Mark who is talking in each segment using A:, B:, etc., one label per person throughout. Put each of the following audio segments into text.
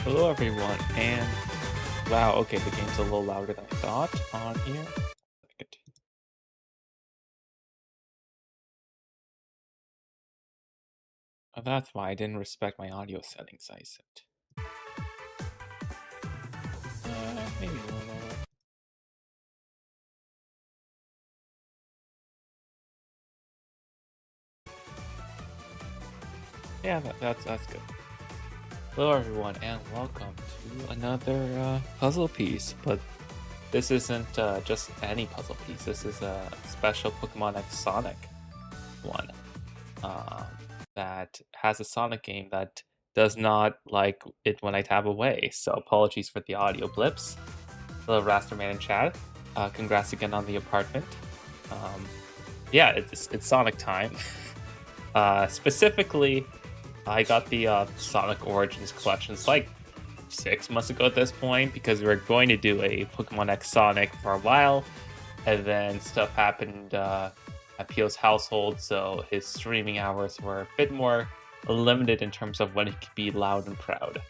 A: Hello everyone, and wow, okay, the game's a little louder than I thought on here. Good. That's why I didn't respect my audio settings, I said. Maybe a little lower. Yeah, that's good. Hello everyone, and welcome to another puzzle piece, but this isn't just any puzzle piece, this is a special Pokemon X Sonic one. um, that has a Sonic game that does not like it when I tab away. So apologies for the audio blips. Hello, Rasterman and Chad. Congrats again on the apartment. Um, yeah, it's Sonic time. Specifically, I got the Sonic Origins collections like 6 months ago at this point because we were going to do a Pokemon X Sonic for a while, and then stuff happened at Pio's household, so his streaming hours were a bit more limited in terms of when he could be loud and proud.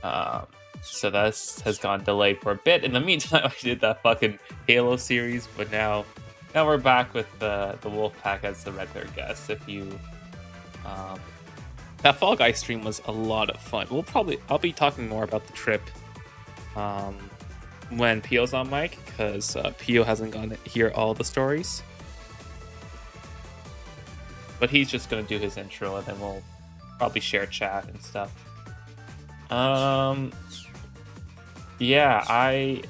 A: Um, so that has gone delayed for a bit. In the meantime, I did that fucking Halo series, but now we're back with the Wolfpack as the regular guest. If you um, that Fall Guys stream was a lot of fun. I'll be talking more about the trip um, when Pio's on mic because Pio hasn't gotten to hear all the stories. But he's just gonna do his intro and then we'll probably share chat and stuff. Yeah, I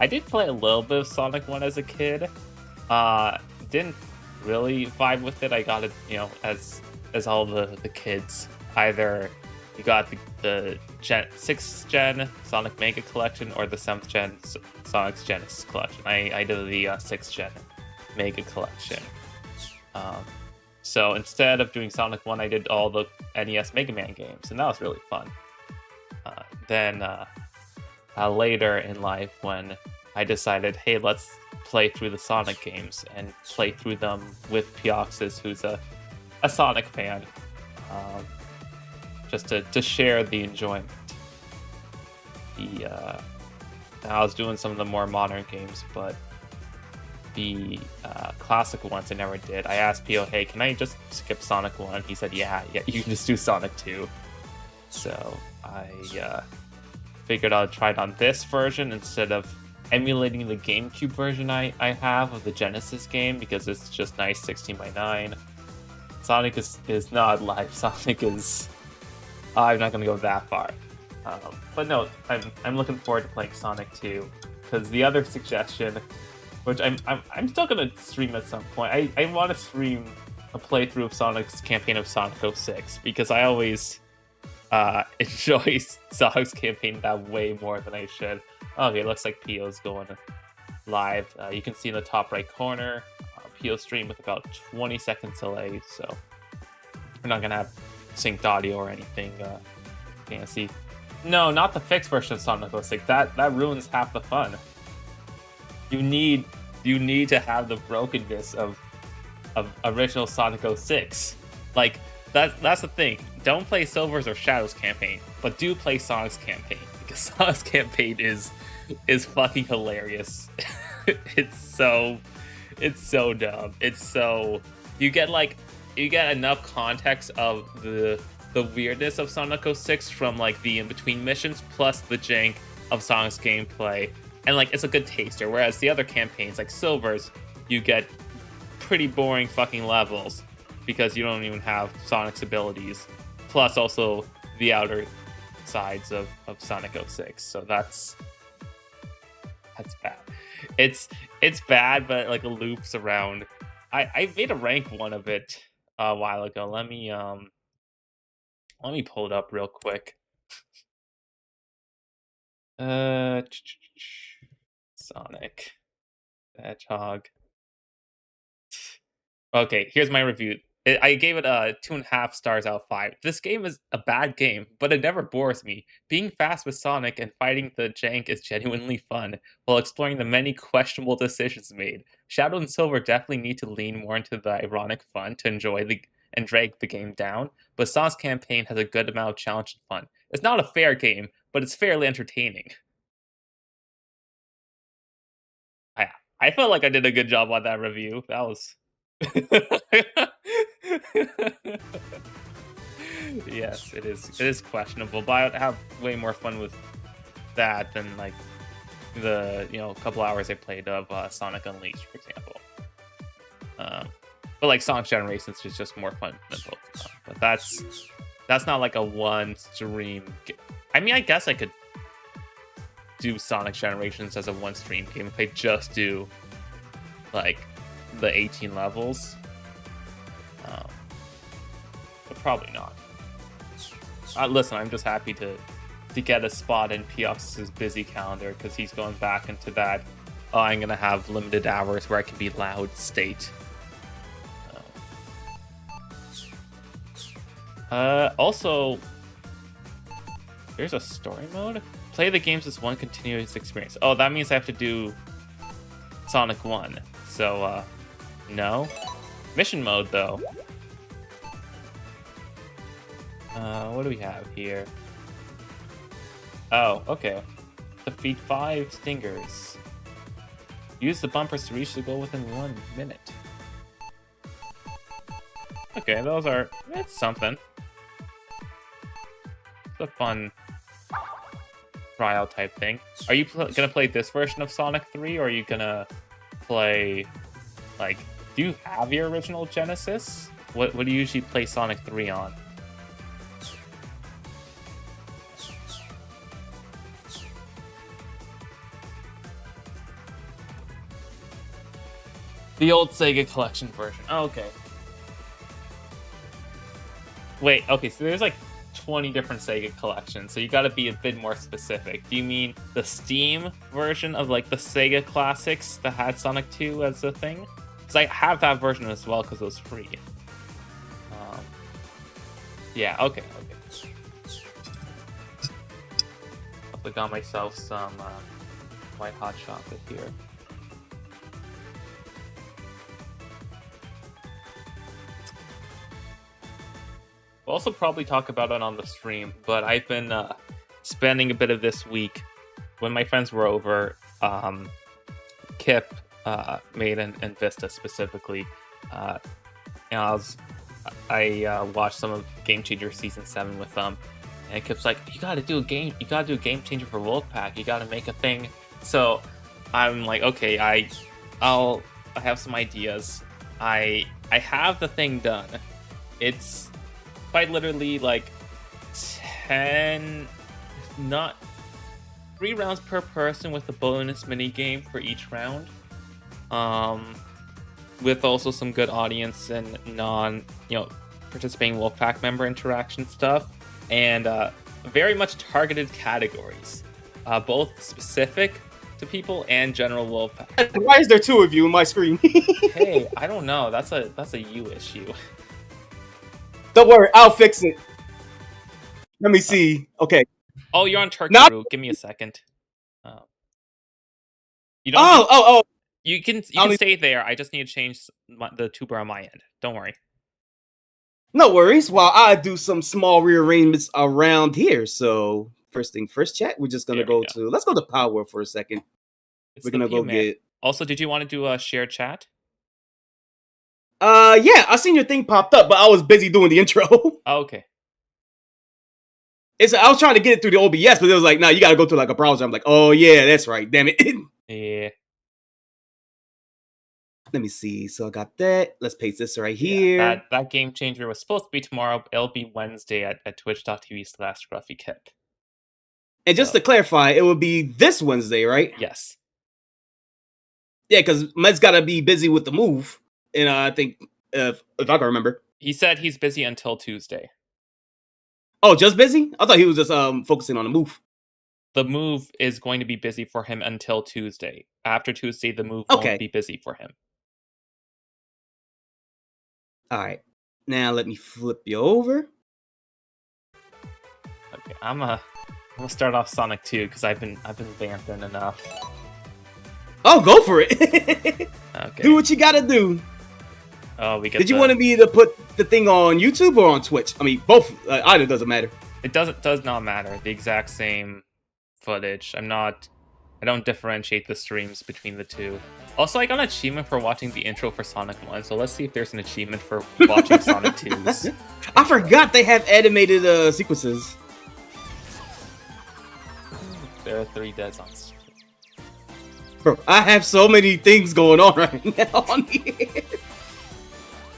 A: did play a little bit of Sonic 1 as a kid. Didn't really vibe with it. I got it, as all the kids. Either you got the 6th gen Sonic Mega Collection or the 7th gen Sonic's Genesis Collection. I did the 6th gen Mega Collection. So instead of doing Sonic 1, I did all the NES Mega Man games, and that was really fun. Then later in life, when I decided, hey, let's play through the Sonic games and play through them with Pioxis, who's a Sonic fan, just to share the enjoyment. I was doing some of the more modern games, but the classic ones I never did. I asked Pio, hey, can I just skip Sonic 1? He said, yeah, you can just do Sonic 2. So I figured I'd try it on this version instead of emulating the GameCube version I have of the Genesis game because it's just nice 16:9. Sonic is not live. Sonic is... I'm not going to go that far. But no, I'm looking forward to playing Sonic 2 because the other suggestion, which I'm still gonna stream at some point. I want to stream a playthrough of Sonic's campaign of Sonic 06 because I always enjoy Sonic's campaign that way more than I should. Okay, looks like Pio's going live. You can see in the top right corner, Pio stream with about 20 seconds delay, so we're not gonna have synced audio or anything fancy. No, not the fixed version of Sonic 06. That ruins half the fun. You need to have the brokenness of original Sonic 06. Like that's the thing. Don't play Silver's or Shadow's campaign, but do play Sonic's campaign because Sonic's campaign is fucking hilarious. it's so dumb. It's so you get enough context of the weirdness of Sonic 06 from like the in-between missions plus the jank of Sonic's gameplay. And like it's a good taster, whereas the other campaigns like Silver's, you get pretty boring fucking levels because you don't even have Sonic's abilities, plus also the outer sides of Sonic 06. So that's bad. It's bad, but like loops around. I made a rank one of it a while ago. Let me pull it up real quick. Sonic Hedgehog. Okay, here's my review. I gave it 2.5 stars out of 5. This game is a bad game, but it never bores me. Being fast with Sonic and fighting the jank is genuinely fun, while exploring the many questionable decisions made. Shadow and Silver definitely need to lean more into the ironic fun to enjoy and drag the game down, but Sonic's campaign has a good amount of challenge and fun. It's not a fair game, but it's fairly entertaining. I felt like I did a good job on that review. That was. Yes, it is. It is questionable, but I have way more fun with that than like the couple hours I played of Sonic Unleashed, for example. But like Sonic Generations is just more fundamental. But that's not like a one stream. I mean, I guess I could do Sonic Generations as a one stream game if I just do like the 18 levels. But probably not. Listen, I'm just happy to get a spot in Piox's busy calendar because he's going back into that. Oh, I'm gonna have limited hours where I can be loud state. Also, there's a story mode. Play the games as one continuous experience. Oh, that means I have to do Sonic 1. So, no. Mission mode, though. What do we have here? Oh, okay. Defeat 5 stingers. Use the bumpers to reach the goal within 1 minute. Okay, it's something. It's a fun trial type thing. Are you gonna play this version of Sonic 3, or are you gonna play, like, do you have your original Genesis? What do you usually play Sonic 3 on? The old Sega Collection version. Oh, okay. Wait, okay, so there's like 20 different Sega collections, so you gotta be a bit more specific. Do you mean the Steam version of like the Sega Classics that had Sonic 2 as a thing? Because I have that version as well because it was free. Yeah, okay. I got myself some white hot chocolate here. We'll also probably talk about it on the stream, but I've been spending a bit of this week when my friends were over. Kip, Made and Vista specifically. And I watched some of Game Changer Season 7 with them, and Kip's like, you gotta do a Game Changer for Wolfpack. You gotta make a thing. So I'm like, okay, I have some ideas. I have the thing done. It's quite literally like 3 rounds per person with a bonus mini game for each round, with also some good audience and participating Wolfpack member interaction stuff, and very much targeted categories, both specific to people and general Wolfpack.
B: Why is there 2 of you in my screen?
A: Hey, I don't know. That's a you issue.
B: Don't worry, I'll fix it. Let me see. Okay.
A: Oh, you're on Turkey Root. Give me a second. You don't. You can stay there. I just need to change the tuber on my end. Don't worry.
B: No worries. While I do some small rearrangements around here. So first thing first, chat. We're just gonna let's go to Power for a second. We're gonna go get.
A: Also, did you want to do a shared chat?
B: Yeah, I seen your thing popped up, but I was busy doing the intro.
A: Oh, okay.
B: I was trying to get it through the OBS, but it was like, nah, you gotta go to like a browser. I'm like, oh yeah, that's right. Damn it.
A: Yeah.
B: Let me see. So I got that. Let's paste this right here.
A: That Game Changer was supposed to be tomorrow. It'll be Wednesday at twitch.tv/ScruffyKip.
B: And just to clarify, it will be this Wednesday, right?
A: Yes.
B: Yeah, because Med's gotta be busy with the move. And I think, if I can remember.
A: He said he's busy until Tuesday.
B: Oh, just busy? I thought he was just focusing on the move.
A: The move is going to be busy for him until Tuesday. After Tuesday, the move won't be busy for him.
B: All right. Now let me flip you over.
A: Okay, I'm gonna start off Sonic 2 because I've been vamping enough.
B: Oh, go for it.
A: Okay.
B: Do what you gotta do.
A: Oh,
B: Did you want me to put the thing on YouTube or on Twitch? I mean, both. Either doesn't matter.
A: It does not matter. The exact same footage. I don't differentiate the streams between the two. Also, I got an achievement for watching the intro for Sonic 1, so let's see if there's an achievement for watching Sonic 2's.
B: I forgot they have animated sequences.
A: There are 3 deads on stream.
B: Bro, I have so many things going on right now on here.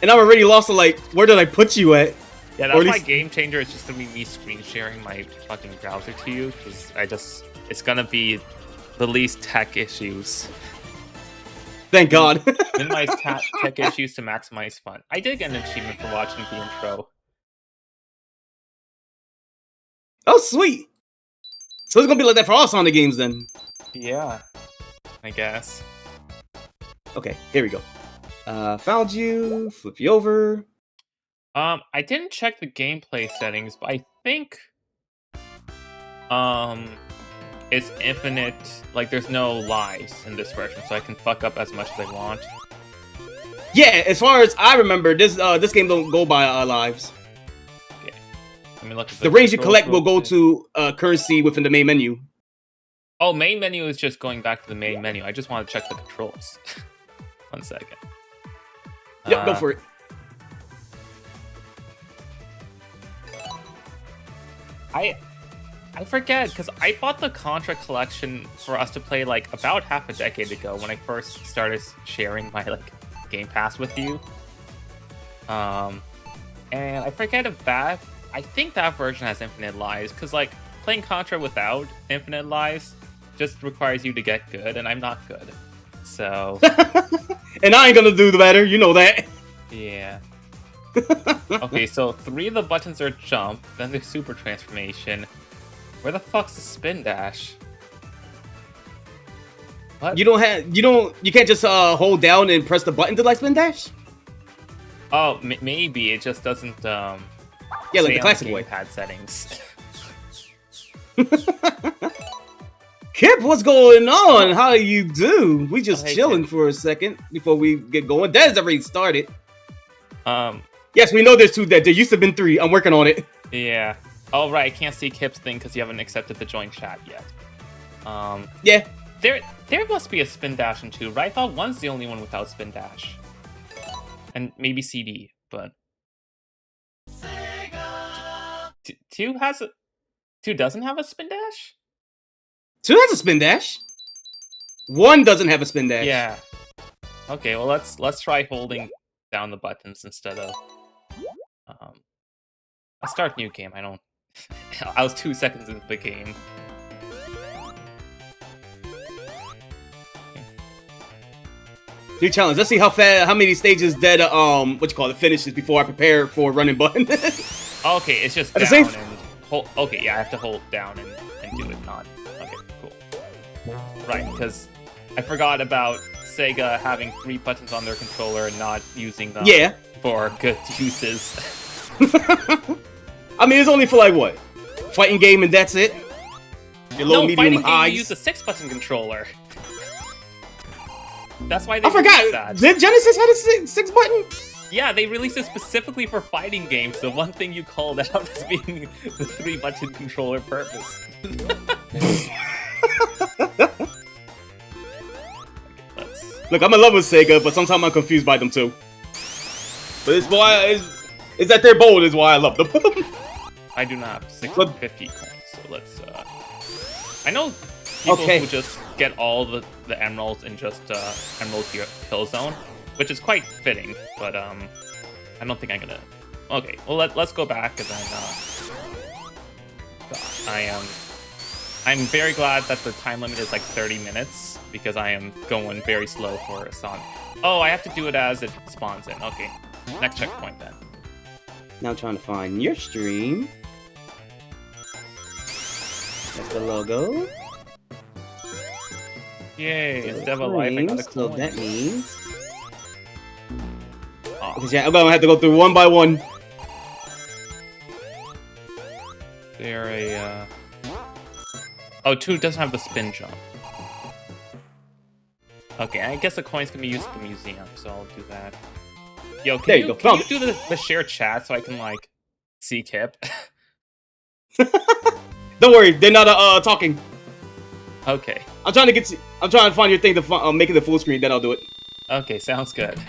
B: And I'm already lost to, like, where did I put you at?
A: Yeah, that's my game changer. It's just gonna be me screen sharing my fucking browser to you, because it's gonna be the least tech issues.
B: Thank God.
A: Minimize tech issues to maximize fun. I did get an achievement for watching the intro.
B: Oh, sweet. So it's gonna be like that for all Sonic games then.
A: Yeah, I guess.
B: Okay, here we go. Found you, flip you over.
A: I didn't check the gameplay settings, but I think it's infinite. Like, there's no lives in this version, so I can fuck up as much as I want.
B: Yeah, as far as I remember, this game don't go by lives.
A: Okay, let me look at
B: the range you collect will go to currency within the main menu.
A: Oh, main menu is just going back to the main menu. I just want to check the controls. 1 second.
B: Yep, go for it.
A: I forget, because I bought the Contra collection for us to play, like, about half a decade ago when I first started sharing my, like, Game Pass with you. And I forget if I think that version has infinite lives, because, like, playing Contra without infinite lives just requires you to get good, and I'm not good. So...
B: And I ain't gonna do the better, you know that.
A: Yeah. Okay, so 3 of the buttons are jump, then there's super transformation. Where the fuck's the spin dash? What?
B: You can't just hold down and press the button to like spin dash?
A: Oh, maybe it just doesn't
B: yeah, like the classic way.
A: Pad settings.
B: Kip, what's going on? How you do? We just chilling for a second before we get going. That has already started. Yes, we know there's 2 dead. There used to have been 3. I'm working on it.
A: Yeah. Oh, right. I can't see Kip's thing because you haven't accepted the joint chat yet.
B: Yeah.
A: There must be a spin dash in 2, right? I thought 1's the only one without spin dash. And maybe CD, but... 2 doesn't have a spin dash?
B: 2 has a spin dash. 1 doesn't have a spin dash.
A: Yeah. Okay, well, let's try holding down the buttons instead of... I start new game. I was 2 seconds into the game.
B: New challenge. Let's see how many stages dead finishes before I prepare for running button.
A: Okay, it's just down and hold. Okay, yeah, I have to hold down and do it. Not okay. Cool. Right, because I forgot about Sega having 3 buttons on their controller and not using them.
B: Yeah.
A: For good uses.
B: I mean, it's only for like what? Fighting game and that's it? Your low, medium,
A: fighting
B: high.
A: Game, you use a 6-button controller. That's why they
B: forgot
A: that.
B: Did Genesis had a 6 button?
A: Yeah, they released it specifically for fighting games. The one thing you called out as being the 3-button controller purpose.
B: Look, I'm in love with Sega, but sometimes I'm confused by them too. But it's why is that they're bold is why I love them.
A: I do not have 650 coins, so let's. I know people who just get all the emeralds in just Emerald Kill Zone, which is quite fitting, but I don't think I'm gonna. Okay, well let's go back and then. I'm very glad that the time limit is like 30 minutes because I am going very slow for a Sonic. Oh, I have to do it as it spawns in. Okay, next checkpoint then.
B: Now I'm trying to find your stream. That's the logo.
A: Yay, it's Devil Life. I got a coin.
B: So that means... Oh. Yeah, I'm gonna have to go through one by one.
A: They're a... Oh, 2 doesn't have the spin jump. Okay, I guess the coins can be used at the museum, so I'll do that. Yo, can you do the share chat so I can, like, see Kip?
B: Don't worry, they're not talking.
A: Okay.
B: I'm trying to find your thing to make it the full screen. Then I'll do it.
A: Okay, sounds good.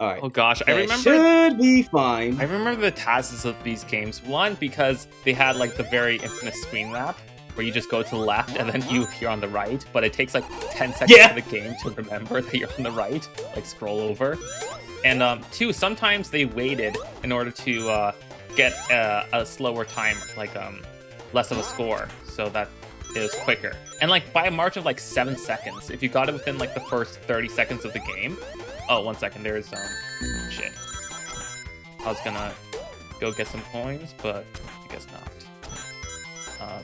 B: All right.
A: Oh gosh, I remember.
B: Should be fine.
A: I remember the tasks of these games. One, because they had like the very infamous screen wrap, where you just go to the left and then you're on the right, but it takes like 10 seconds for the game to remember that you're on the right, like scroll over. And two, sometimes they waited in order to get a slower time, like less of a score, so that it was quicker. And like by a margin of like 7 seconds, if you got it within like the first 30 seconds of the game. Oh, 1 second, there's shit. I was gonna go get some coins, but I guess not.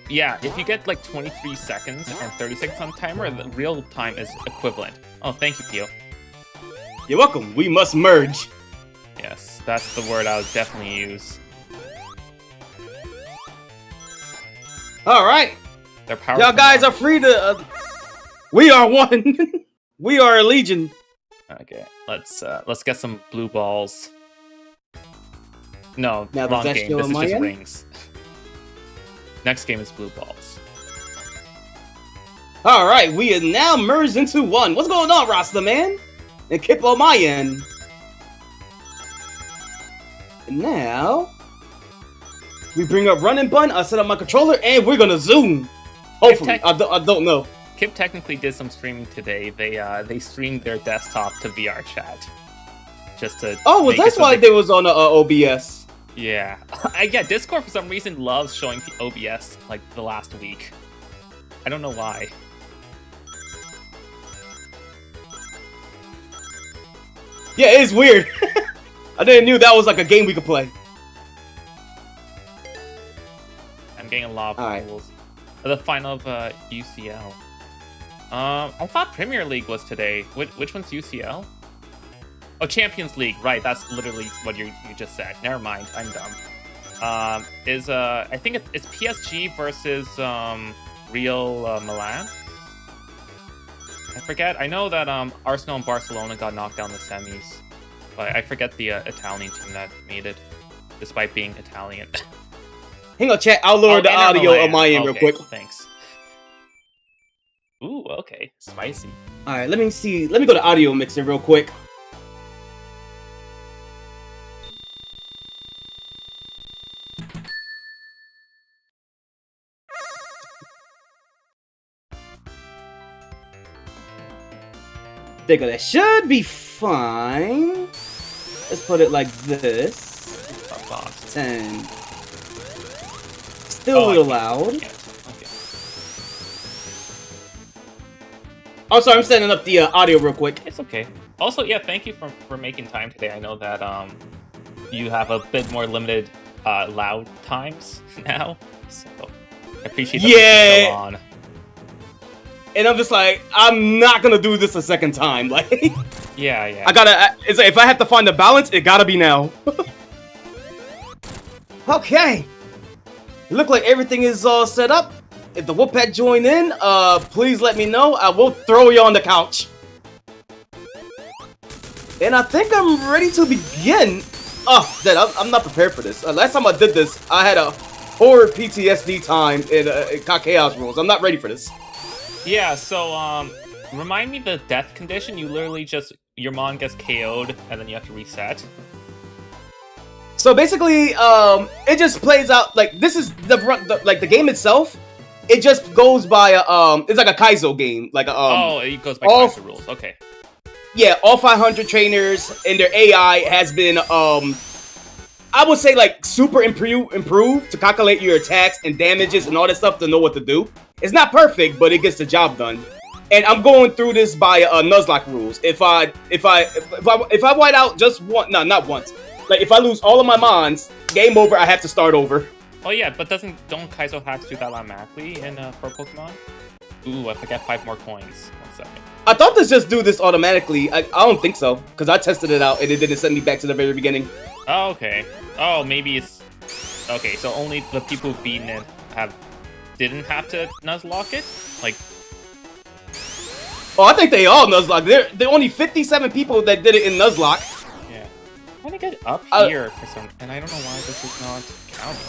A: Yeah, if you get like 23 seconds and 30 seconds on timer, the real time is equivalent. Oh, thank you, Pio.
B: You're welcome. We must merge.
A: Yes, that's the word I would definitely use.
B: All right.
A: They're powerful.
B: Y'all guys are free to. We are one. We are a legion.
A: Okay, let's get some blue balls. No,
B: now,
A: wrong game. This is just
B: end?
A: rings. Next game is blue balls.
B: All right, we are now merged into one. What's going on, Rasta man? And Kip on my end. And now we bring up Run and Bun. I set up my controller, and we're gonna zoom. Hopefully, I don't know.
A: Kip technically did some streaming today. They streamed their desktop to VR chat, just to.
B: Oh, well, that's why they was on OBS.
A: Yeah, yeah. Discord for some reason loves showing OBS like the last week. I don't know why.
B: Yeah, it is weird. I didn't knew that was like a game we could play.
A: I'm getting a lot of rules. The final of UCL. I thought Premier League was today. Which one's UCL? Oh, Champions League. Right, that's literally what you just said. Never mind, I'm dumb. I think it's PSG versus Real Milan. I forget. I know that Arsenal and Barcelona got knocked down the semis, but I forget the Italian team that made it, despite being Italian.
B: Hang on, chat. I'll lower the audio on my end real quick.
A: Thanks. Ooh, okay. Spicy.
B: Alright, let me see. Let me go to audio mixer real quick. Think that should be fine. Let's put it like this. 10. Still a little loud.
A: Okay.
B: Oh, sorry, I'm setting up the audio real quick.
A: It's okay. Also, yeah, thank you for making time today. I know that you have a bit more limited loud times now, so I appreciate that.
B: Yeah. On. And I'm just like, I'm not gonna do this a second time. Like,
A: yeah.
B: I gotta. It's like, if I have to find the balance, it gotta be now. Okay. Look like everything is all set up. If the Whoopad join in, please let me know. I will throw you on the couch. And I think I'm ready to begin. Oh, Dad, I'm not prepared for this. Last time I did this, I had a horror PTSD time in Chaos Rules. I'm not ready for this.
A: Yeah, so, remind me the death condition. You literally just, your mon gets KO'd, and then you have to reset.
B: So basically, it just plays out, like, this is the game itself. It just goes by it's like a Kaizo game, like
A: oh, it goes by Kaizo rules. Okay.
B: Yeah, all 500 trainers and their AI has been I would say like super improved to calculate your attacks and damages and all that stuff to know what to do. It's not perfect, but it gets the job done. And I'm going through this by Nuzlocke rules. If I white out just one, no, not once. Like if I lose all of my mons, game over. I have to start over.
A: Oh yeah, but don't Kaizo hacks do that automatically in for Pokemon? Ooh, I forget 5 more coins. 1 second.
B: I thought this just do this automatically. I don't think so, because I tested it out and it didn't send me back to the very beginning.
A: Oh, okay. Oh, maybe it's okay. So only the people who've beaten it didn't have to Nuzlocke it, like.
B: Oh, I think they all Nuzlocke. There are only 57 people that did it in Nuzlocke.
A: Yeah. trying to get up here for some, and I don't know why this is not counting.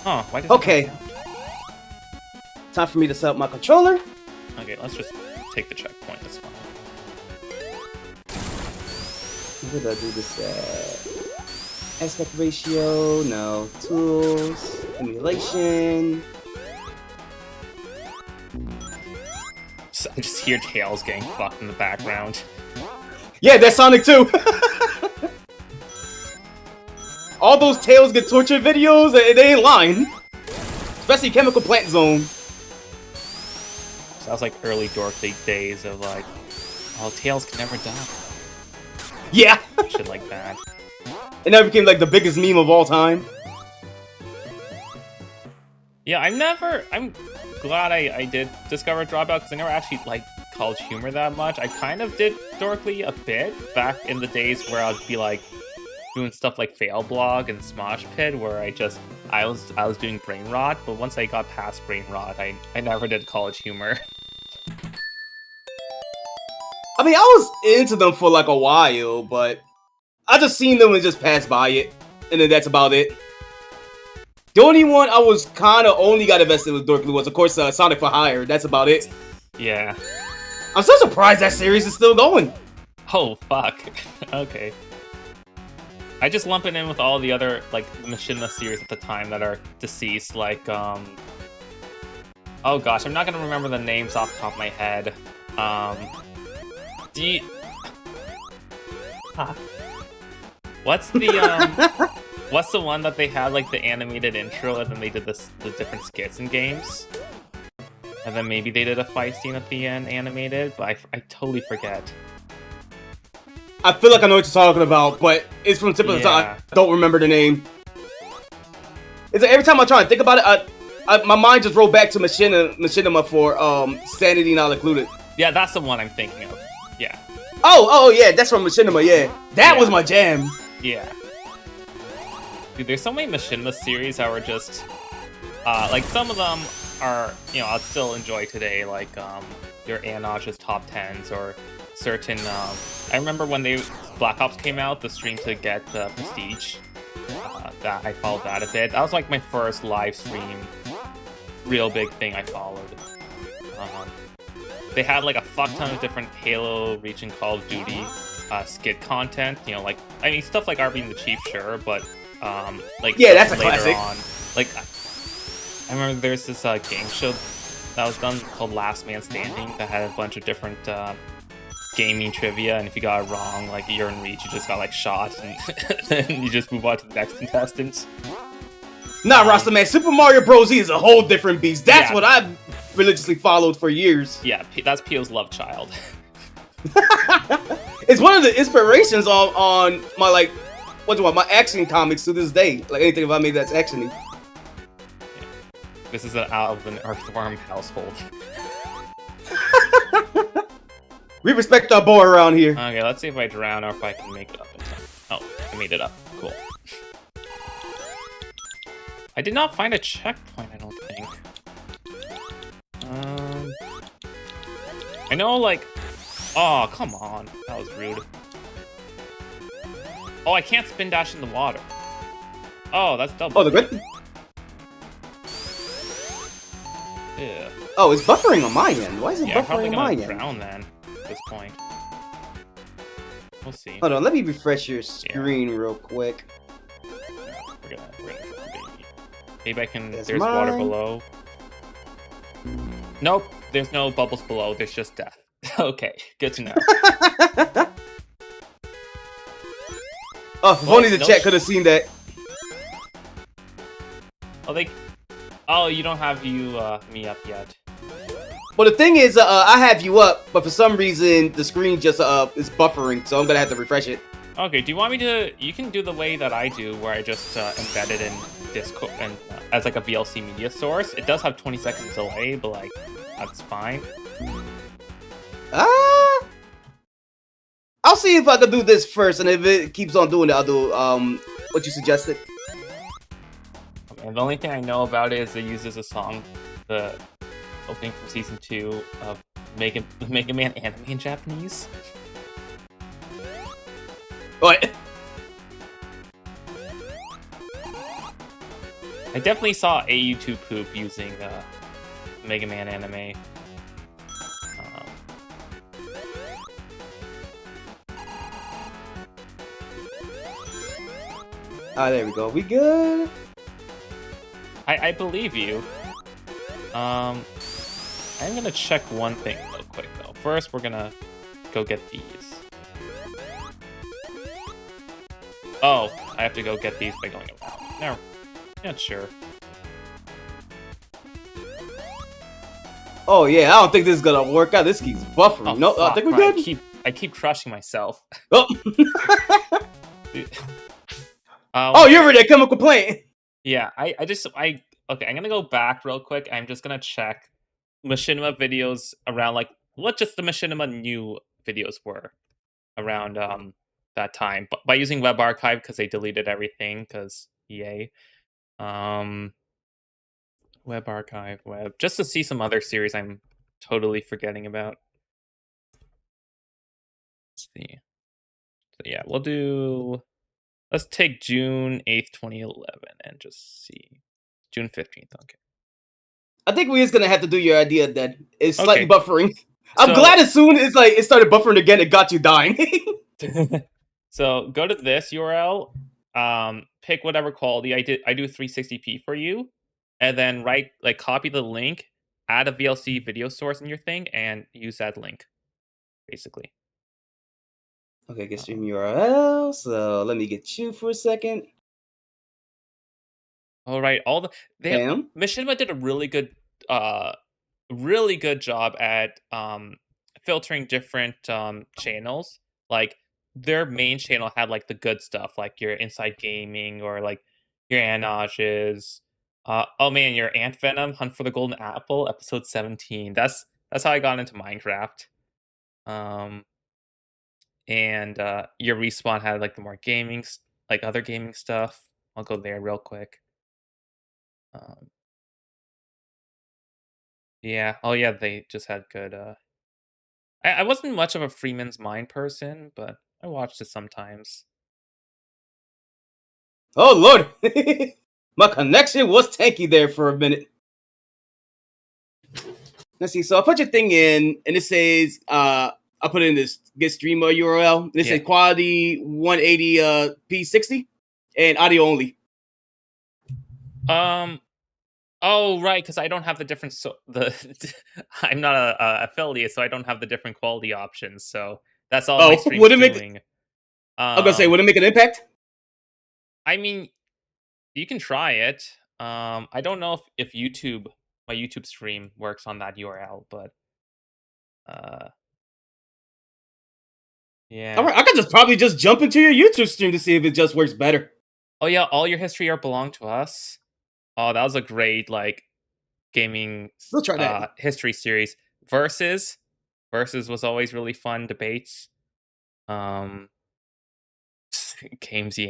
A: Huh? Why does
B: okay.
A: It not count?
B: Time for me to set up my controller.
A: Okay, let's just take the checkpoint. That's fine.
B: Where did I do this at? Aspect ratio, no. Tools, emulation.
A: So I just hear Tails getting fucked in the background.
B: Yeah, that's Sonic 2! All those Tails get tortured videos, they ain't lying. Especially Chemical Plant Zone.
A: Sounds like early Dork League days of like, oh, Tails can never die.
B: Yeah!
A: Shit like that.
B: And that became like the biggest meme of all time.
A: Yeah, I'm glad I did discover Dropout because I never actually liked College Humor that much. I kind of did Dorkly a bit back in the days where I'd be like doing stuff like Fail Blog and Smosh Pit where I was doing Brain Rot, but once I got past Brain Rot, I never did College Humor.
B: I mean, I was into them for like a while, but I just seen them and just passed by it, and then that's about it. The only one I was kind of only got invested with Dorkly was, of course, Sonic for Hire. That's about it.
A: Yeah.
B: I'm so surprised that series is still going.
A: Oh, fuck. Okay. I just lump it in with all the other, like, Machinima series at the time that are deceased, like, oh gosh, I'm not gonna remember the names off the top of my head. What's the, what's the one that they had, like, the animated intro, and then they did the different skits and games? And then maybe they did a fight scene at the end animated, but I totally forget.
B: I feel like I know what you're talking about, but it's from the tip of the tongue. I don't remember the name. It's like every time I try and think about it, my mind just rolled back to Machinima for Sanity Not Included.
A: Yeah, that's the one I'm thinking of. Yeah.
B: Oh yeah, that's from Machinima. Yeah, that was my jam.
A: Yeah. Dude, there's so many Machinima series that were just like some of them are, you know, I'll still enjoy today, like your Anosh's top 10s or certain I remember when Black Ops came out, the stream to get Prestige, that I followed that a bit. That was like my first live stream real big thing I followed. They had like a fuck ton of different Halo, Reach, and Call of Duty skit content, you know, like, I mean, stuff like RB and the Chief, sure, but like,
B: yeah, that's a classic.
A: Like, I remember there's this game show that was done called Last Man Standing that had a bunch of different gaming trivia, and if you got it wrong, like, you're in Reach, you just got like shot, and then you just move on to the next contestants.
B: Nah, Rasta man, Super Mario Bros. Z is a whole different beast. That's what I've religiously followed for years.
A: Yeah, that's Pio's love child.
B: It's one of the inspirations on my, like, my action comics to this day. Like, anything about me that's actiony.
A: Yeah. This is out of an Earthworm household.
B: We respect our boy around here.
A: Okay, let's see if I drown or if I can make it up in time. Oh, I made it up. Cool. I did not find a checkpoint, I don't think. I know, like... Oh, come on. That was rude. Oh, I can't spin dash in the water. Oh, that's double.
B: Oh, the good...
A: Yeah.
B: Oh, it's buffering on my end. Why is it buffering on my end?
A: Yeah, I'm probably gonna drown then, at this point. We'll see.
B: Hold on, let me refresh your screen real quick.
A: We're gonna maybe I can... There's water below. Nope, there's no bubbles below, there's just death. Okay, good to know.
B: Oh, if only the chat could have seen that.
A: Oh, Oh, you don't have me up yet.
B: Well, the thing is, I have you up, but for some reason, the screen just is buffering, so I'm gonna have to refresh it.
A: Okay, do you want me to... You can do the way that I do, where I just embed it in Discord and as like a VLC media source. It does have 20 seconds delay, but like, that's fine.
B: I'll see if I can do this first, and if it keeps on doing it, I'll do what you suggested.
A: And the only thing I know about it is it uses a song, the opening from season 2 of Mega Man anime in Japanese.
B: What?
A: I definitely saw a YouTube poop using Mega Man anime.
B: There we go. We good?
A: I believe you. I'm gonna check one thing real quick though. First, we're gonna go get these. Oh, I have to go get these by going around. No, not sure.
B: Oh yeah, I don't think this is gonna work out. This keeps buffering.
A: Oh,
B: no, I think we're good.
A: I keep crushing myself.
B: Oh. Oh, you're already a chemical plant.
A: Yeah, okay, I'm gonna go back real quick. I'm just gonna check Machinima videos around like what just the Machinima new videos were around that time by using Web Archive because they deleted everything because yay. Web Archive, just to see some other series I'm totally forgetting about. Let's see. So yeah, let's take June 8th, 2011 and just see. June 15th, okay.
B: I think we're just gonna have to do your idea then. It's slightly buffering. I'm glad as soon as it started buffering again, it got you dying.
A: So go to this URL, pick whatever quality. I do 360p for you, and then copy the link, add a VLC video source in your thing, and use that link, basically.
B: Okay, get stream URL. So let me get you for a second.
A: All right, Machinima did a really good job at filtering different channels. Like their main channel had like the good stuff, like your Inside Gaming or like your Anages. Oh man, your Ant Venom, Hunt for the Golden Apple, episode 17. That's how I got into Minecraft. And your Respawn had like the more gaming, like other gaming stuff. I'll go there real quick. Yeah. Oh yeah, they just had good. I wasn't much of a Freeman's Mind person, but I watched it sometimes.
B: Oh lord, my connection was tanky there for a minute. Let's see. So I put your thing in, and it says I put in this get streamer URL. And it says quality 180 p60 and audio only.
A: Oh right, because I don't have the different I'm not a affiliate, so I don't have the different quality options. So that's all my stream's doing.
B: I'm gonna say, would it make an impact?
A: I mean, you can try it. I don't know if my YouTube stream works on that URL, but yeah.
B: I could probably just jump into your YouTube stream to see if it just works better.
A: Oh yeah, all your history are belong to us. Oh, that was a great gaming history series. Versus was always really fun debates. Gamesy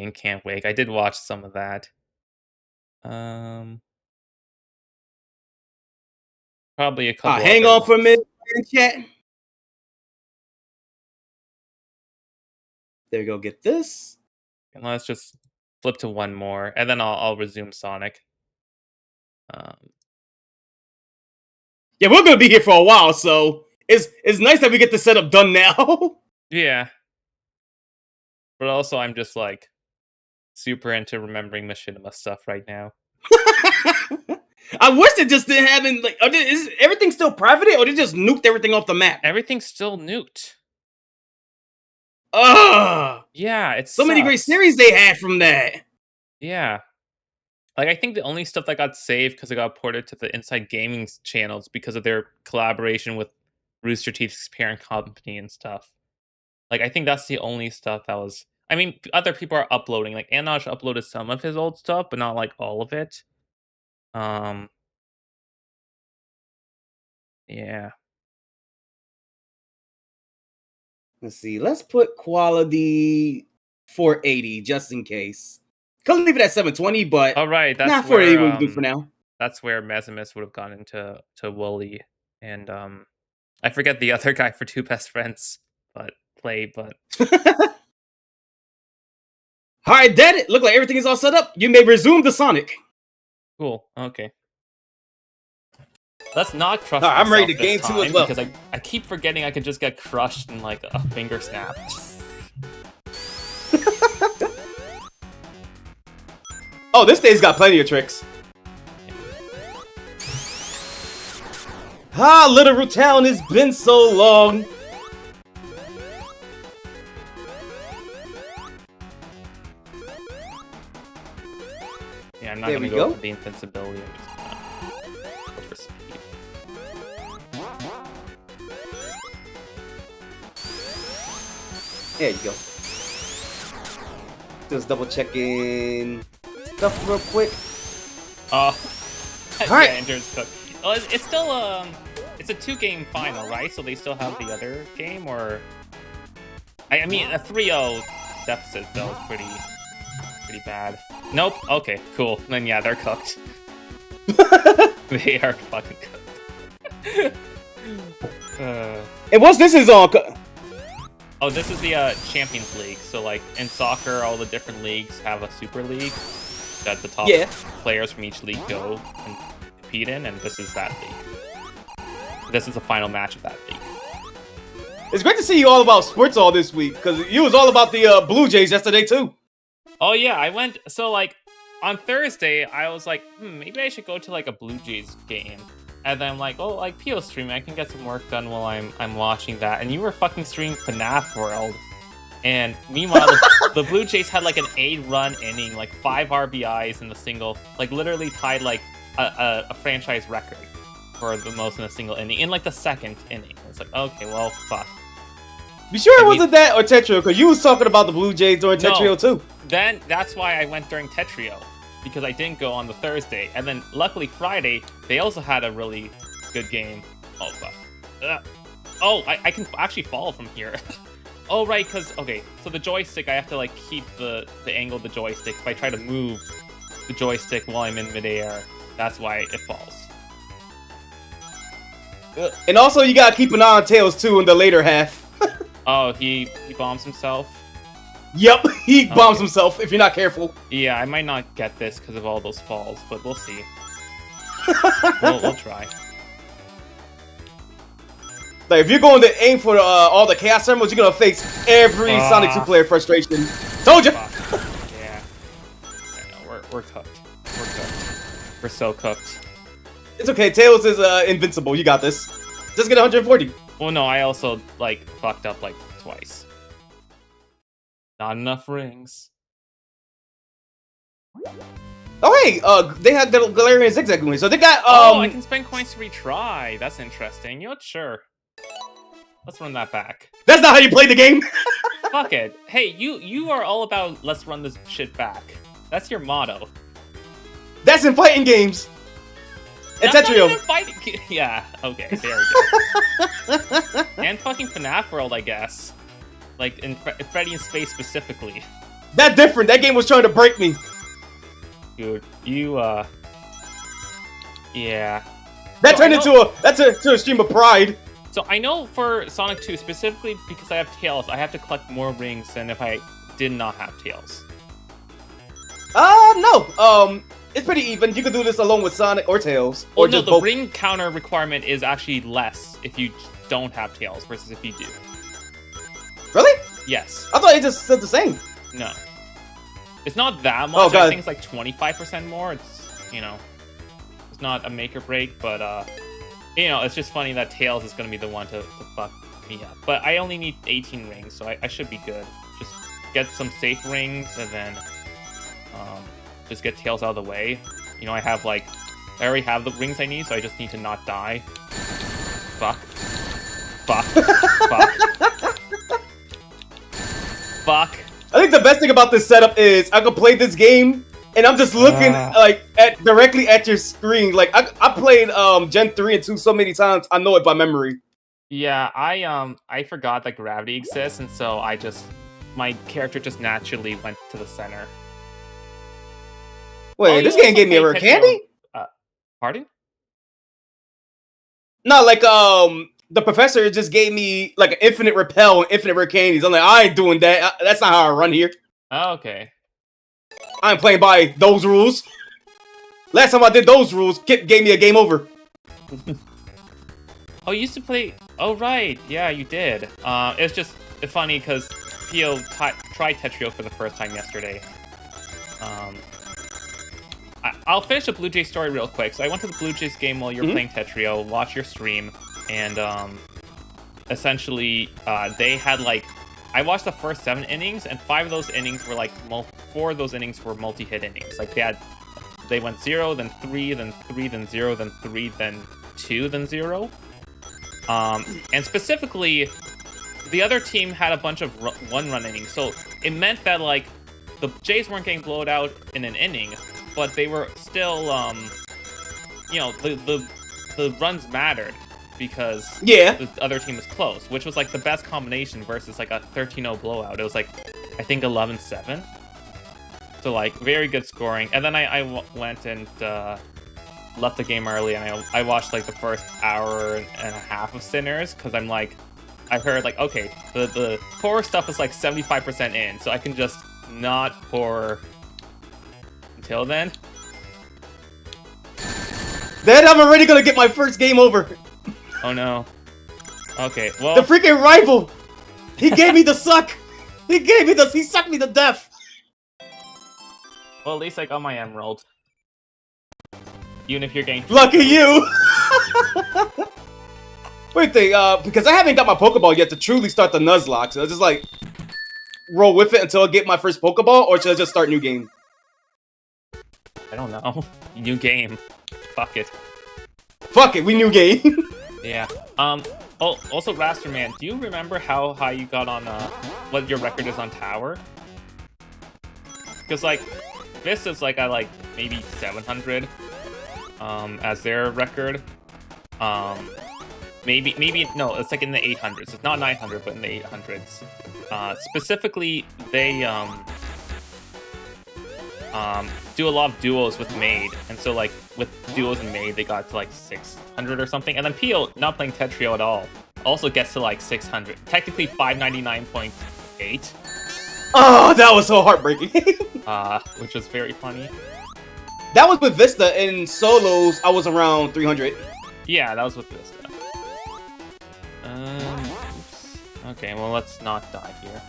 A: and Can't Wake. I did watch some of that. Probably a couple.
B: Hang on for a minute in chat. There we go. Get this.
A: And let's just flip to one more, and then I'll resume Sonic.
B: Yeah, we're gonna be here for a while, so it's nice that we get the setup done now.
A: Yeah. But also, I'm just super into remembering Machinima stuff right now.
B: I wish it just didn't have is everything still private, or they just nuked everything off the map?
A: Everything's still nuked. Yeah, it's
B: so many great series they had from that.
A: Yeah. I think the only stuff that got saved because it got ported to the Inside Gaming channels because of their collaboration with Rooster Teeth's parent company and stuff. I think that's the only stuff that was... I mean, other people are uploading. Anoj uploaded some of his old stuff, but not all of it. Yeah.
B: Let's see. Let's put quality 480 just in case. Could leave it at 720, but
A: all right, that's
B: 480 would be good for now.
A: That's where Mesimus would have gone into Wooly, and I forget the other guy for Two Best Friends, but
B: all right, Dad. Look like everything is all set up. You may resume the Sonic.
A: Cool. Okay. Let's not crush.
B: I'm ready to game 2 as well.
A: Because I keep forgetting I could just get crushed in like a finger snap.
B: Oh, this stage got plenty of tricks. Little Town, it's been so long.
A: Yeah, I'm not gonna go for the invincibility. I'm just gonna go for speed.
B: There you go. Just double checking stuff real quick.
A: All
B: right.
A: Andrew's cooked. Oh, it's still it's a 2-game final, right? So they still have the other game, or I mean a 3-0 deficit though is pretty bad. Nope. Okay, cool. Then yeah, they're cooked. They are fucking cooked.
B: And once this is all.
A: Oh, this is the Champions League. So like in soccer, all the different leagues have a Super League that the top players from each league go and compete in, and this is that league. This is the final match of that league.
B: It's great to see you all about sports all this week, because you was all about the Blue Jays yesterday too.
A: Oh yeah, I went. So like on Thursday, I was like, maybe I should go to like a Blue Jays game. And then I'm like, oh, like Pio streaming, I can get some work done while I'm watching that. And you were fucking streaming FNAF World. And meanwhile, the Blue Jays had like an 8-run inning, like 5 RBIs in the single, like literally tied like a franchise record for the most in a single inning in like the 2nd inning. It's like, okay, well, fuck.
B: You sure it wasn't that or Tetrio? Because you was talking about the Blue Jays during Tetrio too.
A: Then that's why I went during Tetrio, because I didn't go on the Thursday. And then luckily Friday, they also had a really good game. Oh, fuck. Oh, I can actually fall from here. Oh, right, because, okay, so the joystick, I have to, like, keep the angle of the joystick. If I try to move the joystick while I'm in midair, that's why it falls.
B: And also, you gotta keep an eye on Tails, too, in the later half.
A: Oh, he bombs himself?
B: Yep, he bombs himself if you're not careful.
A: Yeah, I might not get this because of all those falls, but we'll see. We'll try.
B: Like, if you're going to aim for all the Chaos Emeralds, you're gonna face every Sonic 2 player frustration. Told you!
A: Yeah. I know, we're cooked. We're cooked. We're so cooked.
B: It's okay, Tails is invincible, you got this. Just get 140.
A: Well, no, I also, like, fucked up, like, twice. Not enough rings.
B: Oh, hey, they had the Galarian Zigzag wing, so they got,
A: Oh, I can spend coins to retry. That's interesting. You know what? Sure. Let's run that back.
B: That's not how you play the game!
A: Fuck it. Hey, you are all about let's run this shit back. That's your motto.
B: That's in fighting games! And Tetrio.
A: Yeah, okay, there we go. And fucking FNAF World, I guess. Like, in Freddy in Space specifically.
B: That's different. That game was trying to break me.
A: Dude, you, yeah.
B: That turned into a stream of pride.
A: So I know for Sonic 2, specifically because I have Tails, I have to collect more rings than if I did not have Tails.
B: No. It's pretty even. You could do this alone with Sonic or Tails. Or
A: no,
B: just
A: the
B: both.
A: ring counter requirement is actually less if you don't have Tails versus if you do.
B: Really?
A: Yes.
B: I thought it just said the same.
A: No. It's not that much.
B: Oh, God.
A: I think it's like 25% more. It's, you know, it's not a make or break, but, you know, it's just funny that Tails is going to be the one to fuck me up. But I only need 18 rings, so I should be good. Just get some safe rings, and then just get Tails out of the way. You know, I already have the rings I need, so I just need to not die. Fuck. Fuck. Fuck. Fuck.
B: I think the best thing about this setup is I can play this game and I'm just looking like directly at your screen. Like I played Gen 3 and 2 so many times, I know it by memory.
A: Yeah, I forgot that gravity exists, and so my character just naturally went to the center.
B: Wait, this game gave me a rare candy?
A: Pardon?
B: No, like the professor just gave me like an infinite repel and infinite rare candies. I'm like, I ain't doing that. That's not how I run here.
A: Oh, okay.
B: I ain't playing by those rules. Last time I did those rules, Kip gave me a game over.
A: Oh, you used to play... Oh, right. Yeah, you did. It's just funny because Pio tried Tetrio for the first time yesterday. I'll finish the Blue Jays story real quick. So I went to the Blue Jays game while you were playing Tetrio, watched your stream, and essentially they had like... I watched the first 7 innings, and 5 of those innings were like... 4 of those innings were multi-hit innings. Like they went 0, then 3, then 3, then 0, then 3, then 2, then 0. And specifically, the other team had a bunch of one-run innings, so it meant that like the Jays weren't getting blown out in an inning, but they were still, you know, the runs mattered because the other team was close, which was like the best combination versus like a 13-0 blowout. It was like I think 11-7. So, like, very good scoring. And then I went and left the game early, and I watched, like, the first hour and a half of Sinners, because I'm, like, I heard, like, okay, the core stuff is, like, 75% in, so I can just not pour until then.
B: Then I'm already gonna get my first game over.
A: Oh, no. Okay, well...
B: The freaking rival! He gave me the suck! He sucked me to death!
A: Well, at least I got my emerald. Even if you're getting...
B: Lucky you! Wait, because I haven't got my Pokeball yet to truly start the Nuzlocke, so I'll just, like, roll with it until I get my first Pokeball, or should I just start new game?
A: I don't know. New game. Fuck it.
B: Fuck it, we new game.
A: Yeah. Oh, also, Rasterman, do you remember how high you got on, what your record is on Tower? Because, like... This is like at like maybe 700 as their record. Maybe no, it's like in the 800s. It's not 900, but in the 800s. Specifically, they do a lot of duos with Maid, and so like with duos and Maid, they got to like 600 or something. And then Pio, not playing Tetrio at all, also gets to like 600. Technically 599.8.
B: Oh, that was so heartbreaking.
A: Which was very funny.
B: That was with Vista. In solos, I was around 300.
A: Yeah, that was with Vista. Oops. Okay, well, let's not die here.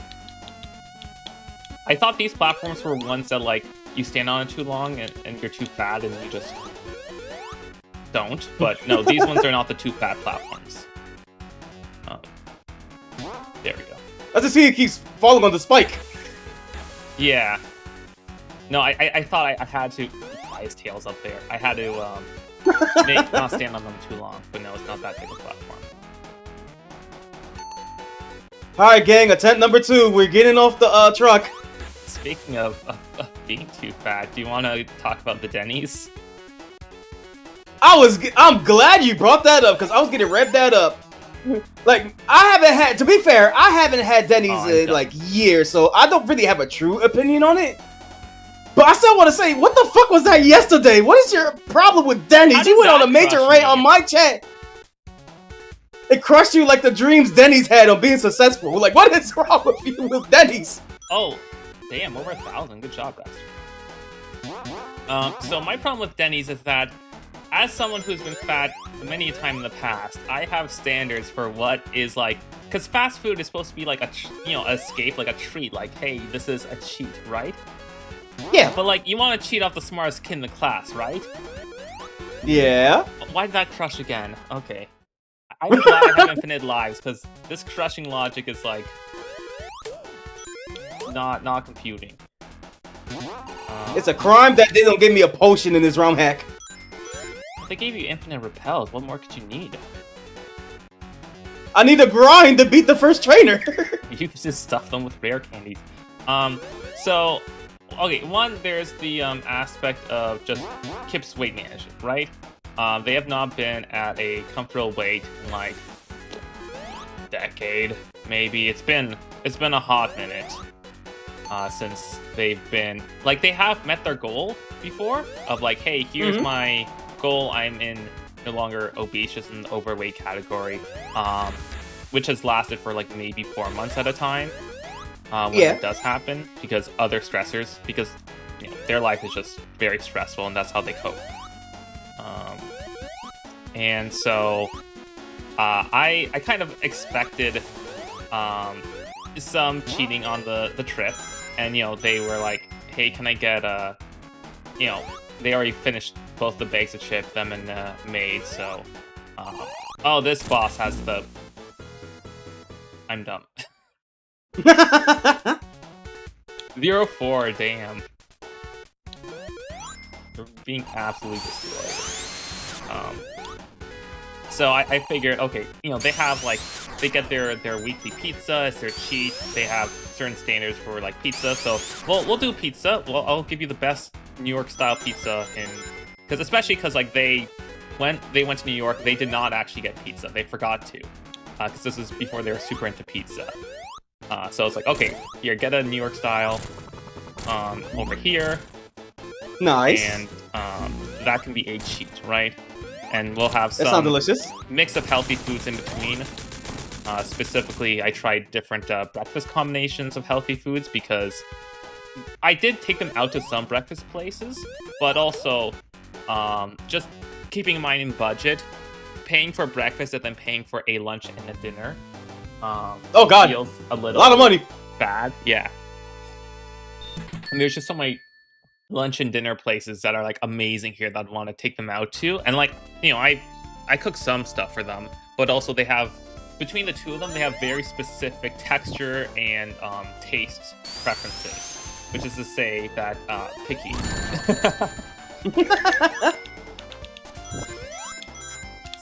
A: I thought these platforms were ones that, like, you stand on it too long and you're too fat and you just don't. But no, these ones are not the too fat platforms. There we go.
B: I just see it keeps falling on the spike.
A: Yeah. No, I thought I had to fly his tails up there. I had to not stand on them too long, but no, it's not that big a platform.
B: Alright, gang, attempt number 2. We're getting off the truck.
A: Speaking of being too fat, do you want to talk about the Denny's?
B: I'm glad you brought that up, because I was getting revved that up. Like, to be fair, I haven't had Denny's in like years, so I don't really have a true opinion on it. But I still want to say, what the fuck was that yesterday? What is your problem with Denny's? You went on a major rant on my chat. It crushed you like the dreams Denny's had on being successful. Like, what is wrong with you with Denny's?
A: Oh, damn, over 1,000. Good job, Rex. So my problem with Denny's is that, as someone who's been fat many a time in the past, I have standards for what is like, because fast food is supposed to be like a, escape, like a treat, like, hey, this is a cheat, right?
B: Yeah.
A: But like, you want to cheat off the smartest kid in the class, right?
B: Yeah.
A: Why did that crush again? Okay. I'm glad I have infinite lives, because this crushing logic is like, not computing.
B: It's a crime that they don't give me a potion in this ROM hack.
A: They gave you infinite repels. What more could you need?
B: I need a grind to beat the first trainer.
A: You can just stuff them with rare candies. So, okay, one, there's the aspect of just Kip's weight management, right? They have not been at a comfortable weight in like a decade, maybe. It's been a hot minute since they've been like, they have met their goal before of like, hey, here's my goal. I'm in no longer obese, just in the overweight category, which has lasted for like maybe 4 months at a time when it does happen, because other stressors, because their life is just very stressful, and that's how they cope. And so I kind of expected some cheating on the trip, and they were like, hey, can I get they already finished both the bags of chip, them and Maid, so oh, this boss has the I'm dumb. 0-4, damn. They're being absolutely destroyed. So I figured, okay, they have they get their weekly pizza, it's their cheat, they have certain standards for pizza, so we'll do pizza. Well, I'll give you the best New York style pizza especially because when they went to New York, they did not actually get pizza. They forgot to, because this was before they were super into pizza. So it's like, okay, here, get a New York style over here.
B: Nice.
A: And that can be a cheat, right? And we'll have some
B: that sounds delicious.
A: Mix of healthy foods in between. Specifically, I tried different breakfast combinations of healthy foods because I did take them out to some breakfast places, but also just keeping in mind in budget, paying for breakfast and then paying for a lunch and a dinner.
B: Oh god,
A: feels a
B: lot of money.
A: Bad, yeah. And there's just so many lunch and dinner places that are amazing here that I'd want to take them out to, and I cook some stuff for them, but also they have, between the two of them, they have very specific texture and taste preferences, which is to say that picky.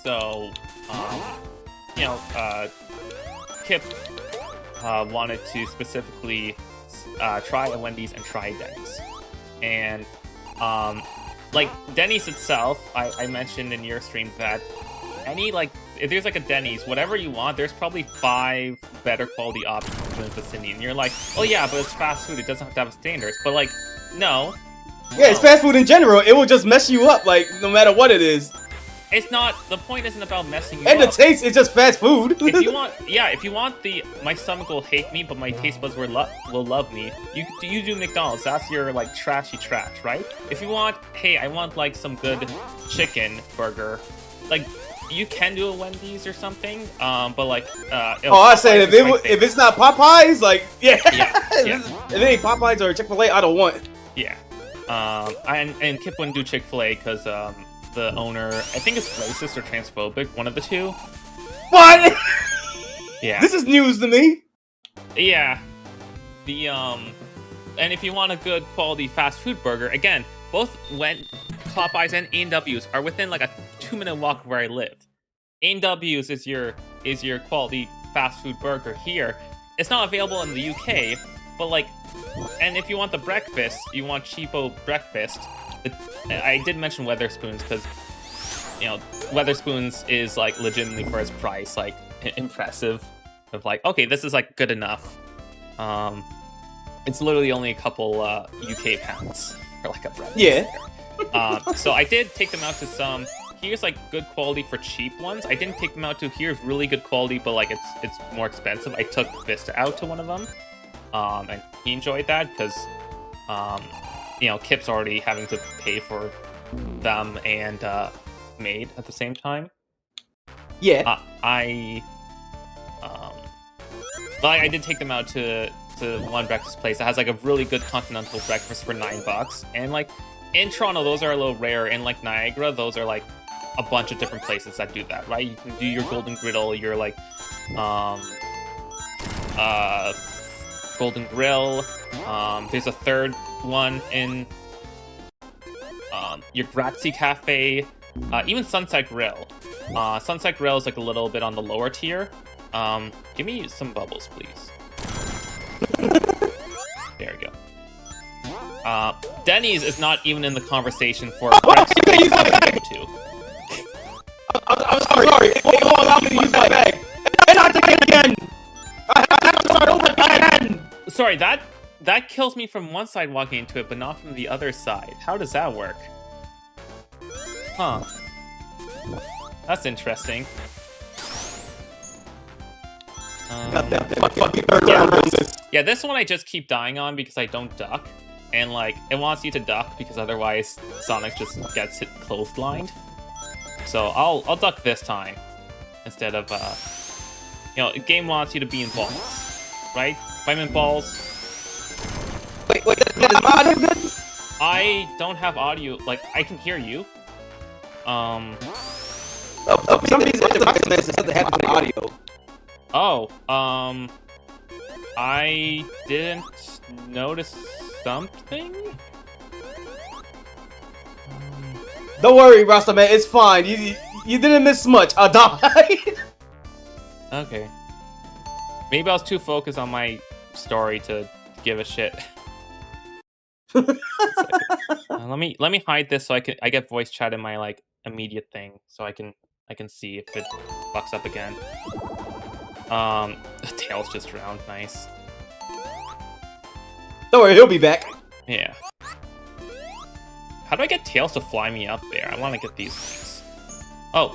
A: So Kip wanted to specifically try a Wendy's and try Denny's. And Denny's itself, I mentioned in your stream that if there's a Denny's, whatever you want, there's probably 5 better quality options in the vicinity. And you're like, oh yeah, but it's fast food, it doesn't have to have standards. But no.
B: Yeah, it's fast food in general. It will just mess you up, no matter what it is.
A: It's not, the point isn't about messing you
B: up. And the
A: taste
B: is just fast food.
A: if you want my stomach will hate me, but my taste buds will love me. You do McDonald's, that's your trashy trash, right? If you want, hey, I want some good chicken burger, you can do a Wendy's or something, but
B: I said if it's not Popeyes, yeah. If it ain't Popeyes or Chick-fil-A, I don't want.
A: Yeah. And Kip wouldn't do Chick-fil-A because the owner, I think, is racist or transphobic, one of the two.
B: What?
A: Yeah.
B: This is news to me.
A: Yeah. And if you want a good quality fast food burger, again, both Popeyes and A&W's are within a 2-minute walk of where I live. A&W's is your quality fast food burger here. It's not available in the UK, but and if you want the breakfast, you want cheapo breakfast. I did mention Weatherspoons because Weatherspoons is legitimately for its price impressive. Of okay, this is good enough. It's literally only a couple UK pounds for a breakfast.
B: Yeah.
A: So I did take them out to some. Here's good quality for cheap ones. I didn't take them out to here's really good quality, but it's more expensive. I took Vista out to one of them, and he enjoyed that because Kip's already having to pay for them and Maid at the same time.
B: Yeah.
A: I did take them out to one breakfast place that has a really good continental breakfast for $9, and in Toronto those are a little rare. In Niagara, those are a bunch of different places that do that, right? You can do your Golden Griddle, your Golden Grill. There's a third one in your Grazie Cafe, even Sunset Grill. Sunset Grill is a little bit on the lower tier. Give me some bubbles, please. There we go. Denny's is not even in the conversation for too.
B: I'm sorry. It won't allow me to use my bag. And not again. I have to start over again.
A: Sorry, that kills me from one side walking into it, but not from the other side. How does that work? Huh. That's interesting.
B: Got that fucking burger.
A: Yeah, this one I just keep dying on because I don't duck. and like it wants you to duck because otherwise Sonic just gets it clotheslined. So I'll duck this time instead of the game wants you to be in balls, right? If I'm in balls.
B: Wait, is my audio good?
A: I don't have audio. Like I can hear you.
B: For some reason the message doesn't have audio.
A: Oh, I didn't notice something.
B: Don't worry, Rasta man, it's fine. You didn't miss much. I died.
A: Okay. Maybe I was too focused on my story to give a shit. Let me hide this so I get voice chat in my like immediate thing so I can see if it fucks up again. Tails just drowned. Nice.
B: Don't worry, he'll be back.
A: Yeah. How do I get Tails to fly me up there? I want to get these things. Oh.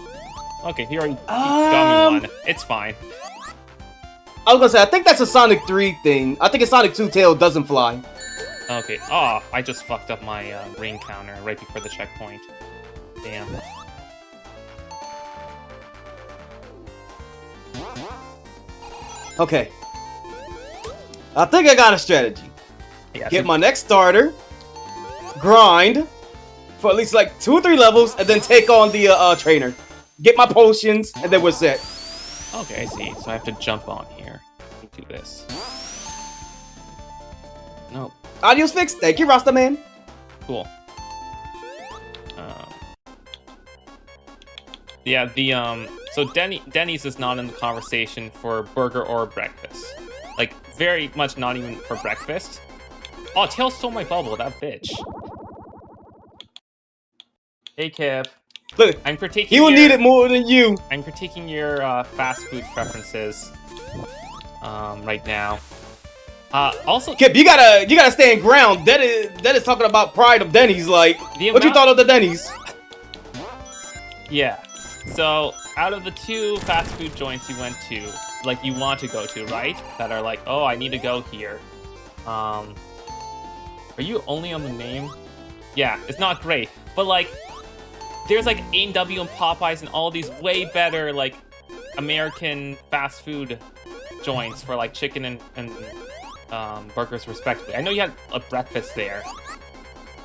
A: Okay, he already got me one. It's fine.
B: I was gonna say, I think that's a Sonic 3 thing. I think in Sonic 2, Tails doesn't fly.
A: Okay. Oh, I just fucked up my ring counter right before the checkpoint. Damn.
B: Okay. I think I got a strategy.
A: Yeah,
B: Get my next starter, grind for at least like 2 or 3 levels, and then take on the trainer. Get my potions, and then we're set.
A: Okay, I see. So I have to jump on here and do this. No.
B: Audio's fixed. Thank you, Rasta man.
A: Cool. Yeah, so Denny's is not in the conversation for burger or breakfast. Like, very much not even for breakfast. Oh, Tails stole my bubble, that bitch. Hey, Kev.
B: Look,
A: I'm critiquing
B: he will need it more than you.
A: I'm critiquing your fast food preferences right now. Also,
B: Kip, you gotta stand ground. That is talking about pride of Denny's. Like, what you thought of the Denny's?
A: Yeah. So, out of the 2 fast food joints you went to, like you want to go to, right? That are like, oh, I need to go here. Are you only on the name? Yeah, it's not great, but like, there's like A&W and Popeyes and all these way better like American fast food joints for like chicken and burgers respectively. I know you had a breakfast there.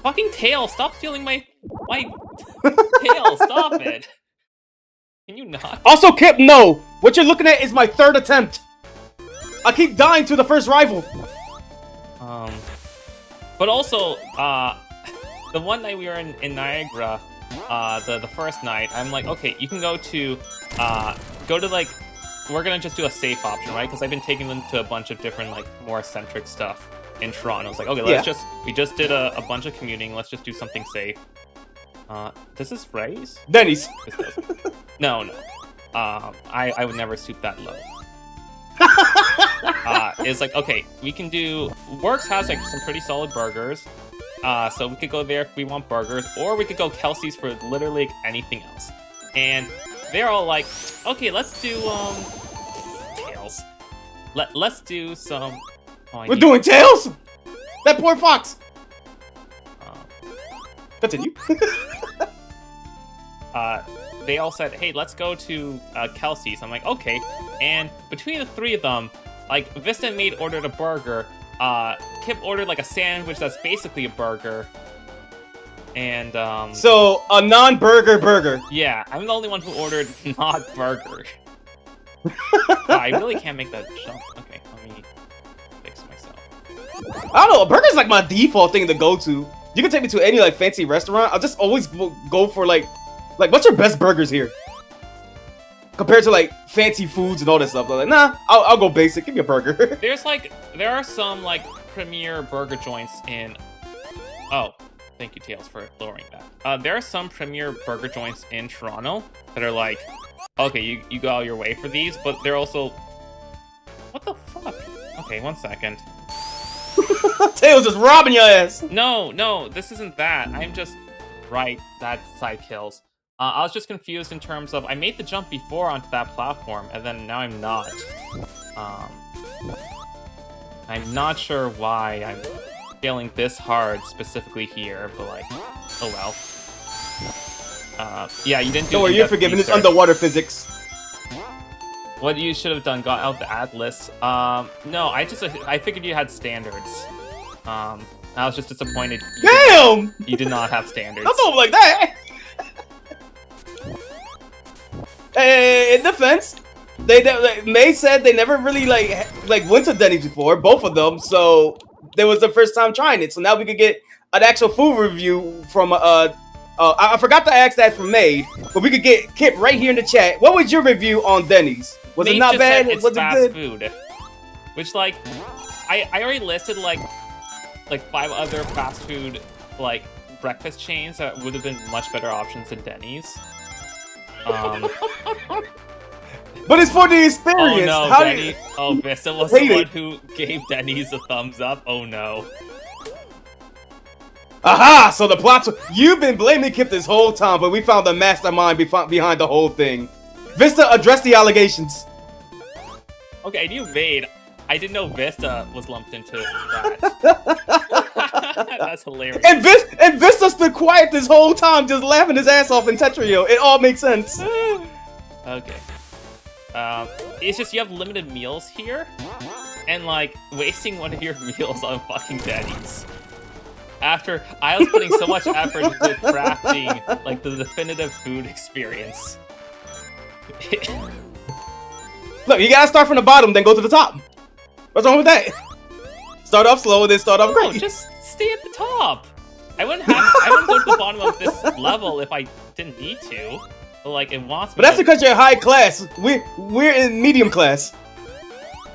A: Fucking Tails, stop stealing my Tails, stop it. Can you not?
B: Also, Kip, no. What you're looking at is my 3rd attempt. I keep dying to the first rival.
A: But also, the one night we were in Niagara, the first night, I'm like, okay, you can go to like, we're gonna just do a safe option, right? Because I've been taking them to a bunch of different, like, more eccentric stuff in Toronto. I was like, okay, we just did a bunch of commuting, let's just do something safe. Does this raise?
B: Denny's.
A: No. I would never stoop that low. It's like, okay, we can do... Works has like some pretty solid burgers. So we could go there if we want burgers, or we could go Kelsey's for literally anything else. And they're all like, okay, let's do Tails. Let's do some...
B: We're doing Tails? That poor fox! Continue.
A: They all said, hey, let's go to Kelsey's. I'm like, okay. And between the 3 of them, like, Vista and Maid ordered a burger. Kip ordered, like, a sandwich that's basically a burger. And,
B: So, a non-burger burger.
A: Yeah, I'm the only one who ordered not burger. I really can't make that jump. Okay, let me fix myself.
B: I don't know, a burger's like my default thing to go to. You can take me to any, like, fancy restaurant. I'll just always go for, like, what's your best burgers here? Compared to, like, fancy foods and all that stuff. I'm like, nah, I'll go basic. Give me a burger.
A: There are some, like, premier burger joints in... Oh, thank you, Tails, for lowering that. There are some premier burger joints in Toronto that are like, okay, you go out your way for these, but they're also... What the fuck? Okay, 1 second.
B: Tails just robbing your ass.
A: No, this isn't that. I'm just... Right, that side kills. I was just confused in terms of, I made the jump before onto that platform, and then now I'm not. I'm not sure why I'm failing this hard specifically here, but like, oh well. Yeah, you didn't do.
B: Don't worry, you're forgiven. It's underwater physics.
A: What you should have done, got out the atlas. No, I figured you had standards. I was just disappointed. You did not have standards.
B: Don't like that. In defense, May said they never really like went to Denny's before, both of them. So there was the first time trying it. So now we could get an actual food review from I forgot to ask that from May, but we could get Kip right here in the chat. What was your review on Denny's? Was it not bad?
A: Was it good? Food, which like I already listed like 5 other fast food like breakfast chains that would have been much better options than Denny's.
B: But it's for the experience.
A: Oh no, Vista was the one who gave Denny's a thumbs up. Oh no.
B: Aha! So the plots. You've been blaming Kip this whole time, but we found the mastermind behind the whole thing. Vista, address the allegations.
A: Okay, I knew Vade. I didn't know Vista was lumped into that. That's hilarious.
B: And Vista stood quiet this whole time, just laughing his ass off in Tetrio. It all makes sense.
A: Okay. It's just you have limited meals here, and like wasting one of your meals on fucking Denny's. After I was putting so much effort into crafting like the definitive food experience.
B: Look, you gotta start from the bottom, then go to the top. What's wrong with that? Start off slow, then start off great.
A: No, just stay at the top. I wouldn't go to the bottom of this level if I didn't need to. But like it wants me.
B: But that's because you're high class. We're in medium class.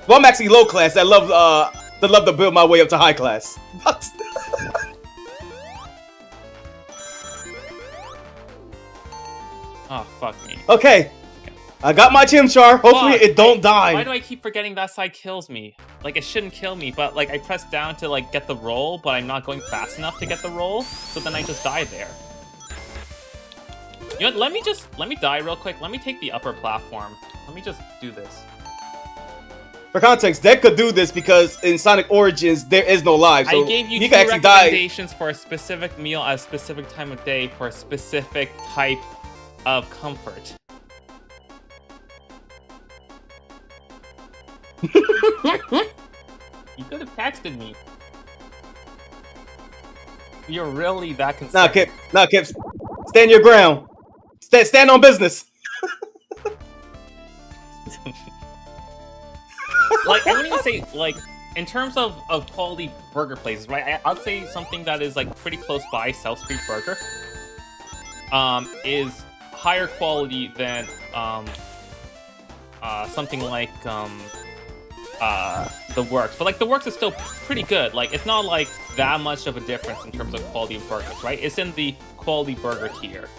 B: Well, I'm actually low class. I love to build my way up to high class.
A: Oh fuck me.
B: Okay. I got my Chimchar. Hopefully it don't die.
A: Why do I keep forgetting that side kills me? Like, it shouldn't kill me, but like I press down to like get the roll, but I'm not going fast enough to get the roll, so then I just die there. You know what, let me die real quick. Let me take the upper platform. Let me just do this.
B: For context, Deck could do this because in Sonic Origins there is no life, so
A: I gave you
B: he
A: 2
B: can actually die.
A: recommendations for a specific meal at a specific time of day for a specific type of comfort. You could have texted me. You're really that concerned.
B: Nah, Kip. Stand your ground. Stand on business.
A: Like, I wouldn't even say, like, in terms of quality burger places, right? I'd say something that is, like, pretty close by, South Street Burger, is higher quality than, something like, The Works. But, like, The Works is still pretty good. Like, it's not, like, that much of a difference in terms of quality of burgers, right? It's in the quality burger tier.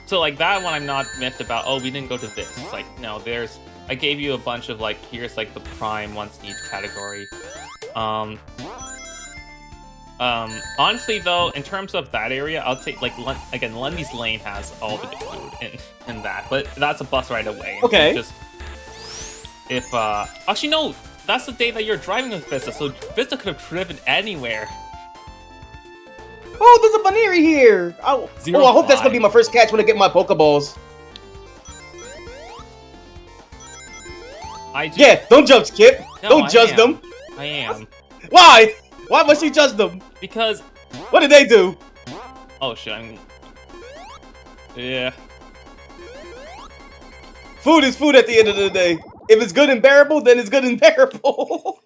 A: So, like, that one I'm not miffed about, oh, we didn't go to this. It's like, no, I gave you a bunch of, like, here's, like, the prime ones in each category. Honestly, though, in terms of that area, I'd say, like, again, Lundy's Lane has all the good food in that, but that's a bus ride away.
B: Okay.
A: Actually, no, that's the day that you're driving with Vista, so Vista could have driven anywhere.
B: Oh, there's a Baneri here! I hope that's gonna be my first catch when I get my Pokeballs. Yeah, don't judge, Kip. No, don't judge them.
A: I am.
B: Why? Why must you judge them?
A: Because...
B: What did they do?
A: Oh, shit, Yeah.
B: Food is food at the end of the day. If it's good and bearable, then it's good and bearable.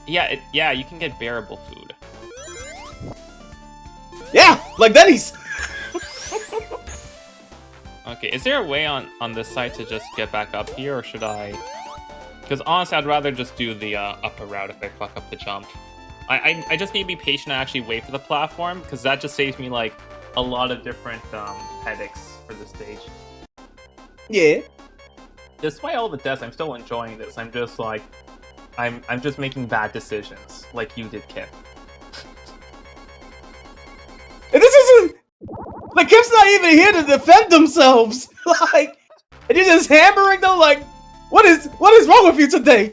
A: Yeah, you can get bearable food.
B: Yeah, like Denny's.
A: Okay, is there a way on this side to just get back up here, or should I? Because honestly, I'd rather just do the upper route if I fuck up the jump. I just need to be patient and actually wait for the platform, because that just saves me, like, a lot of different headaches for this stage.
B: Yeah.
A: Despite all the deaths, I'm still enjoying this. I'm just, like, I'm just making bad decisions, like you did, Kip.
B: And this isn't... Like, Kip's not even here to defend themselves! Like, and you're just hammering them, like, what is wrong with you today?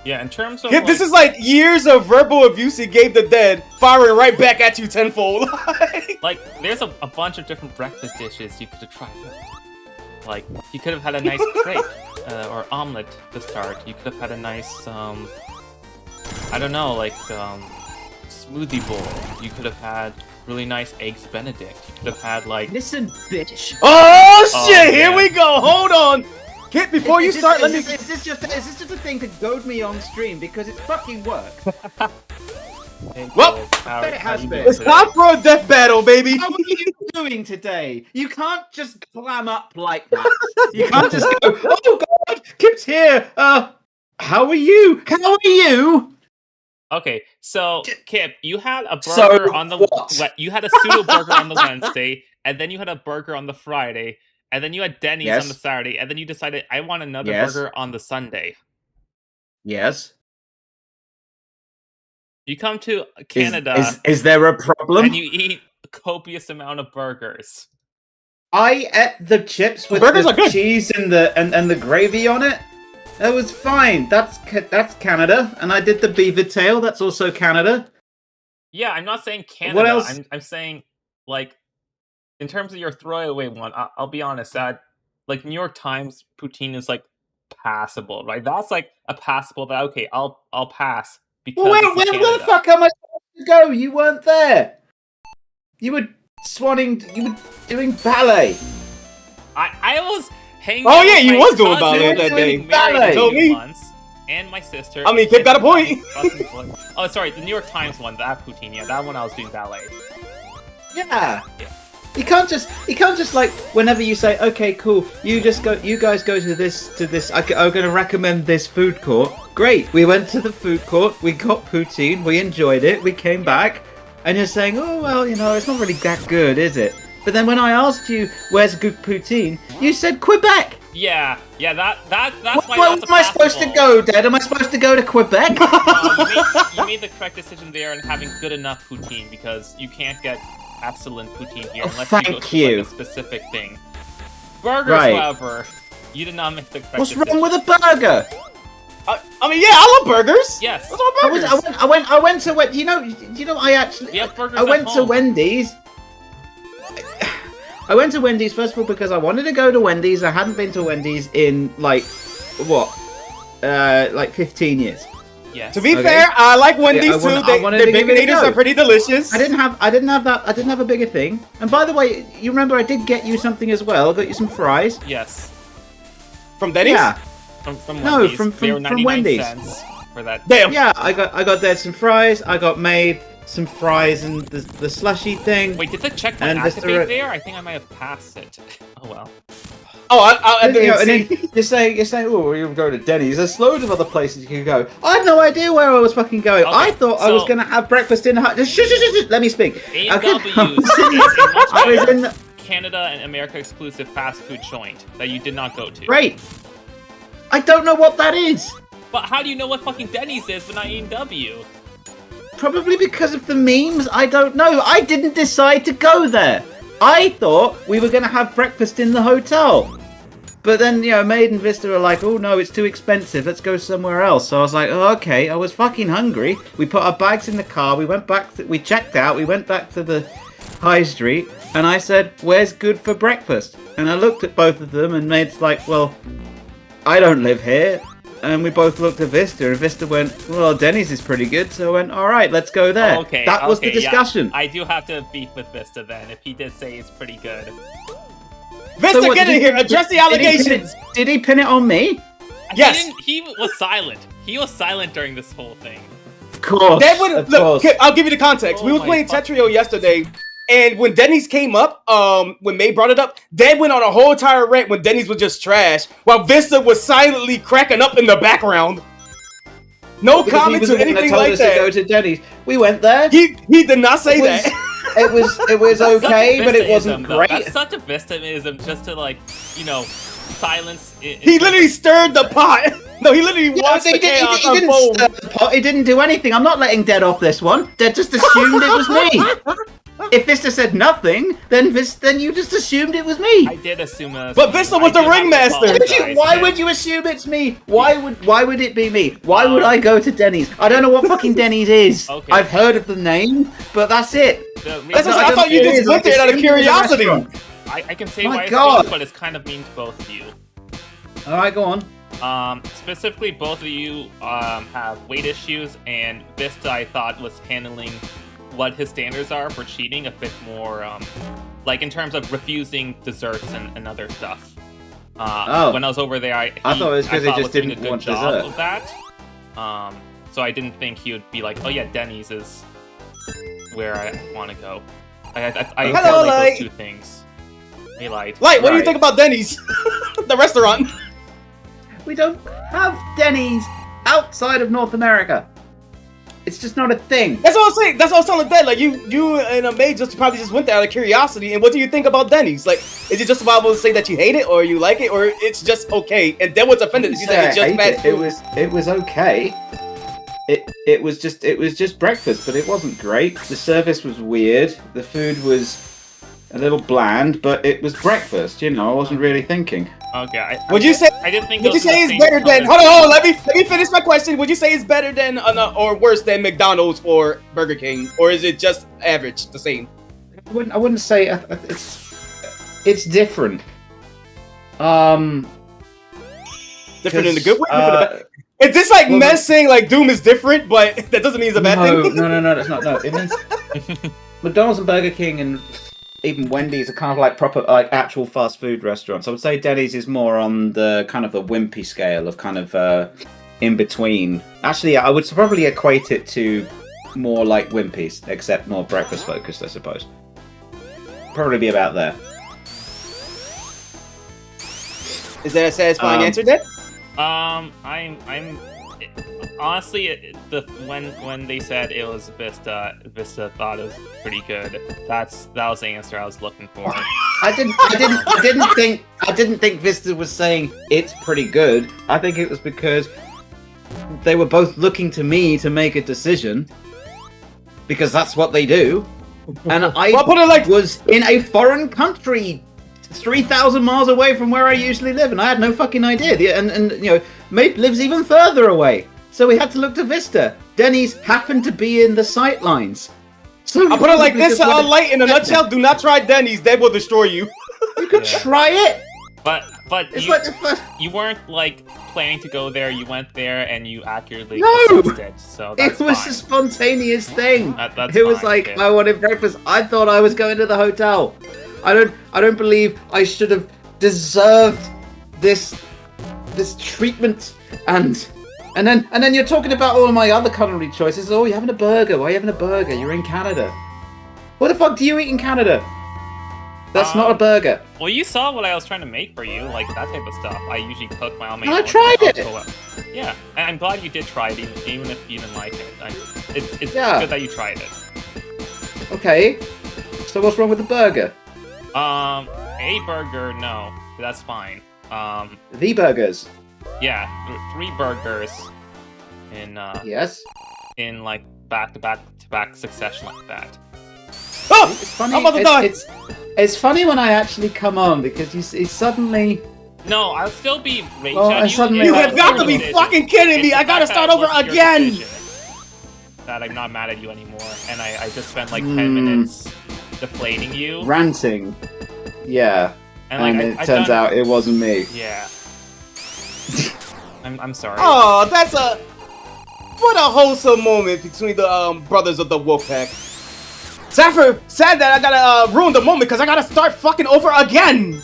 A: Yeah, in terms of
B: Kip, this is like years of verbal abuse he gave the dead, firing right back at you tenfold.
A: Like, there's a bunch of different breakfast dishes you could have tried. Like, you could have had a nice crepe or omelet to start. You could have had a nice, I don't know, like, smoothie bowl. You could have had really nice eggs Benedict. You could have had, like...
C: Listen, bitch.
B: Oh, shit! Here we go! Hold on! Kip, before you start, let me...
C: Is this just a thing to goad me on stream? Because it's fucking work.
B: Well,
C: it has been.
B: It's time for a death battle, baby!
C: How are you doing today? You can't just clam up like that. You can't just go, oh god, Kip's here! How are you? How are you?
A: Okay, so Kip, you had a burger on the you had a pseudo burger on the Wednesday, and then you had a burger on the Friday, and then you had Denny's on the Saturday, and then you decided I want another burger on the Sunday.
C: Yes.
A: You come to Canada.
C: Is there a problem?
A: And you eat a copious amount of burgers.
C: I ate the chips with the cheese and the gravy on it. That was fine. That's Canada, and I did the beaver tail. That's also Canada.
A: Yeah, I'm not saying Canada.
C: What else?
A: I'm saying, like, in terms of your throwaway one, I'll be honest. That, like, New York Times poutine is like passable, right? That's like a passable. That okay, I'll pass because.
C: Well, where the fuck am I supposed to go? You weren't there. You were You were doing ballet.
A: I was.
B: Oh yeah, you was doing ballet that day.
A: Ballet. Told me. And my sister.
B: I mean, Kip got a point.
A: Oh, sorry, the New York Times one, that poutine. Yeah, that one I was doing ballet.
C: Yeah. You can't just like whenever you say, okay, cool. You guys go to this. I'm going to recommend this food court. Great. We went to the food court. We got poutine. We enjoyed it. We came back, and you're saying, oh well, it's not really that good, is it? But then when I asked you where's good poutine, you said Quebec.
A: Yeah, that's why.
C: Where am I supposed to go, Dad? Am I supposed to go to Quebec?
A: You made the correct decision there in having good enough poutine because you can't get excellent poutine here unless you go to like a specific thing. Burgers, however, you did not make the correct decision.
C: What's wrong with a burger?
B: I mean, yeah, I love burgers.
A: Yes,
C: I went to what?
A: We have burgers
C: I went
A: at
C: to
A: home.
C: Wendy's. I went to Wendy's first of all because I wanted to go to Wendy's. I hadn't been to Wendy's in like 15 years.
A: Yes.
B: To be fair, I like Wendy's too. Their baconators are pretty delicious.
C: I didn't have that. I didn't have a bigger thing. And by the way, you remember I did get you something as well. I got you some fries.
A: Yes.
B: From Denny's?
C: Yeah.
A: From
C: no,
A: Wendy's.
C: from Wendy's.
A: For that.
B: Damn.
C: Yeah, I got there some fries. I got made some fries and the slushy thing.
A: Wait, did the checkpoint activate there? I think I might have passed it. Oh well.
B: Oh,
C: and then you're saying, oh, you'll go to Denny's. There's loads of other places you can go. I had no idea where I was fucking going. Okay, I thought I was going to have breakfast in the Shh, let me speak.
A: I was in Canada and America exclusive fast food joint that you did not go to.
C: Great. I don't know what that is.
A: But how do you know what fucking Denny's is but not A&W?
C: Probably because of the memes. I don't know. I didn't decide to go there. I thought we were going to have breakfast in the hotel. But then, Maid and Vista were like, oh no, it's too expensive. Let's go somewhere else. So I was like, oh, okay. I was fucking hungry. We put our bags in the car. We went back. We checked out. We went back to the high street. And I said, where's good for breakfast? And I looked at both of them and Maid's like, well, I don't live here. And we both looked at Vista, and Vista went, well, Denny's is pretty good, so I went, all right, let's go there.
A: Okay,
C: that was the discussion.
A: Yeah. I do have to beef with Vista then, if he did say it's pretty good.
B: Vista, so get in here, address the allegations!
C: Did he pin it on me?
B: Yes.
A: He was silent. He was silent during this whole thing.
C: Of course.
B: Look, I'll give you the context. We were playing Tetrio yesterday. And when Denny's came up, when May brought it up, Dad went on a whole entire rant when Denny's was just trash, while Vista was silently cracking up in the background. No comments or anything like that.
C: To go to Denny's. We went there.
B: He did not say that.
C: It was okay, but it wasn't great.
A: That's such a Vista-ism just to silence.
C: He
B: literally stirred the pot. No, he literally watched the chaos unfold.
C: He didn't do anything. I'm not letting Dead off this one. Dead just assumed it was me. If Vista said nothing, then you just assumed it was me.
A: I did assume it was
B: But Vista was the ringmaster.
C: Why would you assume it's me? Why would it be me? Why would I go to Denny's? I don't know what fucking Denny's is.
A: Okay.
C: I've heard of the name, but that's it.
B: I thought you just went there out of curiosity.
A: I can say
C: My
A: why
C: God.
A: it's both, but it's kind of mean to both of you.
C: All right, go on.
A: Specifically, both of you have weight issues, and Vista, I thought, was handling what his standards are for cheating a bit more, like in terms of refusing desserts and other stuff. When I was over there, I thought it was because he just didn't want dessert. Of that. So I didn't think he would be like, oh yeah, Denny's is where I want to go. I
B: Hello,
A: like those two things. Hey, Light.
B: Light, what do you think about Denny's? The restaurant.
C: We don't have Denny's outside of North America. It's just not a thing.
B: That's what I was saying. That's what I was telling Dad. Like you and a maid just probably just went there out of curiosity. And what do you think about Denny's? Like, is it just about to say that you hate it or you like it or it's just okay? And then what's offended? You said it's just bad.
C: It was okay. It was just breakfast, but it wasn't great. The service was weird. The food was a little bland, but it was breakfast. You know, I wasn't really thinking.
A: Okay.
B: Would you say?
A: I didn't think.
B: Would you say it's better than? Hold on. Let me finish my question. Would you say it's better than or worse than McDonald's or Burger King, or is it just average, the same?
C: I wouldn't say it's different.
B: Different in the good way. Is this like men saying like Doom is different, but that doesn't mean it's a bad thing?
C: No, that's not. No, it means McDonald's and Burger King and even Wendy's are kind of like proper, like actual fast food restaurants. I would say Denny's is more on the kind of the wimpy scale of kind of in between. Actually, I would probably equate it to more like Wimpy's, except more breakfast focused, I suppose. Probably be about there.
B: Is that a satisfying answer, Dad?
A: I'm honestly, when they said it was Vista thought it was pretty good. That was the answer I was looking for.
C: I didn't think Vista was saying it's pretty good. I think it was because they were both looking to me to make a decision, because that's what they do. And I was in a foreign country, 3,000 miles away from where I usually live, and I had no fucking idea. And you know, Mate lives even further away, so we had to look to Vista. Denny's happened to be in the sight lines. So
B: I'll put it like this, Light, in a nutshell, do not try Denny's, they will destroy you.
C: You could try it!
A: But
C: it's
A: you weren't like planning to go there, you went there and you accurately
C: assessed
A: it, so that's
C: it was
A: fine.
C: A spontaneous thing.
A: That's
C: it was
A: fine,
C: like,
A: okay.
C: I wanted breakfast. I thought I was going to the hotel. I don't believe I should have deserved this treatment. And then you're talking about all of my other culinary choices. Oh, you're having a burger. Why are you having a burger? You're in Canada. What the fuck do you eat in Canada? That's not a burger.
A: Well, you saw what I was trying to make for you, like that type of stuff. I usually cook my own.
C: And I tried it.
A: Yeah, and I'm glad you did try it, even if you didn't like it. It's good that you tried it.
C: Okay. So what's wrong with the burger?
A: A burger, no, that's fine.
C: The burgers.
A: Yeah, 3 burgers in
C: yes,
A: in like back-to-back succession like that.
B: Oh,
C: it's funny.
B: I'm about to die.
C: It's funny when I actually come on because you suddenly.
A: No, I'll still be rage
C: at you.
B: You have got to be fucking kidding me! I gotta start over again.
A: That I'm not mad at you anymore, and I just spent like 10 minutes deflating you,
B: ranting. Yeah,
A: and
B: it turns out it wasn't me.
A: Yeah. I'm sorry.
B: Oh, what a wholesome moment between the brothers of the Wolfpack. Sad that I gotta ruin the moment because I gotta start fucking over again.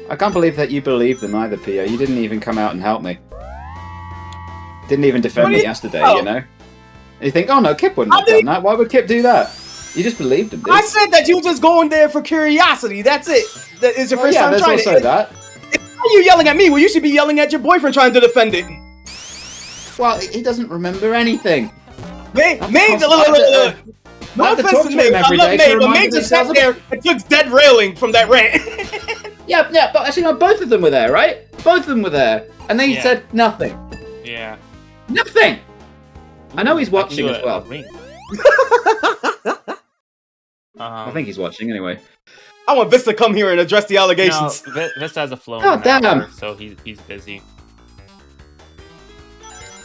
C: I can't believe that you believe them either, Pio. You didn't even come out and help me. Didn't even defend me yesterday, you know? And you think, oh no, Kip wouldn't have done that. Why would Kip do that? You just believed him, dude.
B: I said that you were just going there for curiosity. That's it. That is your first time trying it.
C: Yeah, there's also that.
B: Why are you yelling at me? Well, you should be yelling at your boyfriend trying to defend it.
C: Well, he doesn't remember anything.
B: No offense to May, I love May, but May just sat there and took dead railing from that rant.
C: yeah, but actually, no, both of them were there, right? Both of them were there, and then he said nothing.
A: Yeah.
C: Nothing. I know he's watching as well. I think he's watching anyway.
B: I want Vista to come here and address the allegations.
A: No, Vista has a flow.
C: Oh, damn.
A: So he's busy.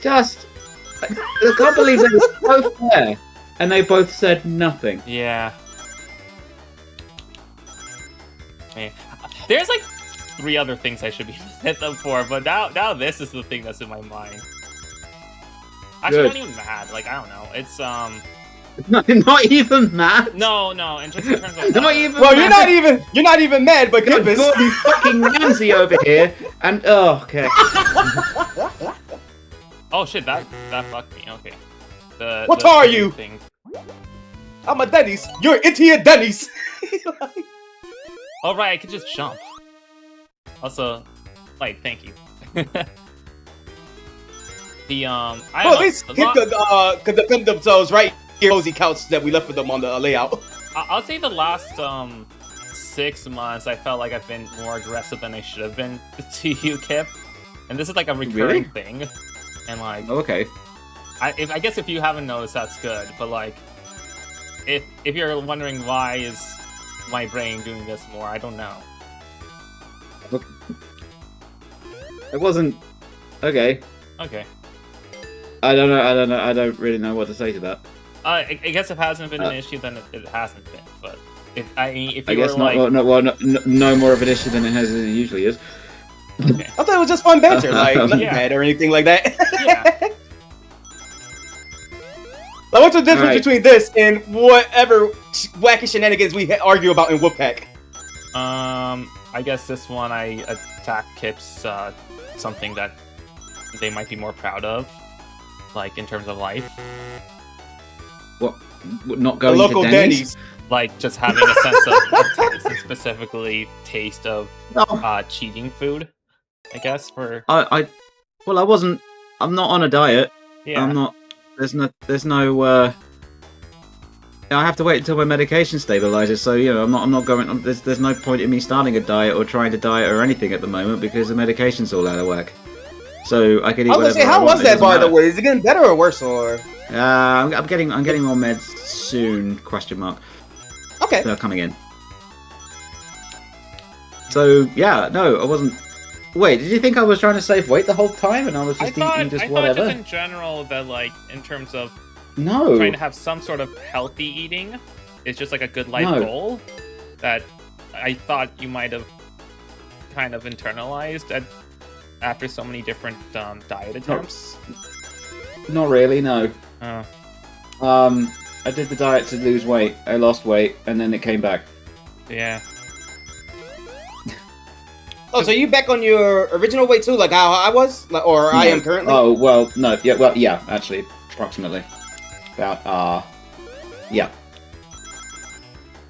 C: Just, I can't believe they were both there, and they both said nothing.
A: Yeah. Man. There's like 3 other things I should be hit them for, but now this is the thing that's in my mind. Actually, not even mad. Like, I don't know. It's
C: Not even mad.
A: No, and just in terms of
C: not even.
B: Well,
C: mad.
B: you're not even mad, but
C: Got Gordon fucking Ramsay over here, and okay.
A: Oh shit, that fucked me. Okay.
B: What
A: the
B: are you?
A: Thing.
B: I'm a Denny's. You're into your Denny's.
A: Oh right, I could just jump. Also, like, thank you. The I don't know,
B: at least Kip could defend themselves right here. Cozy couch that we left for them on the layout.
A: I'll say the last 6 months, I felt like I've been more aggressive than I should have been to you, Kip. And this is like a recurring thing. And like,
C: okay.
A: I guess if you haven't noticed, that's good. But like, if you're wondering why is my brain doing this more, I don't know.
C: It wasn't okay.
A: Okay.
C: I don't know. I don't really know what to say to that.
A: I guess if it hasn't been an issue, then it hasn't been. But if you
C: I guess
A: were
C: not.
A: like,
C: No more of an issue than it usually is.
A: Okay.
B: I thought it was just fun banter, like nothing
A: Yeah.
B: bad or anything like that.
A: Yeah.
B: Like, what's the difference
C: Alright.
B: between this and whatever wacky shenanigans we argue about in Wolfpack?
A: I guess this one I attack Kip's something that they might be more proud of, like in terms of life,
C: What? Not
B: The
C: going
B: local
C: to Denny's?
B: Denny's.
A: like just having a sense of taste, and specifically taste of
C: No.
A: cheating food. I guess for
C: I wasn't. I'm not on a diet.
A: yeah.
C: I'm not. There's no. I have to wait until my medication stabilizes. So I'm not going. There's no point in me starting a diet or trying to diet or anything at the moment because the medication's all out of whack. So I could eat
B: I was gonna
C: whatever.
B: say, how
C: want,
B: was
C: it
B: that,
C: doesn't
B: by the
C: matter.
B: way? Is it getting better or worse, or?
C: I'm getting more meds soon. Question mark.
B: Okay.
C: They're coming in. So yeah, no, I wasn't. Wait, did you think I was trying to save weight the whole time and I was just eating just
A: I
C: whatever?
A: thought just in general that like in terms of
C: No.
A: trying to have some sort of healthy eating is just like a good life
C: No.
A: goal that I thought you might have kind of internalized after so many different diet attempts.
C: Not really. No.
A: Oh,
C: I did the diet to lose weight. I lost weight, and then it came back.
A: yeah.
B: Oh, so you back on your original weight too, like how I was, like, or I am currently?
C: Oh well, no. Yeah. Well, yeah. Actually, approximately. About. Yeah.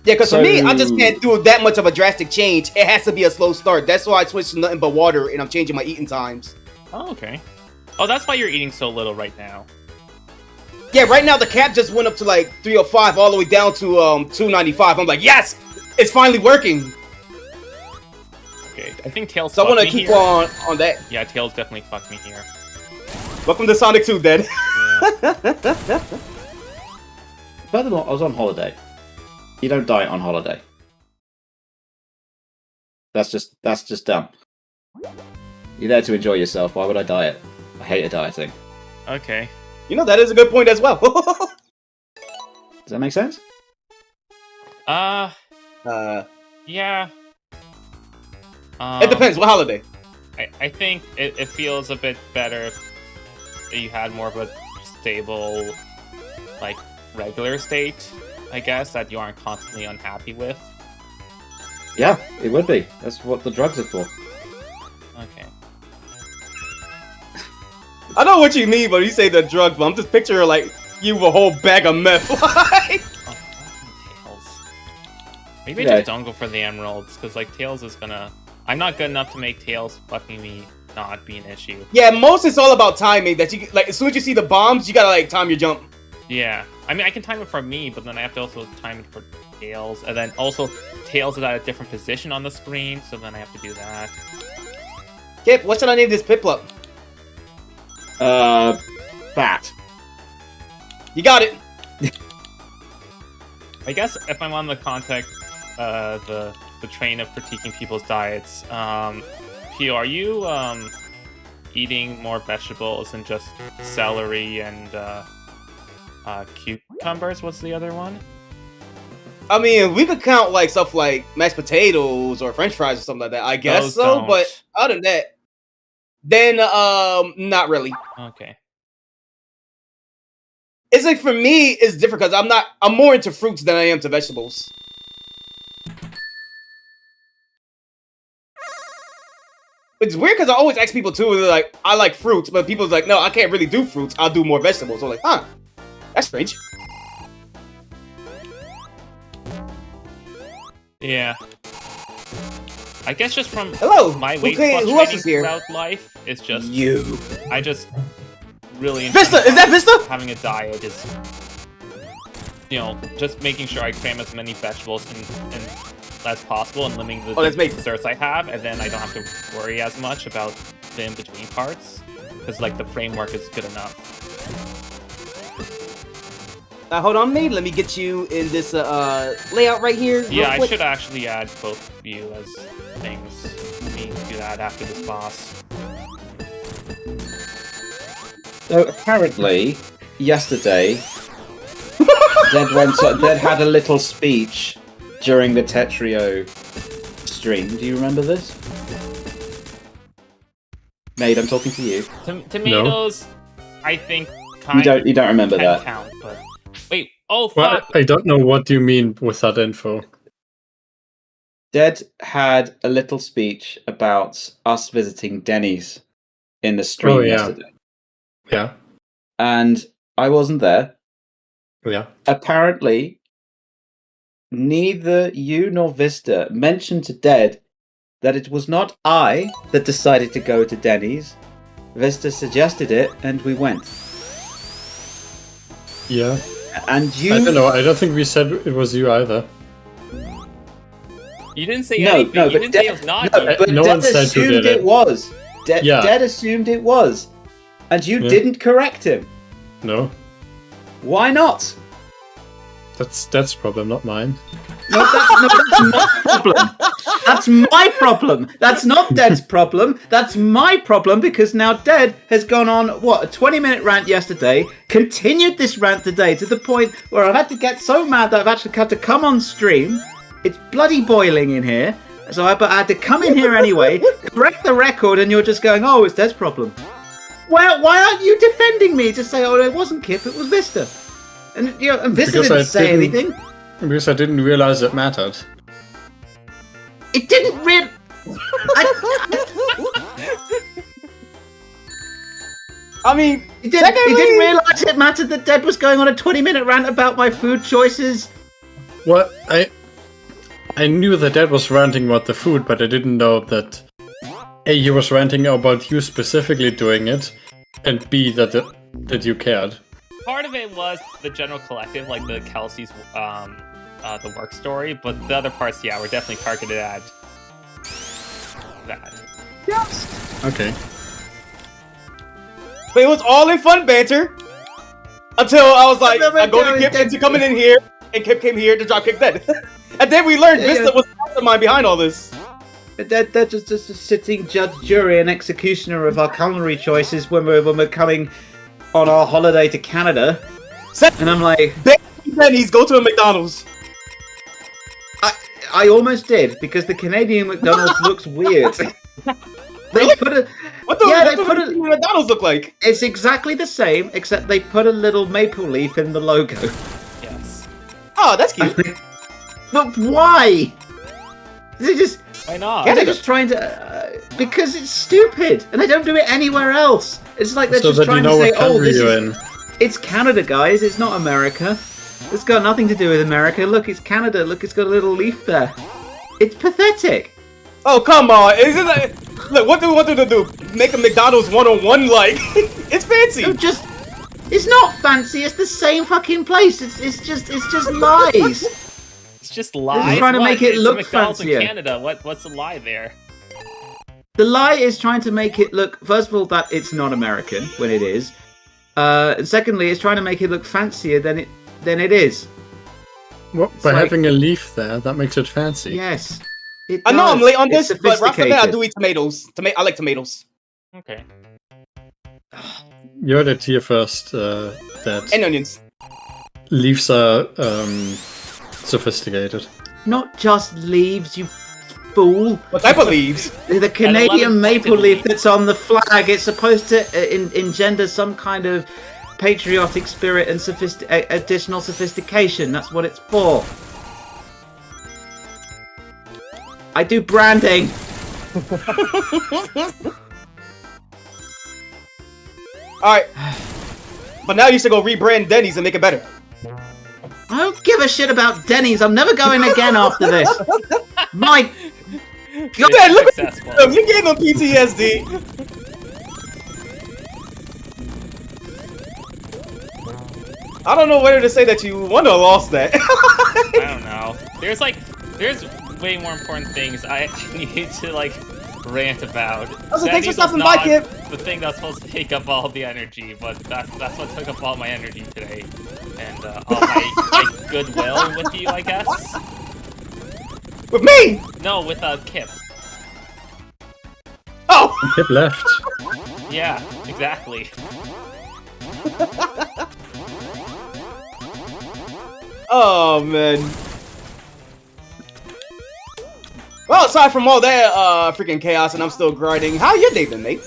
B: Yeah, because for me, I
C: So-
B: just can't do that much of a drastic change. It has to be a slow start. That's why I switched to nothing but water, and I'm changing my eating times.
A: Oh, okay. Oh, that's why you're eating so little right now.
B: Yeah, right now the cap just went up to like 305 all the way down to 295. I'm like, yes, it's finally working.
A: Okay, I think Tails.
B: So I want to
A: fucked me
B: keep
A: here.
B: on that.
A: Yeah, Tails definitely fucked me here.
B: Welcome to Sonic 2, then.
A: Yeah.
C: Furthermore, I was on holiday. You don't diet on holiday. That's just dumb. You're there to enjoy yourself. Why would I diet? I hate a dieting.
A: Okay.
B: You know, that is a good point as well.
C: Does that make sense?
A: Yeah.
B: It depends. What holiday?
A: I think it feels a bit better if you had more of a stable, like, regular state, I guess, that you aren't constantly unhappy with.
C: Yeah, it would be. That's what the drugs are for.
A: Okay.
B: I know what you mean, but you say the drugs, but I'm just picturing like you with a whole bag of meth.
A: Oh, fucking Tails. Maybe I
C: Yeah.
A: just don't go for the emeralds, because, like, Tails is gonna... I'm not good enough to make Tails fucking me not be an issue.
B: Yeah, most it's all about timing. That you like, as soon as you see the bombs, you gotta like time your jump.
A: Yeah. I mean, I can time it for me, but then I have to also time it for Tails, and then also Tails is at a different position on the screen, so then I have to do that.
B: Kip, what should I name this Piplup?
C: Fat.
B: You got it.
A: I guess if I'm on the train of critiquing people's diets, Pio, are you eating more vegetables than just celery and cucumbers? What's the other one?
B: I mean, we could count like stuff like mashed potatoes or French fries or something like that. I guess
A: Those
B: so,
A: don't.
B: but other than that, then not really.
A: Okay.
B: It's like for me, it's different because I'm more into fruits than I am to vegetables. It's weird because I always ask people too, they're like, I like fruits, but people's like, no, I can't really do fruits. I'll do more vegetables. So I'm like, huh, that's strange.
A: Yeah. I guess just from my weight
B: fluctuating
A: throughout life, it's just
B: you.
A: I just really
B: Vista, is that Vista?
A: Having a diet is, just making sure I cram as many vegetables and as possible and limiting the desserts I have, and then I don't have to worry as much about the in-between parts, because like the framework is good enough.
B: Now hold on, mate. Let me get you in this layout right here.
A: Yeah, I should actually add both of you as things. Let me do that after this boss.
C: So apparently, yesterday, Dead had a little speech during the Tetrio stream. Do you remember this? Mate, I'm talking to you.
A: Tomatoes, no. I think.
C: You don't remember that.
A: Count, but wait. Oh, fuck.
D: Well, I don't know what you mean with that info.
C: Dead had a little speech about us visiting Denny's in the stream yesterday.
D: Yeah.
C: And I wasn't there.
D: Yeah.
C: Apparently, neither you nor Vista mentioned to Dead that it was not I that decided to go to Denny's. Vista suggested it, and we went.
D: Yeah.
C: And you...
D: I don't know. I don't think we said it was you either.
A: You didn't say anything.
C: No,
A: you didn't say it was not you.
C: But
D: no
C: Dead
D: one said who
C: assumed
D: did it.
C: it was. Dead assumed it was. And you didn't correct him.
D: No.
C: Why not?
D: That's problem, not mine.
C: No, that's my problem. That's my problem. That's not Dead's problem. That's my problem because now Dead has gone on, a 20-minute rant yesterday, continued this rant today to the point where I've had to get so mad that I've actually had to come on stream. It's bloody boiling in here. So I had to come in here anyway, correct the record, and you're just going, oh, it's Dead's problem. Why aren't you defending me to say, oh, it wasn't Kip, it was Vista? And Vista didn't say anything.
D: Because I didn't realize it mattered.
C: It didn't really...
B: I mean,
C: he didn't realize it mattered that Dead was going on a 20-minute rant about my food choices.
D: Well, I knew that Dead was ranting about the food, but I didn't know that A, he was ranting about you specifically doing it, and B, that you cared.
A: Part of it was the general collective, like the Kelsey's, the work story, but the other parts, were definitely targeted at that.
B: Yes.
D: Okay.
B: But it was all in fun banter until I was like, I go to Kip into coming in here, and Kip came here to drop kick Dead. And then we learned Vista was the mastermind behind all this.
C: They're just a sitting judge, jury, and executioner of our culinary choices when we're coming on our holiday to Canada. And I'm like,
B: Denny's, go to a McDonald's.
C: I almost did because the Canadian McDonald's looks weird.
B: Really?
C: What the
B: McDonald's look like?
C: It's exactly the same, except they put a little maple leaf in the logo.
A: Yes.
B: Oh, that's cute.
C: But why? They just...
A: Why not?
C: Yeah, they're just trying to... because it's stupid, and they don't do it anywhere else. It's like they're just trying to say, oh, this is... It's Canada, guys. It's not America. It's got nothing to do with America. Look, it's Canada. Look, it's got a little leaf there. It's pathetic.
B: Oh, come on. Isn't that... Look, what do we want them to do? Make a McDonald's one-on-one, like... It's fancy.
C: It's not fancy. It's the same fucking place. It's just lies.
A: It's just lies?
C: They're trying to make it look
A: McDonald's
C: fancier.
A: in Canada. What's the lie there?
C: The lie is trying to make it look... First of all, that it's not American, when it is. And secondly, it's trying to make it look fancier than it is.
D: Well, by having a leaf there, that makes it fancy.
C: Yes.
B: I know I'm late on this, but right from there I do eat tomatoes. I like tomatoes.
A: Okay.
D: You heard it here first, that...
B: And onions.
D: Leaves are, sophisticated.
C: Not just leaves, you fool.
B: What type of leaves?
C: The Canadian maple leaf that's on the flag. It's supposed to engender some kind of patriotic spirit and additional sophistication. That's what it's for. I do branding.
B: Alright. But now you should go rebrand Denny's and make it better.
C: I don't give a shit about Denny's. I'm never going again after this. My God.
B: Man, look at him. You gave him PTSD. I don't know whether to say that you won or lost that.
A: I don't know. There's way more important things I need to rant about.
B: Also, thanks for stopping by, Kip.
A: The thing that's supposed to take up all the energy, but that's what took up all my energy today. And all my goodwill with you, I guess.
B: With me?
A: No, with Kip.
B: Oh!
D: Kip left.
A: Yeah, exactly.
B: Oh, man. Well, aside from all that freaking chaos and I'm still grinding, how your day been, mate?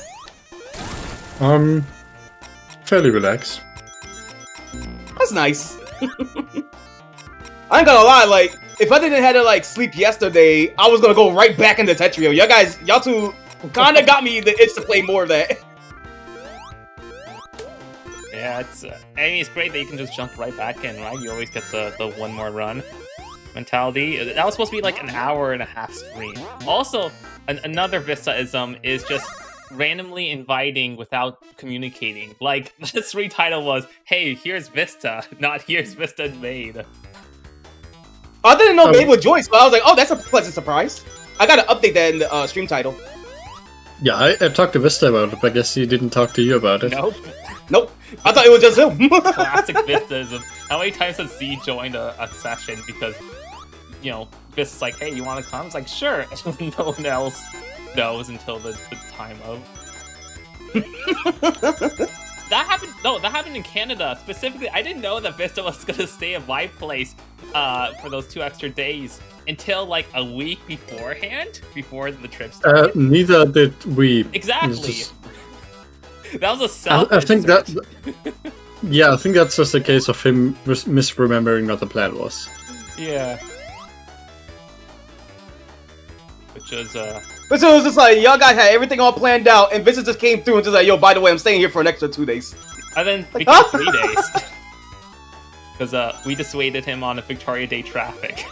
D: Fairly relaxed.
B: That's nice. I ain't gonna lie, if I didn't have to, sleep yesterday, I was gonna go right back into Tetrio. Y'all two kinda got me the itch to play more of that.
A: Yeah, it's great that you can just jump right back in, right? You always get the one more run mentality. That was supposed to be an hour and a half stream. Also, another Vista-ism is just randomly inviting without communicating. The stream title was, hey, here's Vista, not here's Vista made.
B: I didn't know Made with Joyce, but I was like, oh, that's a pleasant surprise. I gotta update that in the stream title.
D: Yeah, I talked to Vista about it, but I guess he didn't talk to you about it.
B: Nope. I thought it was just him.
A: Classic Vista-ism. How many times has Z joined a session because, Vista's like, hey, you want to come? It's like, sure. And no one else knows until the time of. That happened in Canada. Specifically, I didn't know that Vista was going to stay at my place for those 2 extra days until a week beforehand, before the trip started.
D: Neither did we.
A: Exactly. That was a self.
D: I think that. Yeah, I think that's just a case of him misremembering what the plan was.
A: Yeah. Which was
B: But so it was just y'all guys had everything all planned out, and Vincent just came through and just yo, by the way, I'm staying here for an extra 2 days.
A: And then became 3 days. Because we dissuaded him on a Victoria Day traffic.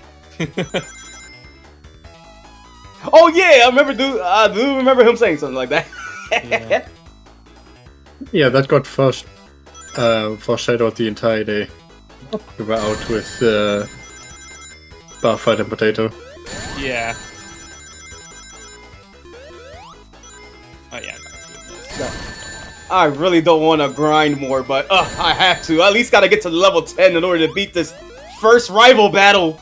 B: Oh yeah, I do remember him saying something like that.
A: Yeah.
D: Yeah, that got foreshadowed the entire day. We were out with Barfight and Potato.
A: Yeah. Oh yeah.
B: No. I really don't want to grind more, but I have to. I at least gotta get to level 10 in order to beat this first rival battle.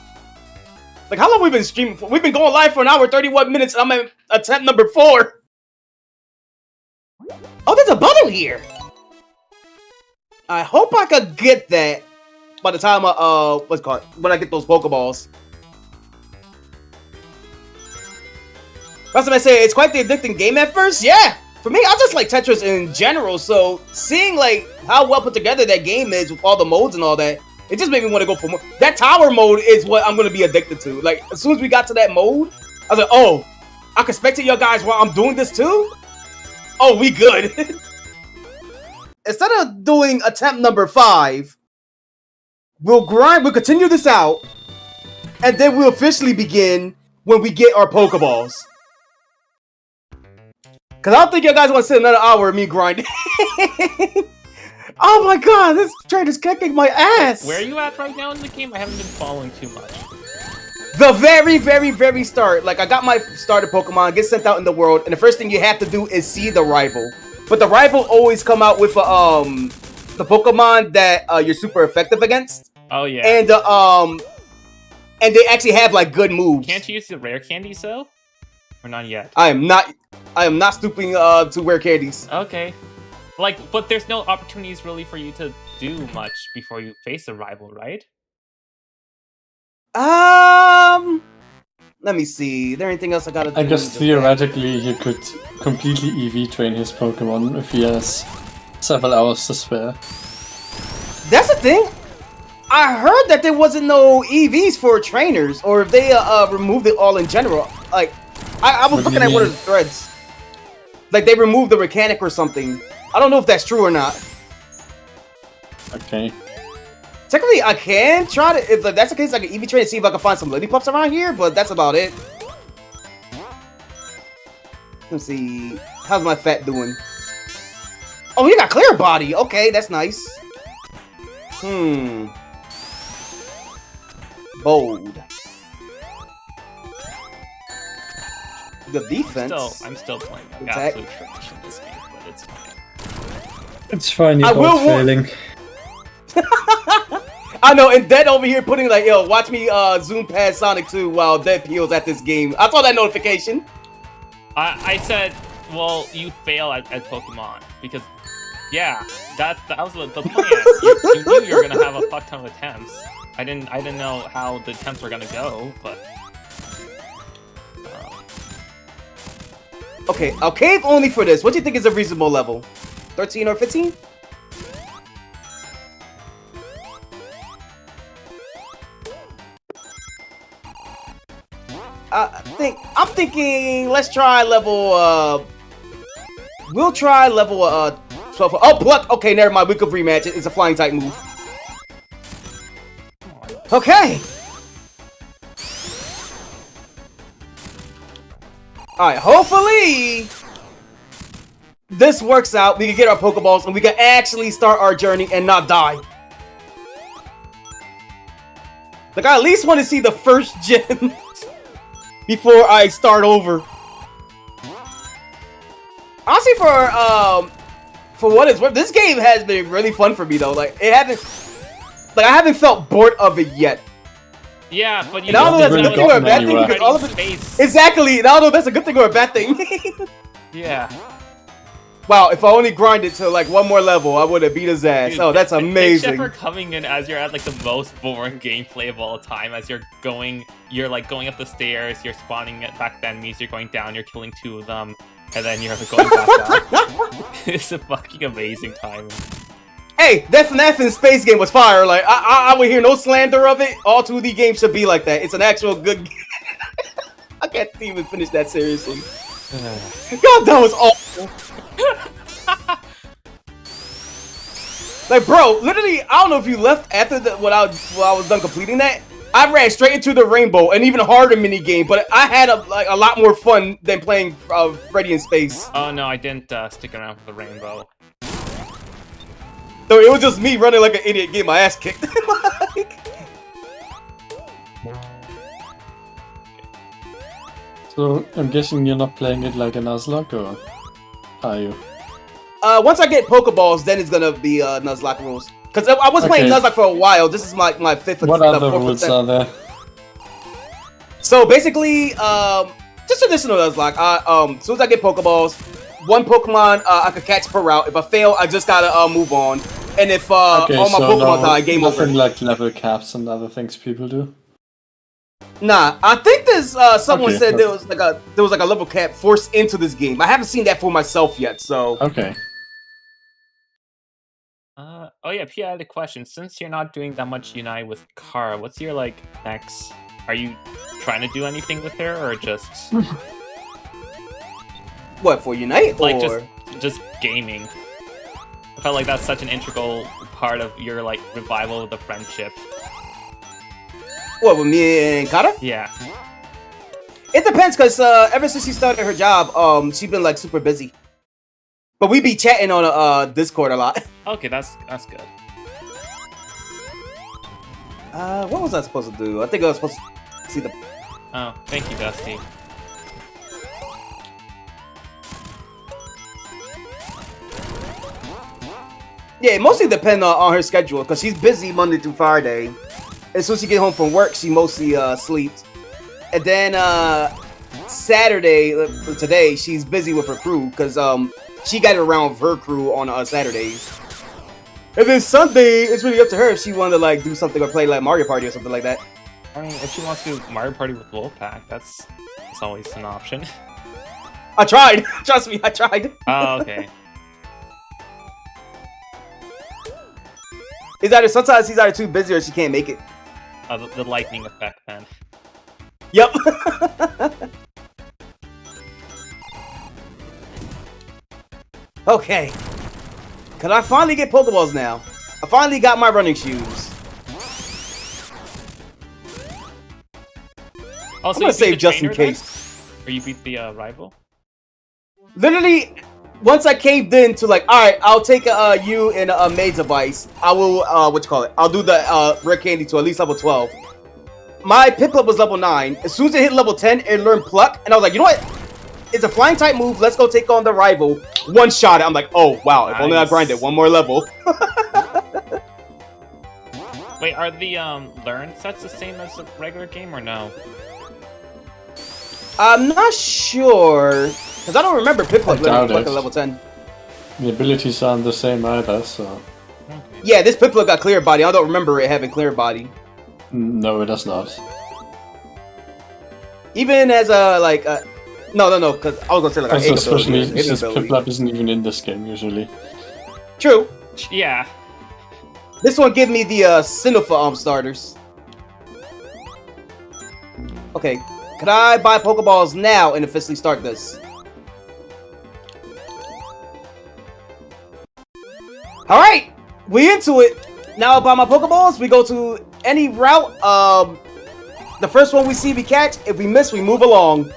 B: How long we been streaming for? We've been going live for an hour, 31 minutes, and I'm at attempt number 4. Oh, there's a bottle here. I hope I could get that by the time when I get those Pokeballs. That's what I say. It's quite the addicting game at first. Yeah, for me, I just like Tetris in general. So seeing how well put together that game is with all the modes and all that, it just made me want to go for more. That tower mode is what I'm gonna be addicted to. As soon as we got to that mode, I was like, oh, I can spectate you guys while I'm doing this too. Oh, we good. Instead of doing attempt number 5, we'll continue this out, and then we'll officially begin when we get our Pokeballs. Because I don't think you guys want to sit another hour of me grinding. Oh my god, this train is kicking my ass!
A: Where are you at right now in the game? I haven't been following too much.
B: The very, very, very start. I got my starter Pokemon, get sent out in the world, and the first thing you have to do is see the rival. But the rival always come out with the Pokemon that you're super effective against.
A: Oh yeah.
B: And and they actually have like good moves.
A: Can't you use the rare candies though? Or not yet?
B: I am not stooping to rare candies.
A: Okay. Like, but there's no opportunities really for you to do much before you face a rival, right?
B: Let me see. Is there anything else I gotta do?
D: I guess theoretically he could completely EV train his Pokemon if he has several hours to spare.
B: That's the thing. I heard that there wasn't no EVs for trainers, or if they removed it all in general. Like, I was looking at one of the threads. Like, they removed the mechanic or something. I don't know if that's true or not.
D: Okay.
B: Technically, I can try to. If that's the case, I can EV train and see if I can find some Lillipups around here, but that's about it. Let's see. How's my fat doing? Oh, you got clear body. Okay, that's nice. Bold. The defense.
A: I'm still playing absolute trash in this game, but it's fine.
D: It's fine, you're both failing.
B: I know, and Dead over here putting like, yo, watch me zoom past Sonic 2 while Dead peels at this game. I saw that notification.
A: I said, well, you fail at Pokemon because, yeah, that was the plan. You knew you were gonna have a fuck ton of attempts. I didn't know how the attempts were gonna go, but.
B: Okay, I'll cave only for this. What do you think is a reasonable level? 13 or 15? I'm thinking let's try level we'll try level 12. Oh, Pluck. Okay, never mind. We could rematch it. It's a flying type move. Okay. Alright, hopefully this works out. We can get our Pokeballs and we can actually start our journey and not die. Like, I at least want to see the first gym before I start over. Honestly, for what it's worth, this game has been really fun for me though. Like, I haven't felt bored of it yet.
A: Yeah, but you
B: and I don't know that's a good thing or a bad thing because all of it. Exactly, and I don't know if that's a good thing or a bad thing.
A: Yeah.
B: Wow, if I only grinded to like one more level, I would have beat his ass. Dude, oh, that's amazing.
A: Except for coming in as you're at like the most boring gameplay of all time, as you're like going up the stairs, you're spawning it back to enemies, you're going down, you're killing 2 of them, and then you're going back up. It's a fucking amazing time.
B: Hey, that FNAF in space game was fire. Like, I would hear no slander of it. All 2D games should be like that. It's an actual good game. I can't even finish that seriously. God, that was awful. Like, bro, literally, I don't know if you left after when I was done completing that. I ran straight into the rainbow, an even harder mini game, but I had a lot more fun than playing Freddy in Space.
A: Oh no, I didn't stick around for the rainbow.
B: So it was just me running like an idiot, getting my ass kicked.
D: So I'm guessing you're not playing it like a Nuzlocke, or are you?
B: Once I get Pokeballs, then it's gonna be Nuzlocke rules. Because I was playing Nuzlocke for a while. This is my 5th.
D: What other rules are there?
B: So basically, just traditional Nuzlocke. As soon as I get Pokeballs, 1 Pokemon I could catch per route. If I fail, I just gotta move on. And if all my Pokemon die, game over.
D: Nothing like level caps and other things people do.
B: Nah, I think there's someone said there was like a level cap forced into this game. I haven't seen that for myself yet, so.
D: Okay.
A: Oh yeah, Pia had a question. Since you're not doing that much Unite with Kara, what's your like next? Are you trying to do anything with her, or just
B: what for Unite?
A: Like just gaming. I felt like that's such an integral part of your like revival of the friendship.
B: What, with me and Kara?
A: Yeah.
B: It depends, cause ever since she started her job, she's been like super busy. But we be chatting on Discord a lot.
A: Okay, that's good.
B: What was I supposed to do? I think I was supposed to see the.
A: Oh, thank you, Dusty.
B: Yeah, it mostly depends on her schedule, because she's busy Monday through Friday. as soon as she get home from work, she mostly sleeps. And then Saturday, today, she's busy with her crew because she got it around with her crew on Saturdays. And then Sunday, it's really up to her if she wanted to like do something or play like Mario Party or something like that.
A: I mean, if she wants to do Mario Party with Wolfpack, that's always an option.
B: I tried. Trust me, I tried.
A: Oh, okay.
B: Sometimes he's either too busy or she can't make it.
A: The lightning effect, then.
B: Yep. Okay. Can I finally get Pokeballs now? I finally got my running shoes.
A: Oh, so
B: I'm gonna save just in case.
A: Or you beat the rival?
B: Literally, once I caved in to like, alright, I'll take you and a maid's advice. I will, I'll do the rare candy to at least level 12. My Piplup was level 9. As soon as it hit level 10, it learned Pluck. And I was like, you know what? It's a flying type move. Let's go take on the rival. One shot. I'm like, oh, wow. If only I grinded one more level.
A: Wait, are the learn sets the same as a regular game or no?
B: I'm not sure. Because I don't remember Piplup learning Pluck at level 10.
D: The abilities aren't the same either, so...
A: Okay.
B: Yeah, this Piplup got Clear Body. I don't remember it having Clear Body.
D: No, it does not.
B: Even as a, like, no, because I was going to say, like,
D: also, especially since Piplup isn't even in this game, usually.
B: True.
A: Yeah.
B: This one give me the Sinnoh starters. Okay, could I buy Pokeballs now and officially start this? Alright, we into it. Now buy my Pokeballs, we go to any route. The first one we see, we catch. If we miss, we move along.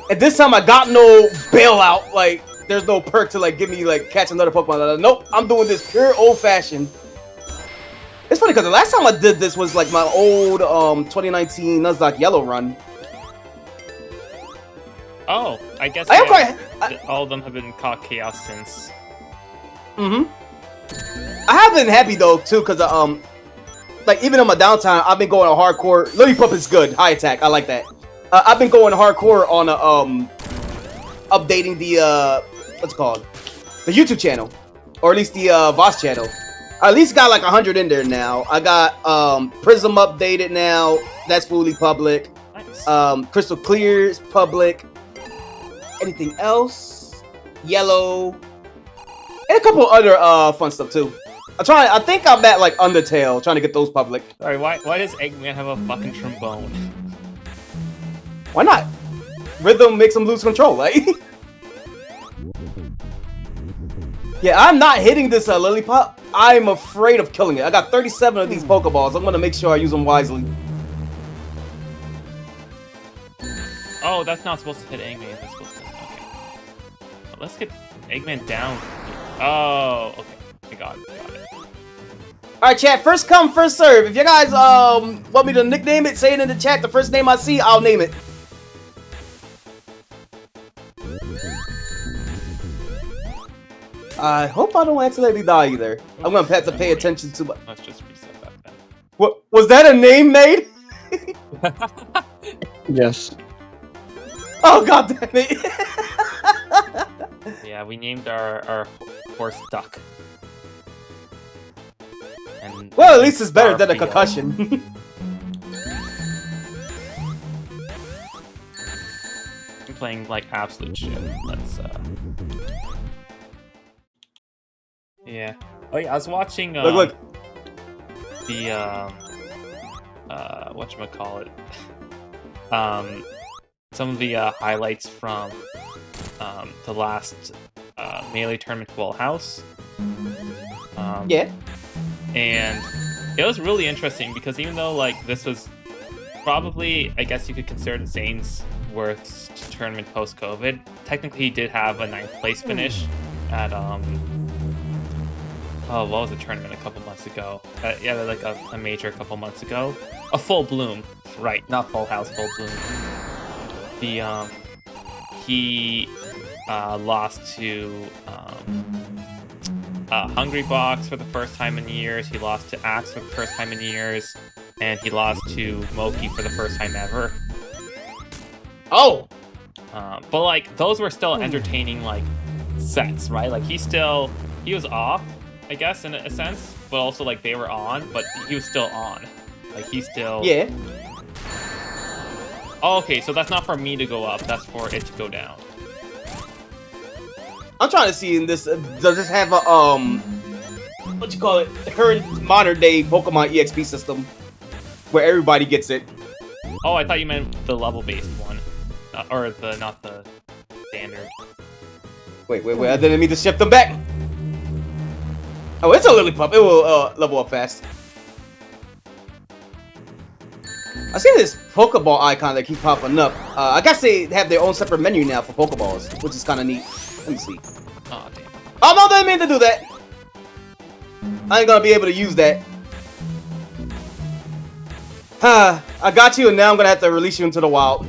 B: And this time I got no bailout. Like, there's no perk to like give me like catch another Pokemon. Nope, I'm doing this pure old-fashioned. It's funny because the last time I did this was like my old 2019 Nuzlocke Yellow run.
A: Oh, I guess all of them have been caught chaos since.
B: I have been happy though too because like even on my downtime I've been going to hardcore. Lillipup is good, high attack. I like that. I've been going hardcore on updating the what's it called, the YouTube channel, or at least the Voss channel. I at least got like 100 in there now. I got Prism updated now. That's fully public.
A: Nice.
B: Crystal Clear is public. Anything else? Yellow. And a couple other fun stuff too. I think I'm at like Undertale, trying to get those public.
A: Sorry, why does Eggman have a fucking trombone?
B: Why not? Rhythm makes him lose control, like. Yeah, I'm not hitting this Lillipup. I'm afraid of killing it. I got 37 of these Pokeballs. I'm gonna make sure I use them wisely.
A: Oh, that's not supposed to hit Eggman. That's supposed to. Okay. Well, let's get Eggman down. Oh, okay. I got it.
B: Alright, chat. First come, first serve. If you guys want me to nickname it, say it in the chat. The first name I see, I'll name it. I hope I don't accidentally die either. I'm gonna have to pay attention to my...
A: Let's just reset that then.
B: What was that a name made?
D: Yes.
B: Oh god damn it.
A: Yeah, we named our horse Duck. And
B: well, at least it's better than a concussion.
A: I'm playing like absolute shit. Let's yeah. Oh yeah, I was watching
B: look.
A: The whatchamacallit. Some of the highlights from the last Melee tournament Full House.
B: Yeah.
A: And it was really interesting because even though like this was probably, I guess you could consider it Zane's worst tournament post-COVID, technically he did have a 9th place finish at oh, what was the tournament a couple months ago? Yeah, like a major a couple months ago. A Full Bloom, right? Not Full House, Full Bloom. The he lost to Hungrybox for the first time in years. He lost to Axe for the first time in years. And he lost to Moki for the first time ever.
B: Oh!
A: But, like, those were still entertaining, like, sets, right? Like, he was off, I guess, in a sense. But also, like, they were on, but he was still on. Like, he still...
B: Yeah.
A: Oh, okay, so that's not for me to go up. That's for it to go down.
B: I'm trying to see in this, does this have a, what you call it? The current modern day Pokemon EXP system where everybody gets it.
A: Oh, I thought you meant the level-based one. Or not the standard.
B: Wait, I didn't mean to shift them back. Oh, it's a Lillipup. It will level up fast. I see this Pokeball icon that keeps popping up. I guess they have their own separate menu now for Pokeballs, which is kind of neat. Let me see.
A: Oh, damn.
B: Oh, no, I didn't mean to do that. I ain't gonna be able to use that. I got you, and now I'm gonna have to release you into the wild.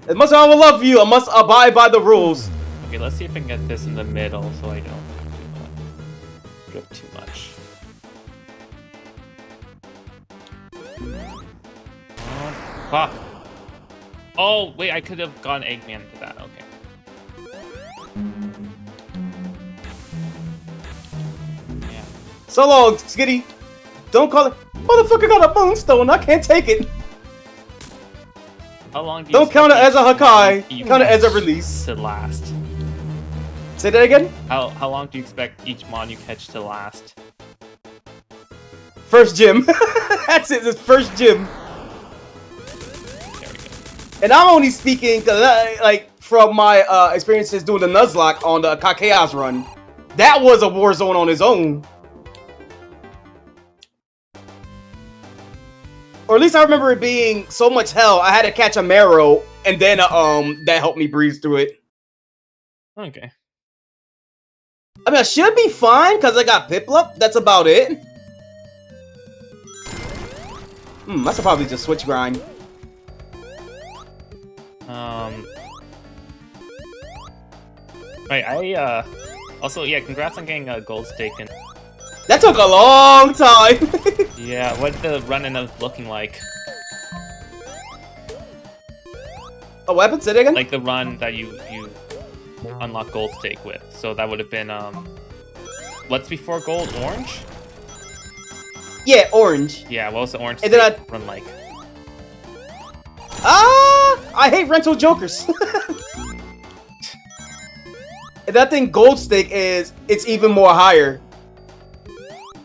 B: As much as I will love you, I must abide by the rules.
A: Okay, let's see if I can get this in the middle so I don't drift too much. Fuck. Oh, wait, I could have gone Eggman into that. Okay. Yeah.
B: So long, Skitty. Don't call it. Motherfucker got a Moonstone. I can't take it.
A: How long do you
B: Don't count it as a Hakai. Count it as a release.
A: To last.
B: Say that again?
A: How long do you expect each Mon you catch to last?
B: First gym. That's it. It's first gym.
A: There we go.
B: And I'm only speaking because, like, from my experiences doing the Nuzlocke on the Chaos run. That was a war zone on its own. Or at least I remember it being so much hell, I had to catch a Marrow, and then that helped me breeze through it.
A: Okay.
B: I mean, I should be fine, because I got Piplup. That's about it. I should probably just switch grind.
A: Right, also, yeah, congrats on getting a gold stake in.
B: That took a long time.
A: Yeah, what the run ended up looking like.
B: A weapon? Say that again?
A: Like the run that you unlock gold stake with. So that would have been, what's before gold? Orange?
B: Yeah, orange.
A: Yeah, what was the orange
B: and then
A: run like?
B: I hate rental jokers. And I think gold stake it's even more higher.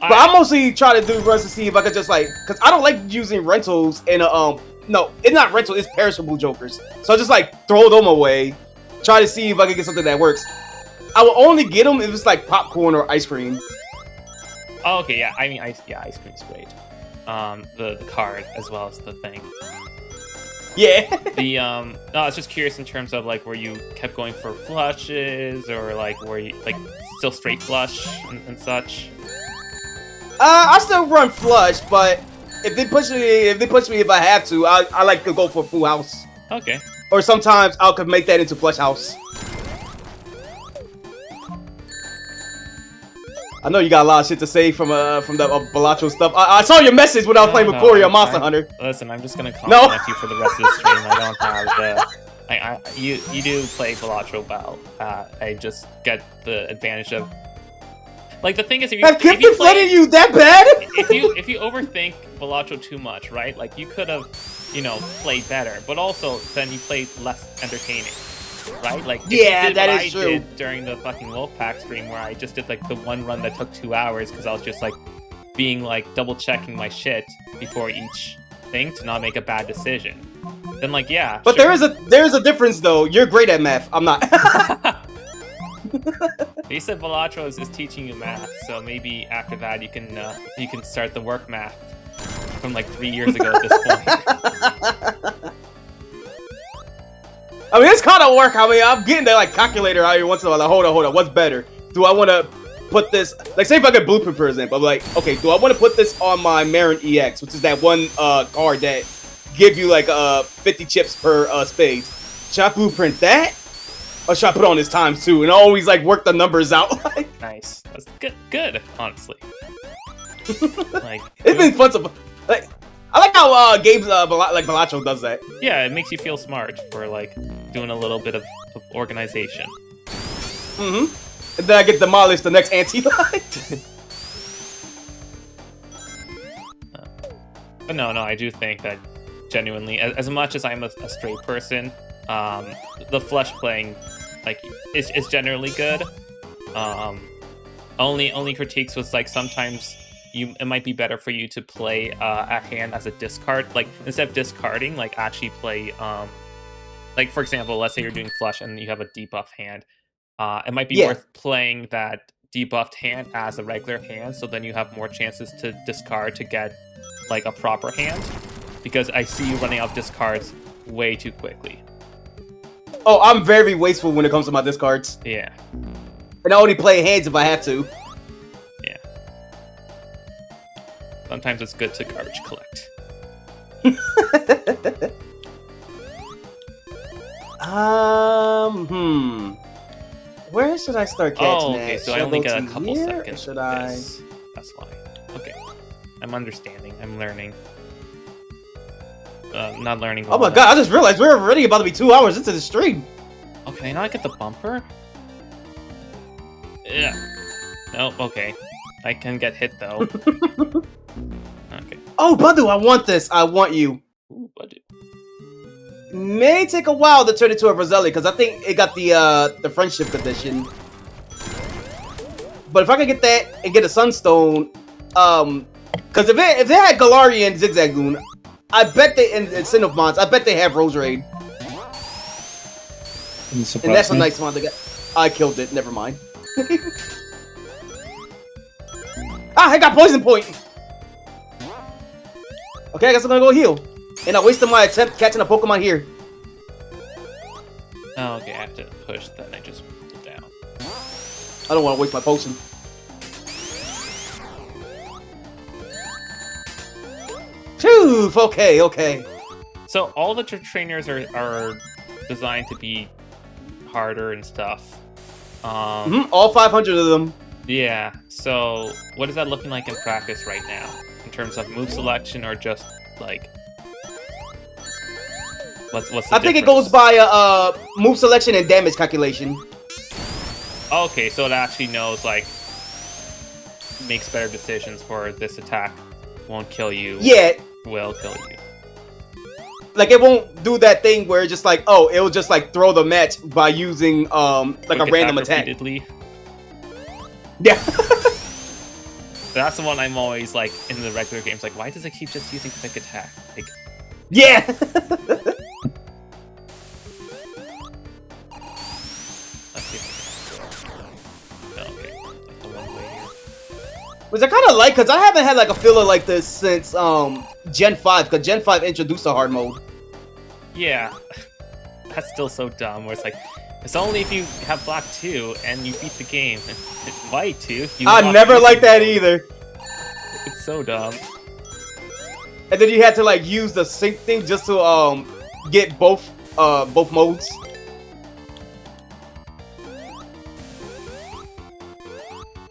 B: But I mostly try to do runs to see if I could just because I don't like using rentals in a no, it's not rental, it's perishable jokers. So I just throw them away, try to see if I can get something that works. I will only get them if it's like popcorn or ice cream.
A: Oh, okay, yeah. I mean, ice cream's great. The card as well as the thing.
B: Yeah.
A: No, I was just curious in terms of where you kept going for flushes or where you still straight flush and such.
B: I still run flush, but if they push me if I have to, I like to go for full house.
A: Okay.
B: Or sometimes I could make that into flush house. I know you got a lot of shit to say from the Balatro stuff. I saw your message when I was playing with Corey on Monster Hunter.
A: Listen, I'm just gonna compliment you for the rest of the stream. I don't have the. You do play Balatro well. I just get the advantage of. The thing is, if you
B: play you that bad?
A: if you overthink Balatro too much, right? You could have, played better, but also then you played less entertaining. Right?
B: Yeah, that is true.
A: Did during the fucking Wolfpack stream where I just did the one run that took 2 hours because I was just being double checking my shit before each thing to not make a bad decision. Then yeah.
B: But sure. there is a difference though. You're great at math. I'm not.
A: You said Balatro is teaching you math, so maybe after that you can start the work math from 3 years ago at this point.
B: I mean, it's kind of work. I mean, I'm getting that calculator out here once in a while. Hold on. What's better? Do I want to put this? Say if I get Blueprint, for example. I'm okay, do I want to put this on my Marin EX, which is that one card that give you 50 chips per spade? Should I Blueprint that? Or should I put on his times too and always like work the numbers out?
A: Nice. That's good, honestly. Like
B: it's been fun to like. I like how games like Balacho does that.
A: Yeah, it makes you feel smart for like doing a little bit of organization.
B: Mm-hmm. And then I get demolished the next anti-light.
A: But no, I do think that genuinely, as much as I'm a straight person, the flesh playing like is generally good. Only critiques was like sometimes it might be better for you to play a hand as a discard, like instead of discarding, like actually play like for example, let's say you're doing flush and you have a debuff hand, it might be worth playing that debuffed hand as a regular hand, so then you have more chances to discard to get like a proper hand, because I see you running out discards way too quickly.
B: Oh, I'm very wasteful when it comes to my discards.
A: Yeah.
B: And I only play hands if I have to.
A: Yeah. Sometimes it's good to garbage collect.
B: Where should I start catching
A: okay, so I only get a couple seconds. Should I? That's why. Okay. I'm understanding. I'm learning. Not learning.
B: Oh my god, I just realized we're already about to be 2 hours into the stream.
A: Okay, now I get the bumper? Yeah. Nope, okay. I can get hit though. Okay.
B: Oh, Badu, I want this. I want you.
A: Ooh, Badu.
B: May take a while to turn into a Roselli, because I think it got the friendship edition. But if I can get that and get a Sunstone, because if it had Galarian Zigzagoon, I bet they and Cinnamons, I bet they have Roserade. And that's a nice one. I killed it. Never mind. I got Poison Point. Okay, I guess I'm gonna go heal. And I wasted my attempt catching a Pokemon here.
A: Oh, okay, I have to push, then I just pull down.
B: I don't want to waste my potion. Phew, okay.
A: So all the trainers are designed to be harder and stuff.
B: All 500 of them.
A: Yeah, so what is that looking like in practice right now? In terms of move selection or just, like... What's the
B: I think it goes by move selection and damage calculation.
A: Okay, so it actually knows, like... Makes better decisions for this attack. Won't kill you.
B: Yeah.
A: Will kill you.
B: Like, it won't do that thing where it's just like, oh, it'll just like throw the match by using like a random attack.
A: Repeatedly.
B: Yeah.
A: That's the one I'm always like in the regular games, like, why does it keep just using quick attack? Like,
B: yeah.
A: Okay, that's the one way here.
B: Which I kind of like, because I haven't had like a filler like this since Gen 5, because Gen 5 introduced a hard mode.
A: Yeah, that's still so dumb, where it's like, it's only if you have Black 2 and you beat the game. And White 2,
B: I never liked that either.
A: It's so dumb.
B: And then you had to like use the sync thing just to get both modes.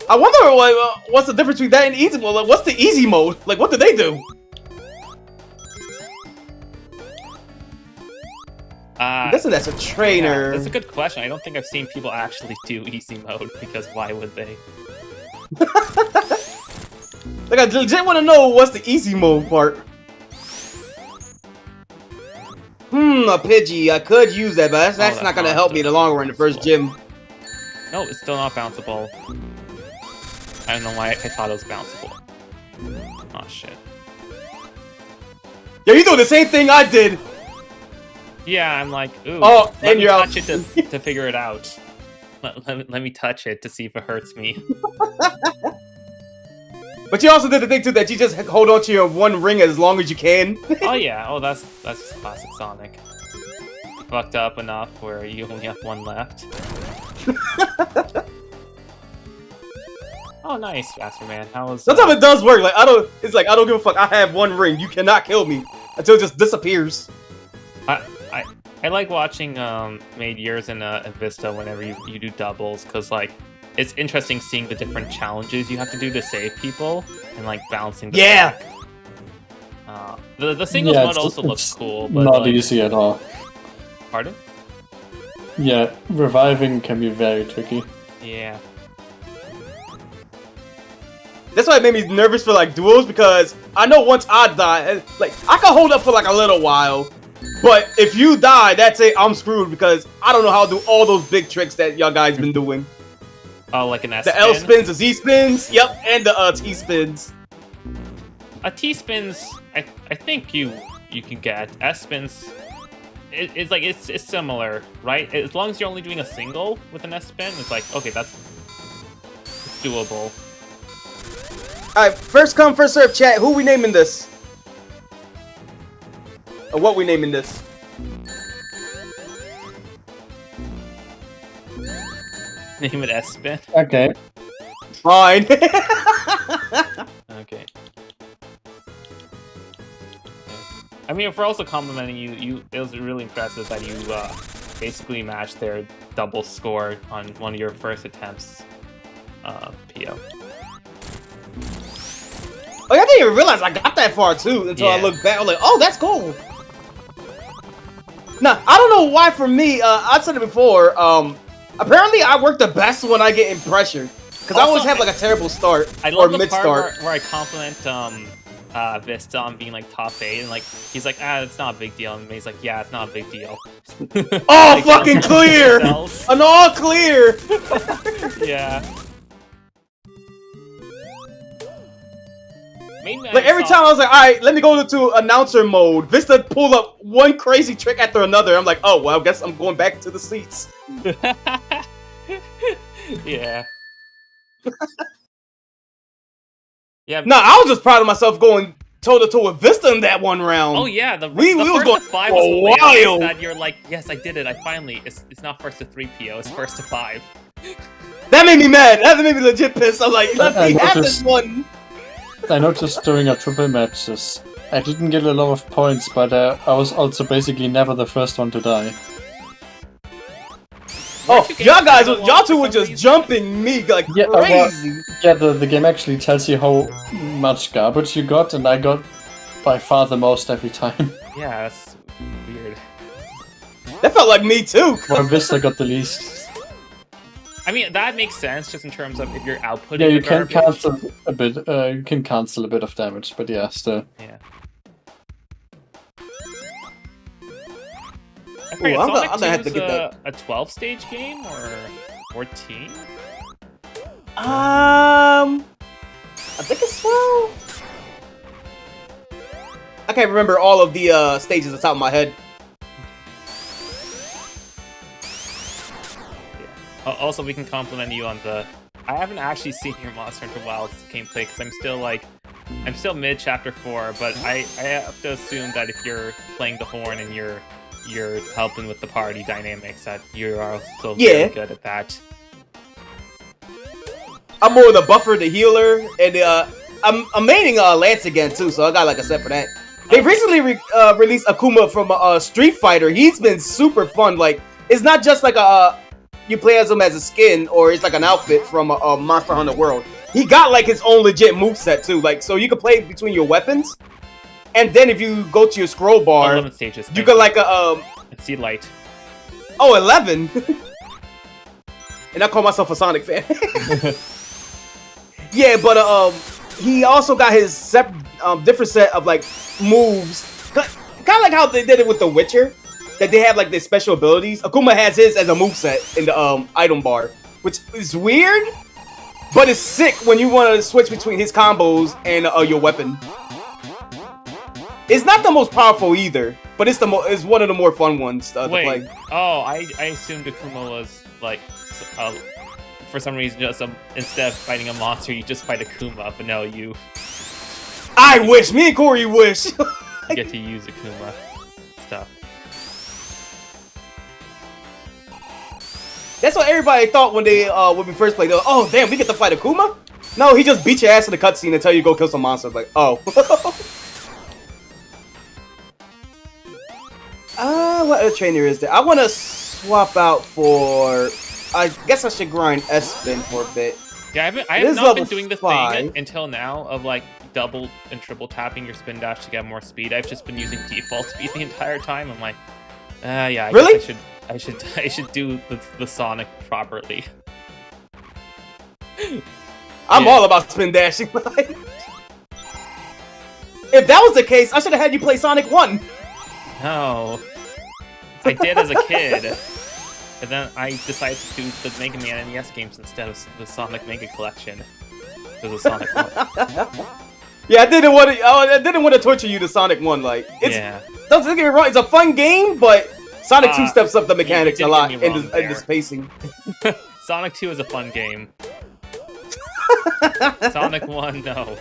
B: I wonder what's the difference between that and easy mode. Like, what's the easy mode? Like, what do they do? I'm guessing that's a trainer.
A: Yeah, that's a good question. I don't think I've seen people actually do easy mode, because why would they?
B: Like, I legit want to know what's the easy mode part. A Pidgey. I could use that, but that's not going to help me in the long run, the first gym.
A: No, it's still not bounceable. I don't know why I thought it was bounceable. Oh, shit.
B: Yeah, you doing the same thing I did.
A: Yeah, I'm like, ooh.
B: Oh,
A: let me
B: you're
A: touch
B: out.
A: it to figure it out. Let me touch it to see if it hurts me.
B: But you also did the thing too that you just hold on to your one ring as long as you can.
A: Oh yeah, that's classic Sonic. Fucked up enough where you only have one left. Oh nice, Faster Man. How was?
B: Sometimes it does work. Like I don't give a fuck. I have one ring. You cannot kill me until it just disappears.
A: I like watching Years and Vista whenever you do doubles, because like it's interesting seeing the different challenges you have to do to save people and like balancing.
B: Yeah.
A: The singles mode also looks cool, but
D: not
A: like,
D: easy at all.
A: Pardon?
D: Yeah, reviving can be very tricky.
A: Yeah.
B: That's why it made me nervous for like duels, because I know once I die, like I can hold up for like a little while, but if you die, that's it. I'm screwed because I don't know how to do all those big tricks that y'all guys been doing.
A: Oh, like an S
B: the
A: spin?
B: L spins, the Z spins, yep, and the T spins.
A: A T spins, I think you can get. S spins, it's like it's similar, right? As long as you're only doing a single with an S spin, it's like okay, it's doable.
B: All right, first come, first serve, chat. Who we naming this? Or what we naming this?
A: Name it S spin.
D: Okay.
B: Fine.
A: Okay. I mean, for also complimenting you, it was really impressive that you basically matched their double score on one of your first attempts, PO.
B: Oh, I didn't even realize I got that far too until I looked back. I was like, oh, that's cool. Now, I don't know why for me, I said it before, apparently I work the best when I get in pressure. Because I always have like a terrible start
A: I love
B: or
A: the
B: mid-start.
A: part where I compliment Vista on being like top 8 and like he's like, it's not a big deal, and he's like, yeah, it's not a big deal.
B: Oh,
A: like,
B: fucking clear! An all clear!
A: Yeah.
B: Like every time I was like, alright, let me go to announcer mode. Vista pulled up one crazy trick after another. I'm like, oh, well, I guess I'm going back to the seats.
A: Yeah. Yeah.
B: No, I was just proud of myself going toe-to-toe with Vista in that one round.
A: Oh yeah, the
B: we
A: first
B: was going
A: to 5 was hilarious
B: wild.
A: that you're like, yes, I did it. I finally. It's not first to 3 PO. It's first to 5.
B: That made me mad. That made me legit pissed. I'm like, let me have this one.
D: I noticed during our triple matches, I didn't get a lot of points, but I was also basically never the first one to die.
B: Oh, y'all two were just jumping me like crazy.
D: The game actually tells you how much garbage you got, and I got by far the most every time.
A: Yeah, that's weird.
B: That felt like me too.
D: Well, Vista got the least.
A: I mean, that makes sense just in terms of if you're outputting.
D: Yeah, you
A: the
D: can
A: garbage.
D: cancel a bit. You can cancel a bit of damage, but yeah, still.
A: Yeah.
B: Ooh, I'm
A: Sonic
B: gonna have to
A: 2's
B: get that.
A: a 12-stage game or 14?
B: I think it's 12. I can't remember all of the stages off the top of my head.
A: Yeah. Also, we can compliment you on the. I haven't actually seen your Monster Hunter Wilds gameplay because I'm still mid chapter 4, but I have to assume that if you're playing the horn and you're helping with the party dynamics, that you are also very good at that.
B: I'm more the buffer, the healer, and I'm maining Lance again too, so I got like a set for that. They recently released Akuma from Street Fighter. He's been super fun. Like it's not just like you play as him as a skin or it's like an outfit from Monster Hunter World. He got like his own legit moveset too. Like so you can play between your weapons. And then if you go to your scroll bar,
A: 11 stages,
B: you can like
A: see light.
B: Oh, 11. And I call myself a Sonic fan. Yeah, but he also got his different set of like moves, kind of like how they did it with The Witcher, that they have like their special abilities. Akuma has his as a moveset in the item bar, which is weird, but it's sick when you want to switch between his combos and your weapon. It's not the most powerful either, but it's one of the more fun ones to play.
A: Oh, I assumed Akuma was like, for some reason, just instead of fighting a monster, you just fight Akuma. But no, you.
B: I wish. Me and Corey wish.
A: You get to use Akuma stuff.
B: That's what everybody thought when we first played. They were, oh damn, we get to fight Akuma? No, he just beat your ass in the cutscene and tell you to go kill some monsters. Like, oh. What other trainer is there? I want to swap out for. I guess I should grind Espen for a bit.
A: Yeah, I have not been doing the thing until now of like double and triple tapping your spin dash to get more speed. I've just been using default speed the entire time. I'm like, yeah,
B: really?
A: I should do the Sonic properly.
B: I'm all about spin dashing. If that was the case, I should have had you play Sonic 1.
A: No. I did as a kid. And then I decided to do the Mega Man NES games instead of the Sonic Mega Collection. Because of Sonic 1.
B: Yeah, I didn't want to torture you to Sonic 1. Like, don't get me wrong, it's a fun game, but Sonic 2 steps up the mechanics a lot in the spacing.
A: Sonic 2 is a fun game. Sonic 1, no.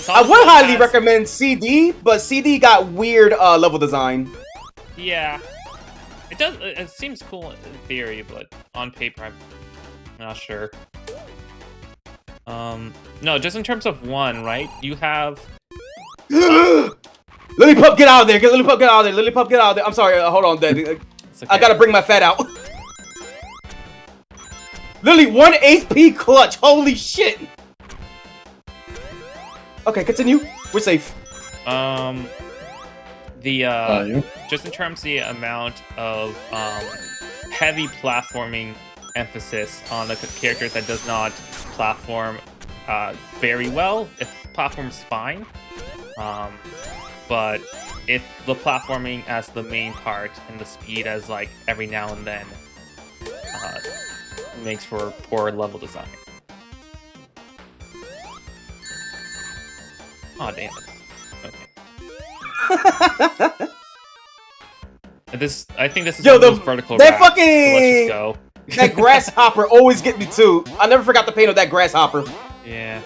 B: I would highly recommend CD, but CD got weird level design.
A: Yeah. It does. It seems cool in theory, but on paper, I'm not sure. No, just in terms of 1, right? You have...
B: Lillipup, get out of there! Lillipup, get out of there! Lillipup, get out of there! I'm sorry, hold on, Dad. Okay. I gotta bring my fat out. Lily, 1 HP clutch! Holy shit! Okay, continue. We're safe.
A: Just in terms of the amount of heavy platforming emphasis on the character that does not platform very well. If platform's fine, but if the platforming as the main part and the speed as like every now and then makes for poor level design. Oh damn it. Okay. I think this is one of those vertical
B: that
A: racks,
B: fucking
A: so let's just go.
B: That grasshopper always get me too. I never forgot the pain of that grasshopper.
A: Yeah.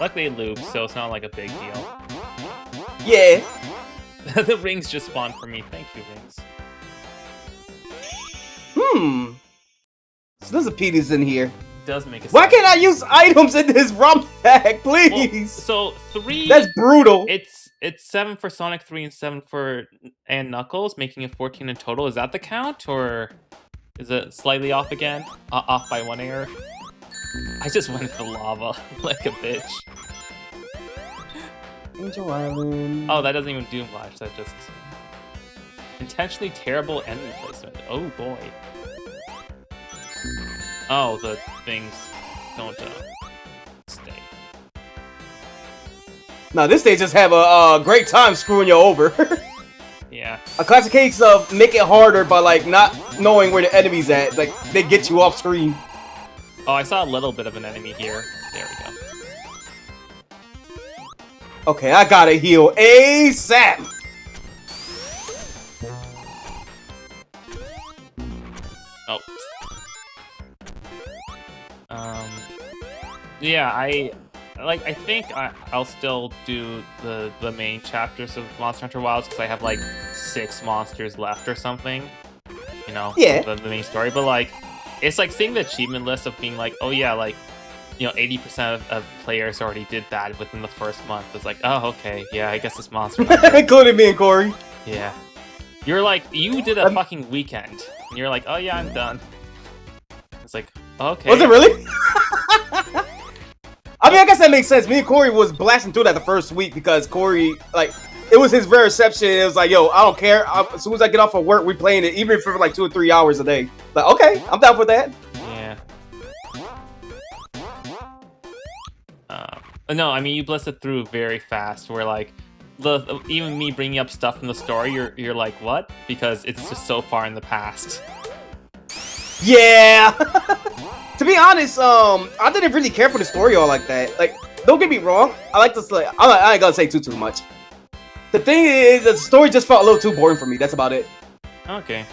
A: Luckily it loops, so it's not like a big deal.
B: Yeah.
A: The rings just spawned for me. Thank you, rings.
B: So there's a Petey's in here.
A: Does make a
B: Why can't I use items in this ROM pack, please?
A: Well, so 3.
B: That's brutal.
A: It's 7 for Sonic 3 and 7 for Knuckles, making it 14 in total. Is that the count, or is it slightly off again? Off by 1 error. I just went to the lava like a bitch.
B: Angel Island.
A: Oh, that doesn't even do much. That just intentionally terrible enemy placement. Oh boy. Oh, the things don't stay.
B: Now this they just have a great time screwing you over.
A: Yeah.
B: A classic case of make it harder by like not knowing where the enemy's at. Like they get you off screen.
A: Oh, I saw a little bit of an enemy here. There we go.
B: Okay, I gotta heal ASAP.
A: Oh. Yeah, I think I'll still do the main chapters of Monster Hunter Wilds because I have like 6 monsters left or something. You know,
B: yeah,
A: the main story. But like, it's like seeing the achievement list of being like, oh yeah, like, you know, 80% of players already did that within the first month. It's like, oh okay, yeah, I guess it's Monster Hunter.
B: Including me and Corey.
A: Yeah, you're like, you did a fucking weekend, and you're like, oh yeah, I'm done. It's like, okay.
B: Was it really? I mean, I guess that makes sense. Me and Corey was blasting through that the first week because Corey, like, it was his rare reception. It was like, yo, I don't care. As soon as I get off of work, we playing it, even for like 2 or 3 hours a day. Like, okay, I'm down for that.
A: Yeah. No, I mean, you blasted through very fast. Where like, even me bringing up stuff from the story, you're like, what? Because it's just so far in the past.
B: Yeah. To be honest, I didn't really care for the story all like that. Like, don't get me wrong, I like this. Like, I ain't gonna say too much. The thing is, the story just felt a little too boring for me. That's about it.
A: Okay.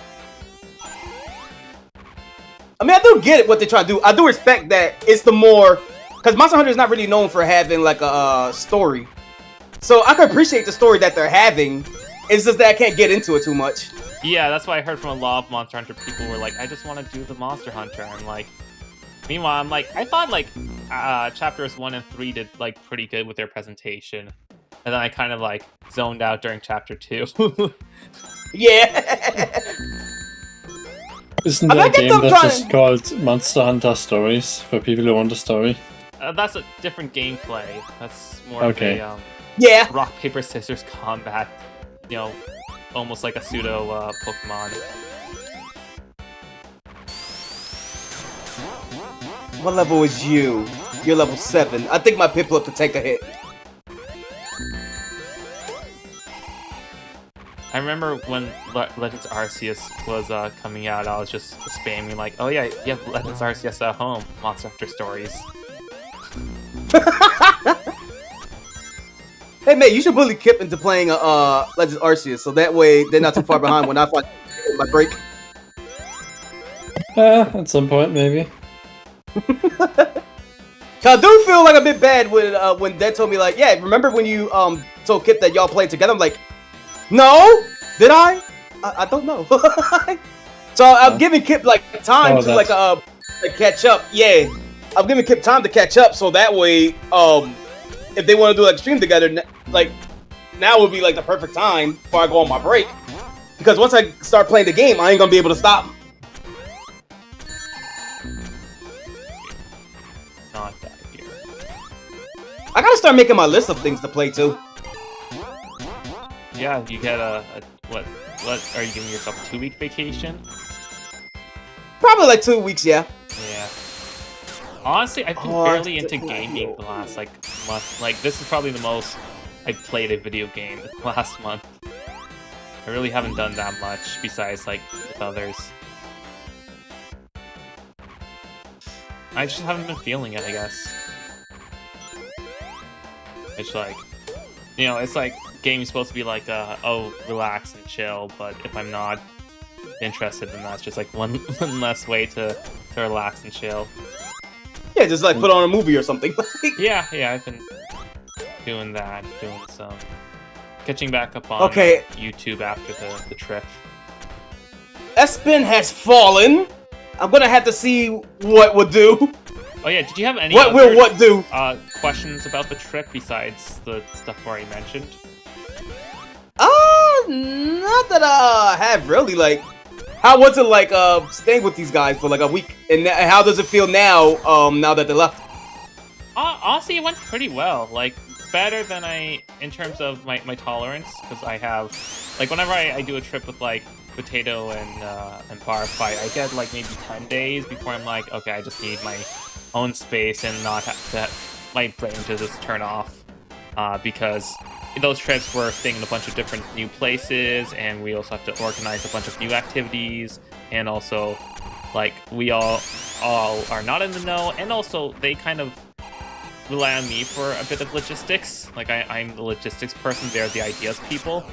B: I mean, I do get it what they're trying to do. I do respect that it's the more, because Monster Hunter is not really known for having like a story. So I can appreciate the story that they're having. It's just that I can't get into it too much.
A: Yeah, that's why I heard from a lot of Monster Hunter people were like, I just want to do the Monster Hunter. I'm like, meanwhile, I'm like, I thought like chapters 1 and 3 did like pretty good with their presentation. And then I kind of like zoned out during chapter 2.
B: Yeah.
D: Isn't there a game that's just called Monster Hunter Stories for people who want a story?
A: That's a different gameplay. That's more
D: Okay.
A: of a
B: Yeah.
A: rock, paper, scissors combat. You know, almost like a pseudo Pokemon.
B: What level is you? You're level 7. I think my Piplup could take a hit.
A: I remember when Legends Arceus was coming out, I was just spamming like, oh yeah, you have Legends Arceus at home, Monster Hunter Stories.
B: Hey mate, you should bully Kip into playing Legends Arceus, so that way they're not too far behind when I find my break.
D: At some point, maybe.
B: I do feel like a bit bad when Dad told me like, yeah, remember when you told Kip that y'all played together? I'm like, no, did I? I don't know. So I'm giving Kip like time to like catch up. Yeah, I'm giving Kip time to catch up, so that way, if they want to do like stream together, like now would be like the perfect time before I go on my break. Because once I start playing the game, I ain't gonna be able to stop.
A: Not that here.
B: I gotta start making my list of things to play too.
A: Yeah, you get what are you giving yourself a 2-week vacation?
B: Probably like 2 weeks, yeah.
A: Yeah. Honestly, I've been barely into gaming the last like month. Like this is probably the most I played a video game the last month. I really haven't done that much besides like with others. I just haven't been feeling it, I guess. It's like, you know, it's like game's supposed to be like, oh, relax and chill, but if I'm not interested, then that's just like one less way to relax and chill.
B: Yeah, just like put on a movie or something.
A: yeah, I've been doing that, doing some catching back up on YouTube after the trip.
B: Espen has fallen. I'm gonna have to see what would do.
A: Oh yeah, did you have any
B: what do?
A: Questions about the trip besides the stuff already mentioned?
B: Not that I have really. Like, how was it like staying with these guys for like a week? And how does it feel now? Now that they left.
A: Honestly, it went pretty well. Like better than in terms of my tolerance, because I have like whenever I do a trip with like Potato and Barfight, I get like maybe 10 days before I'm like, okay, I just need my own space and not have to my brain to just turn off, because those trips we're staying in a bunch of different new places, and we also have to organize a bunch of new activities, and also like we all are not in the know, and also they kind of rely on me for a bit of logistics. Like I'm the logistics person, they're the ideas people.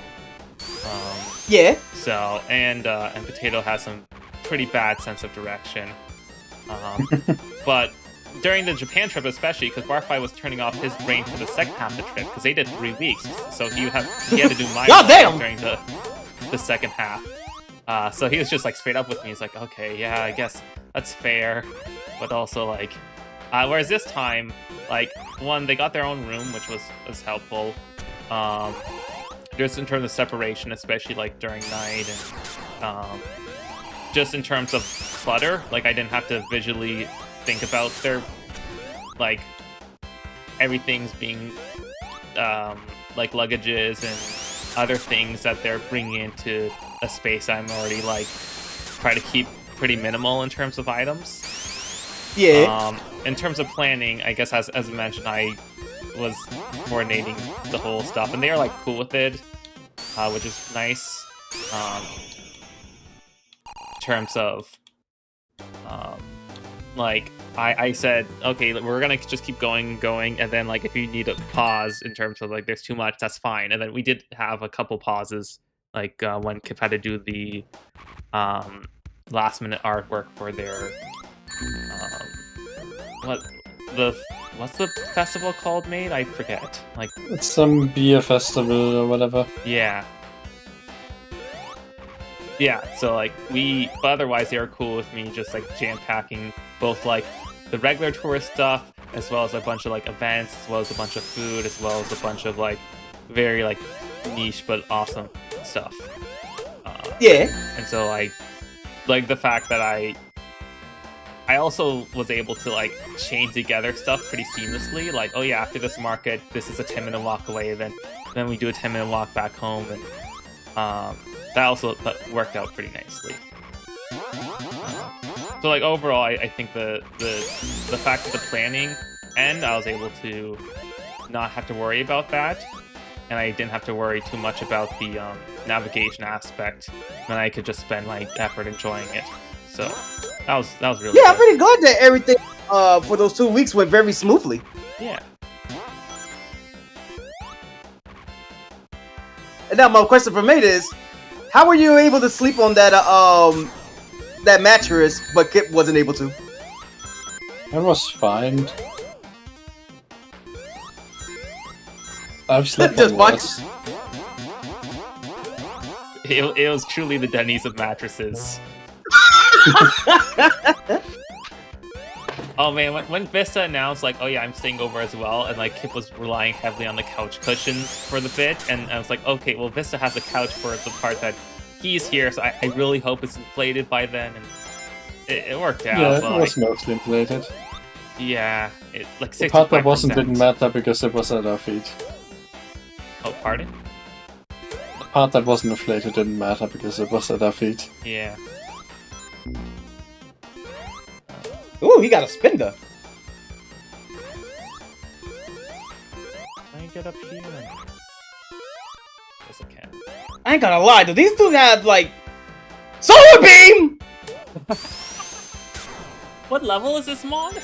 B: Yeah.
A: So and Potato has some pretty bad sense of direction. But during the Japan trip, especially because Barfight was turning off his brain for the second half of the trip because they did 3 weeks, so he had to do my during the second half. So he was just like straight up with me. He's like, okay, yeah, I guess that's fair, but also like, whereas this time, like one, they got their own room, which was helpful. Just in terms of separation, especially like during night, and just in terms of clutter, like I didn't have to visually think about their like everything's being like luggages and other things that they're bringing into a space I'm already like try to keep pretty minimal in terms of items.
B: Yeah.
A: In terms of planning, I guess as I mentioned, I was coordinating the whole stuff, and they are like cool with it, which is nice. In terms of like I said, okay, we're gonna just keep going, and then like if you need a pause in terms of like there's too much, that's fine. And then we did have a couple pauses, like when Kip had to do the last minute artwork for their what's the festival called, mate? I forget. Like
D: it's some beer festival or whatever.
A: Yeah. So like but otherwise they were cool with me just like jam-packing both like the regular tourist stuff as well as a bunch of like events, as well as a bunch of food, as well as a bunch of like very like niche but awesome stuff.
B: Yeah.
A: And so I like the fact that I also was able to like chain together stuff pretty seamlessly. Like, oh yeah, after this market, this is a 10-minute walk away. Then we do a 10-minute walk back home, and that also worked out pretty nicely. So like overall, I think the fact that the planning and I was able to not have to worry about that, and I didn't have to worry too much about the navigation aspect, and I could just spend my effort enjoying it. So that was really good.
B: I'm pretty glad that everything for those 2 weeks went very smoothly.
A: Yeah.
B: And now my question for Mate is, how were you able to sleep on that that mattress, but Kip wasn't able to?
D: That was fine. I've slept
B: Just
D: on
B: fine.
D: worse.
A: It was truly the Denny's of mattresses. Oh man, when Vista announced like, oh yeah, I'm staying over as well, and like Kip was relying heavily on the couch cushions for the bit, and I was like, okay, well Vista has a couch for the part that he's here, so I really hope it's inflated by then, and it worked out.
D: Yeah,
A: but,
D: it was mostly inflated.
A: Yeah, it like 65%.
D: The part that wasn't didn't matter because it was at our feet.
A: Oh, pardon?
D: The part that wasn't inflated didn't matter because it was at our feet.
A: Yeah.
B: Ooh, he got a spinner.
A: Can I get up here? Yes, I can.
B: I ain't gonna lie, do these two have like solar beam?
A: What level is this mod?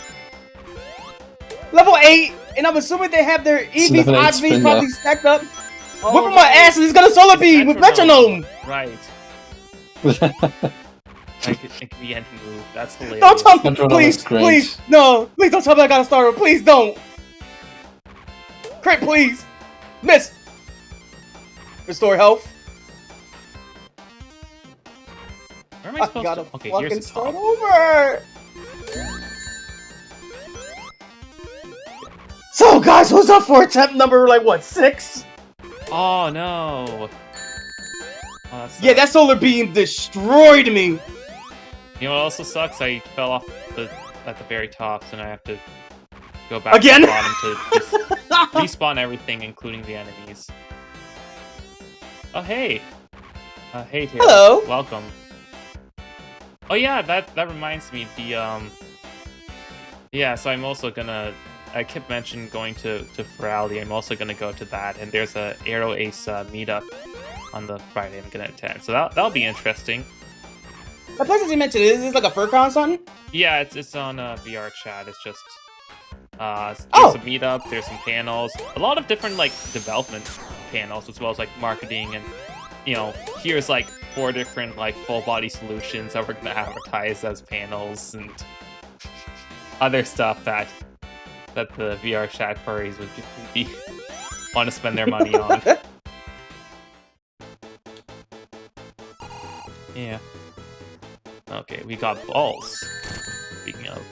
B: Level 8, and I'm assuming they have their EVs,
D: level 8
B: IVs
D: spinner.
B: probably stacked up.
A: Oh,
B: Whipping my ass and he's got a solar beam with metronome.
A: Right. It can be any move. That's hilarious.
B: Don't tell me,
D: Metronome
B: please,
D: is great.
B: please, no, please don't tell me I got a starter. Please don't. Crit, please. Miss. Restore health.
A: Where am I
B: I
A: supposed
B: gotta
A: to? Okay,
B: fucking
A: here's the
B: start
A: top.
B: over. So, guys, who's up for attempt number like what 6?
A: Oh no. Oh,
B: Yeah, that solar beam destroyed me.
A: You know what also sucks? I fell off at the very top, so now I have to go back
B: Again?
A: to the bottom to respawn everything, including the enemies. Oh hey. Hey Taylor.
B: Hello.
A: Welcome. Oh yeah, that reminds me, yeah, so I'm also gonna, I kept mentioning going to Feraldi. I'm also gonna go to that, and there's a Aero Ace meetup on the Friday I'm gonna attend. So that'll be interesting.
B: The places you mentioned, is this like a FurCon or something?
A: Yeah, it's on VR chat. It's just there's
B: Oh!
A: a meetup, there's some panels, a lot of different like development panels, as well as like marketing, and you know, here's like 4 different like full body solutions that we're gonna advertise as panels, and other stuff that the VR chat furries would be want to spend their money on. Yeah. Okay, we got balls. Speaking of.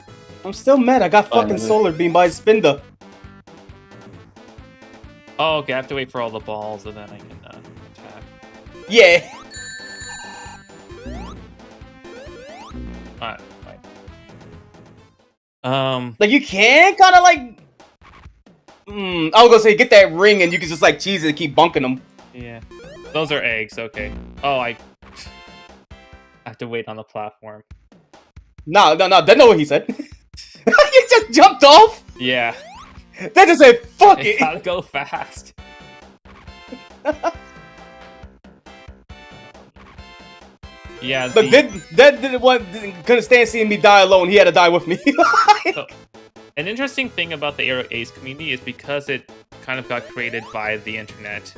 B: I'm still mad. I got fucking
D: Finally.
B: solar beam by Spinda.
A: Oh, okay, I have to wait for all the balls and then I can attack.
B: Yeah.
A: Alright, fine.
B: Like you can kind of like. I was gonna say get that ring and you can just like cheese it and keep bunking them.
A: Yeah. Those are eggs, okay. Oh, I have to wait on the platform.
B: No. That's not what he said. You just jumped off.
A: Yeah.
B: That just said fuck
A: I
B: it.
A: gotta go fast. Yeah,
B: Look, that didn't want couldn't stand seeing me die alone. He had to die with me.
A: So, an interesting thing about the Aero Ace community is because it kind of got created by the internet,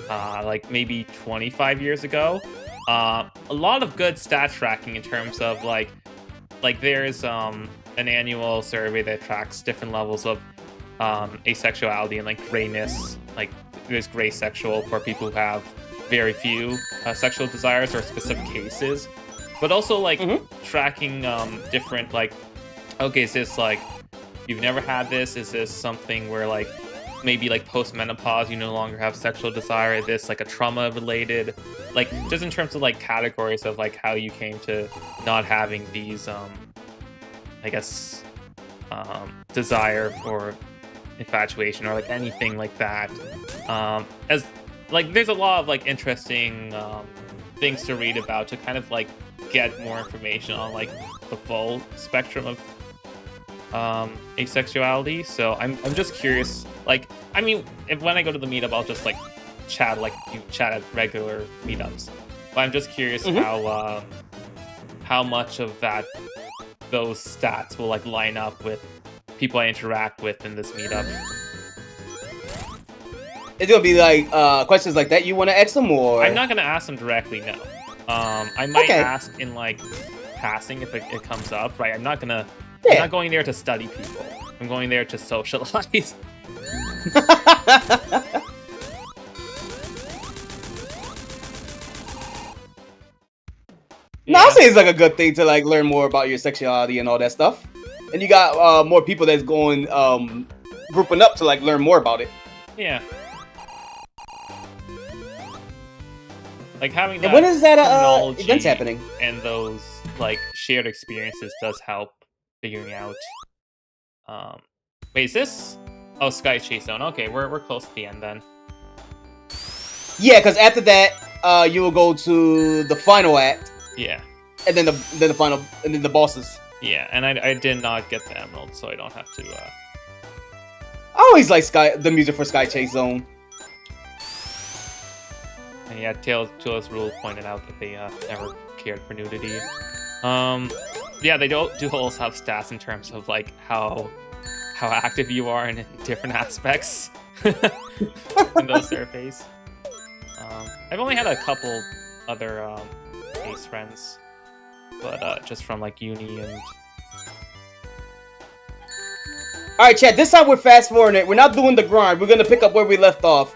A: like maybe 25 years ago. A lot of good stat tracking in terms of like there's an annual survey that tracks different levels of asexuality and like grayness. Like there's gray sexual for people who have very few sexual desires or specific cases, but also like tracking different like, okay, is this like you've never had this? Is this something where like maybe like post-menopause, you no longer have sexual desire, this like a trauma related, like just in terms of like categories of like how you came to not having these I guess desire for infatuation or like anything like that. As like there's a lot of like interesting things to read about to kind of like get more information on like the full spectrum of asexuality. So I'm just curious. Like, I mean, when I go to the meetup, I'll just like chat like you chat at regular meetups. But I'm just curious how much of those stats will like line up with people I interact with in this meetup.
B: It's gonna be like questions like that you want to ask them, or
A: I'm not gonna ask them directly. No, I might ask in like passing if it comes up. Right, I'm not gonna. I'm not going there to study people. I'm going there to socialize.
B: No, I'll say it's like a good thing to like learn more about your sexuality and all that stuff. And you got more people that's going grouping up to like learn more about it.
A: Yeah. Like having that.
B: And when is that events happening?
A: And those like shared experiences does help figuring out. Wait, is this? Oh, Sky Chase Zone. Okay, we're close to the end then.
B: Yeah, because after that, you will go to the final act.
A: Yeah.
B: And then the final, and then the bosses.
A: Yeah, and I did not get the emerald, so I don't have to.
B: I always like the music for Sky Chase Zone.
A: And yeah, Tails Rule pointed out that they never cared for nudity. Yeah, they do also have stats in terms of like how active you are in different aspects in those surveys. I've only had a couple other ace friends, but just from like uni and.
B: All right, chat. This time we're fast forwarding it. We're not doing the grind. We're gonna pick up where we left off.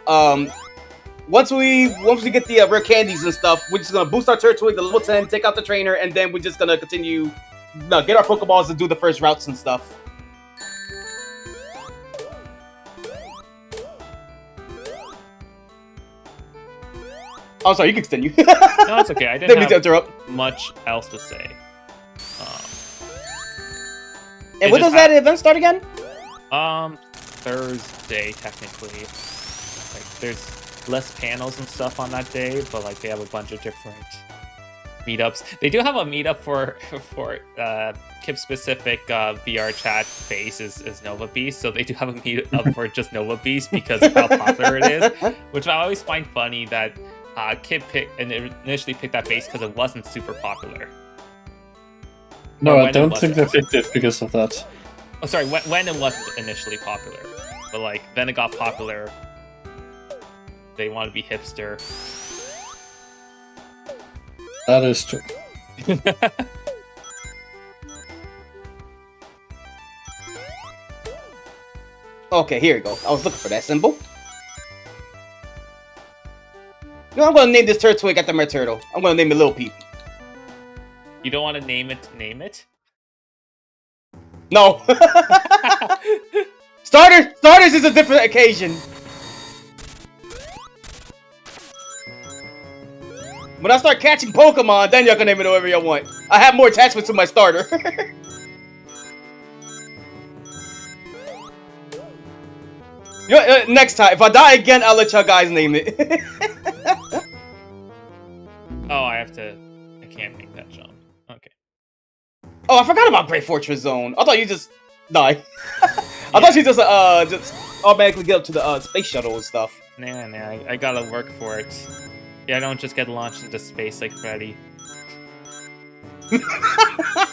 B: Once we get the rare candies and stuff, we're just gonna boost our Turtwig to level 10, take out the trainer, and then we're just gonna continue, get our Pokeballs and do the first routes and stuff. Oh, sorry, you can continue.
A: No, it's okay. I didn't have
B: interrupt.
A: Much else to say.
B: And when does that event start again?
A: Thursday, technically. Like, there's less panels and stuff on that day, but like they have a bunch of different meetups. They do have a meetup for Kip specific VR chat base is Nova Beast, so they do have a meetup for just Nova Beast because of how popular it is, which I always find funny that Kip initially picked that base because it wasn't super popular.
D: No, I don't think they picked it because of that.
A: Oh, sorry, when it wasn't initially popular, but like then it got popular. They want to be hipster.
D: That is true.
B: Okay, here we go. I was looking for that symbol. No, I'm gonna name this Turtwig after my turtle. I'm gonna name it Lil Peep.
A: You don't want to name it?
B: No. Starters is a different occasion. When I start catching Pokemon, then y'all can name it whatever y'all want. I have more attachment to my starter. Next time, if I die again, I'll let y'all guys name it.
A: Oh, I can't make that jump. Okay.
B: Oh, I forgot about Great Fortress Zone. I thought you just die. I thought you just automatically get up to the space shuttle and stuff.
A: Nah, I gotta work for it. Yeah, I don't just get launched into space like Freddy.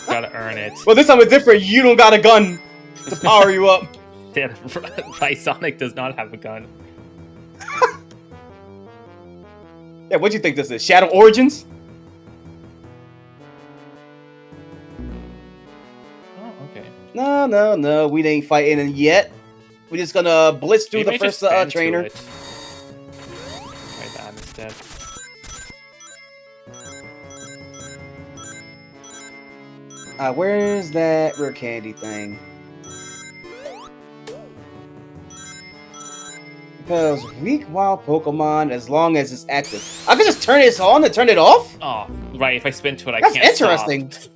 A: Gotta earn it.
B: Well, this time it's different. You don't got a gun to power you up.
A: Yeah, right, Sonic does not have a gun.
B: Yeah, what do you think this is? Shadow Origins?
A: Oh, okay.
B: No, we ain't fighting it yet. We're just gonna blitz through the first trainer.
A: Try that instead.
B: Where's that rare candy thing? repels weak wild Pokemon as long as it's active. I can just turn it on and turn it off?
A: Oh, right. If I spin to it, I
B: That's
A: can't
B: interesting.
A: stop.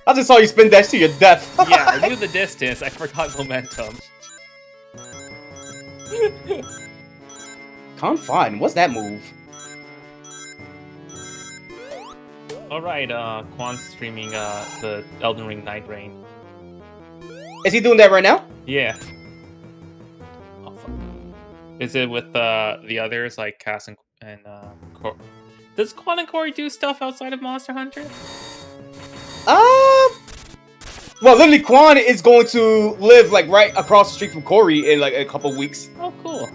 B: I just saw you spin dash to your death.
A: Yeah, I knew the distance. I forgot momentum.
B: Confine, what's that move?
A: Alright, Quan's streaming the Elden Ring Night Rain.
B: Is he doing that right now?
A: Yeah. Oh, fuck. Is it with the others, like Cass and Does Quan and Corey do stuff outside of Monster Hunter?
B: Well, literally, Quan is going to live like right across the street from Corey in like a couple weeks.
A: Oh, cool.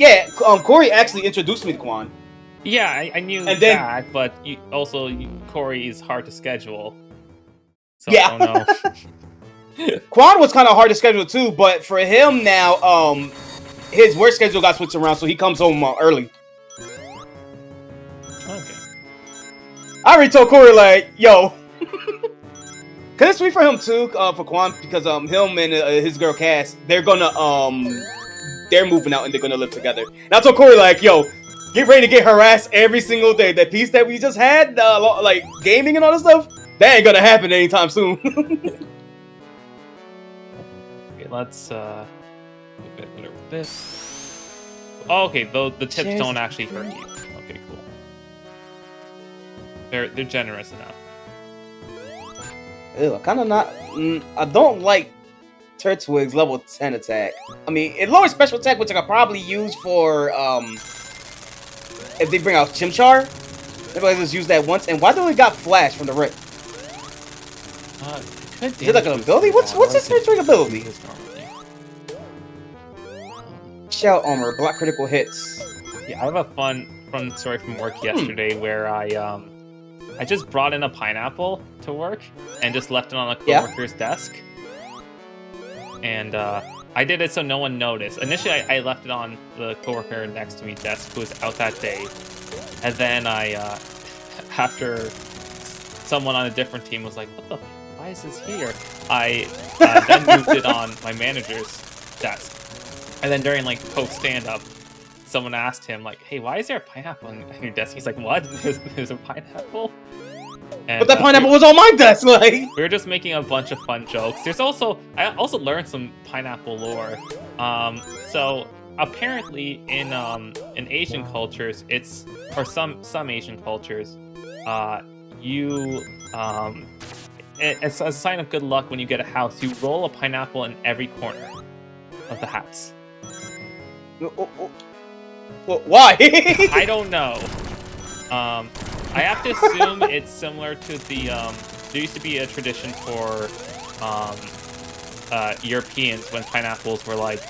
B: Yeah, Corey actually introduced me to Quan.
A: Yeah, I knew that, but Corey is hard to schedule. So
B: yeah.
A: I don't know.
B: Quan was kind of hard to schedule too, but for him now, his work schedule got switched around, so he comes home early.
A: Okay.
B: I already told Corey, like, yo, cause it's sweet for him too, for Quan, because him and his girl Cass, they're gonna they're moving out and they're gonna live together. And I told Corey, like, yo, get ready to get harassed every single day. That piece that we just had, like gaming and all this stuff, that ain't gonna happen anytime soon.
A: Okay, let's get better with this. Oh, okay, though the tips don't actually hurt you. Okay, cool. They're generous enough.
B: Ew, kind of not. I don't like Turtwig's level 10 attack. I mean, it lowers special attack, which I could probably use for if they bring out Chimchar. Maybe I just use that once. And why do we got Flash from the rip? Is it like an ability? What's his Turtwig ability? Shell armor, block critical hits.
A: Yeah, I have a fun story from work yesterday where I just brought in a pineapple to work and just left it on a coworker's desk. And I did it so no one noticed. Initially, I left it on the coworker next to me's desk who was out that day. And then after someone on a different team was like, why is this here? I then moved it on my manager's desk. And then during like post stand-up, someone asked him like, hey, why is there a pineapple on your desk? He's like, what? There's a pineapple? And,
B: but that pineapple was on my desk, like.
A: We were just making a bunch of fun jokes. I also learned some pineapple lore. So apparently in Asian cultures, or some Asian cultures, it's a sign of good luck when you get a house. You roll a pineapple in every corner of the house.
B: Why?
A: I don't know. I have to assume it's similar to the, there used to be a tradition for Europeans when pineapples were like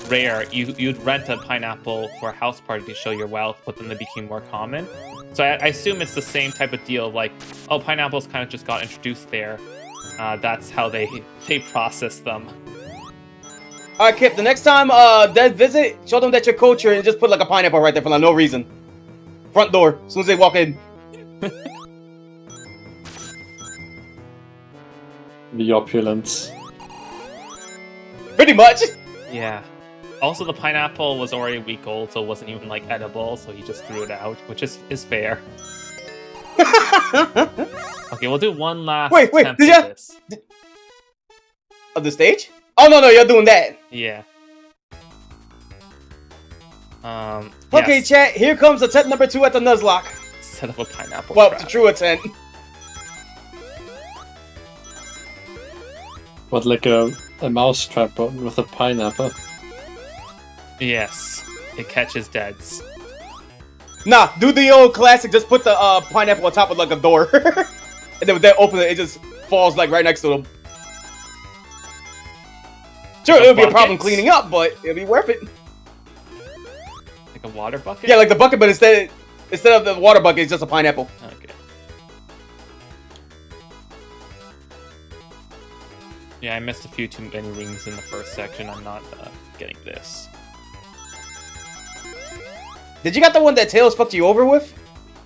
A: rare. You'd rent a pineapple for a house party to show your wealth, but then they became more common. So I assume it's the same type of deal, like, oh, pineapples kind of just got introduced there. That's how they process them.
B: Alright, Kip, the next time they visit, show them that you're culture and just put like a pineapple right there for like no reason. Front door, as soon as they walk in.
D: The opulence.
B: Pretty much.
A: Yeah. Also, the pineapple was already a week old, so it wasn't even like edible, so he just threw it out, which is fair. Okay, we'll do one last attempt at this.
B: Of the stage? Oh no, you're doing that.
A: Yeah.
B: Okay,
A: yes.
B: chat. Here comes attempt number 2 at the Nuzlocke.
A: Set up a pineapple.
B: Well,
A: trap.
B: the true attempt.
D: What, like a mouse trap with a pineapple?
A: Yes, it catches deads.
B: Nah, do the old classic. Just put the pineapple on top of like a door, and then when they open it, it just falls like right next to them. Sure, it'll be a problem cleaning up, but it'll be worth it.
A: Like a water bucket?
B: Yeah, like the bucket, but instead of the water bucket, it's just a pineapple.
A: Okay. Yeah, I missed a few too many rings in the first section. I'm not getting this.
B: Did you got the one that Tails fucked you over with?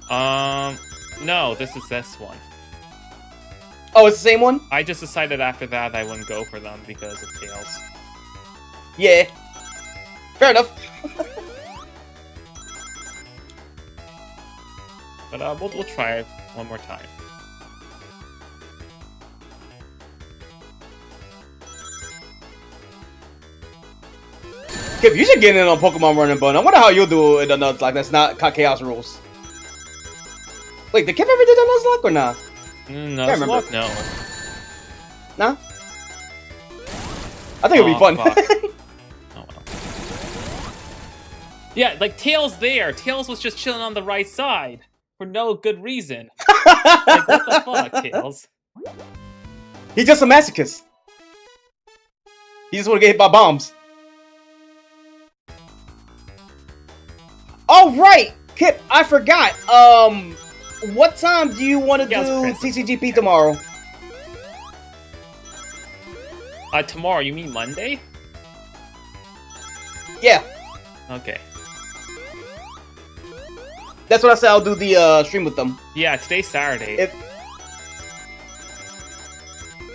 A: No, this is this one.
B: Oh, it's the same one?
A: I just decided after that I wouldn't go for them because of Tails.
B: Yeah. Fair enough.
A: But we'll try it one more time.
B: Kip, you should get in on Pokemon Running Bun. I wonder how you'll do it in a Nuzlocke that's not Chaos Rules. Wait, did Kip ever do the Nuzlocke or not?
A: Nuzlocke? No.
B: Nah? I think it'd be fun.
A: Oh, well. Yeah, like, Tails there. Tails was just chilling on the right side. For no good reason. Like, what the fuck, Tails?
B: He's just a masochist. He just want to get hit by bombs. Oh, right! Kip, I forgot. What time do you want to do TCGP tomorrow?
A: Tomorrow, you mean Monday?
B: Yeah.
A: Okay.
B: That's what I said. I'll do the stream with them.
A: Yeah, today's Saturday.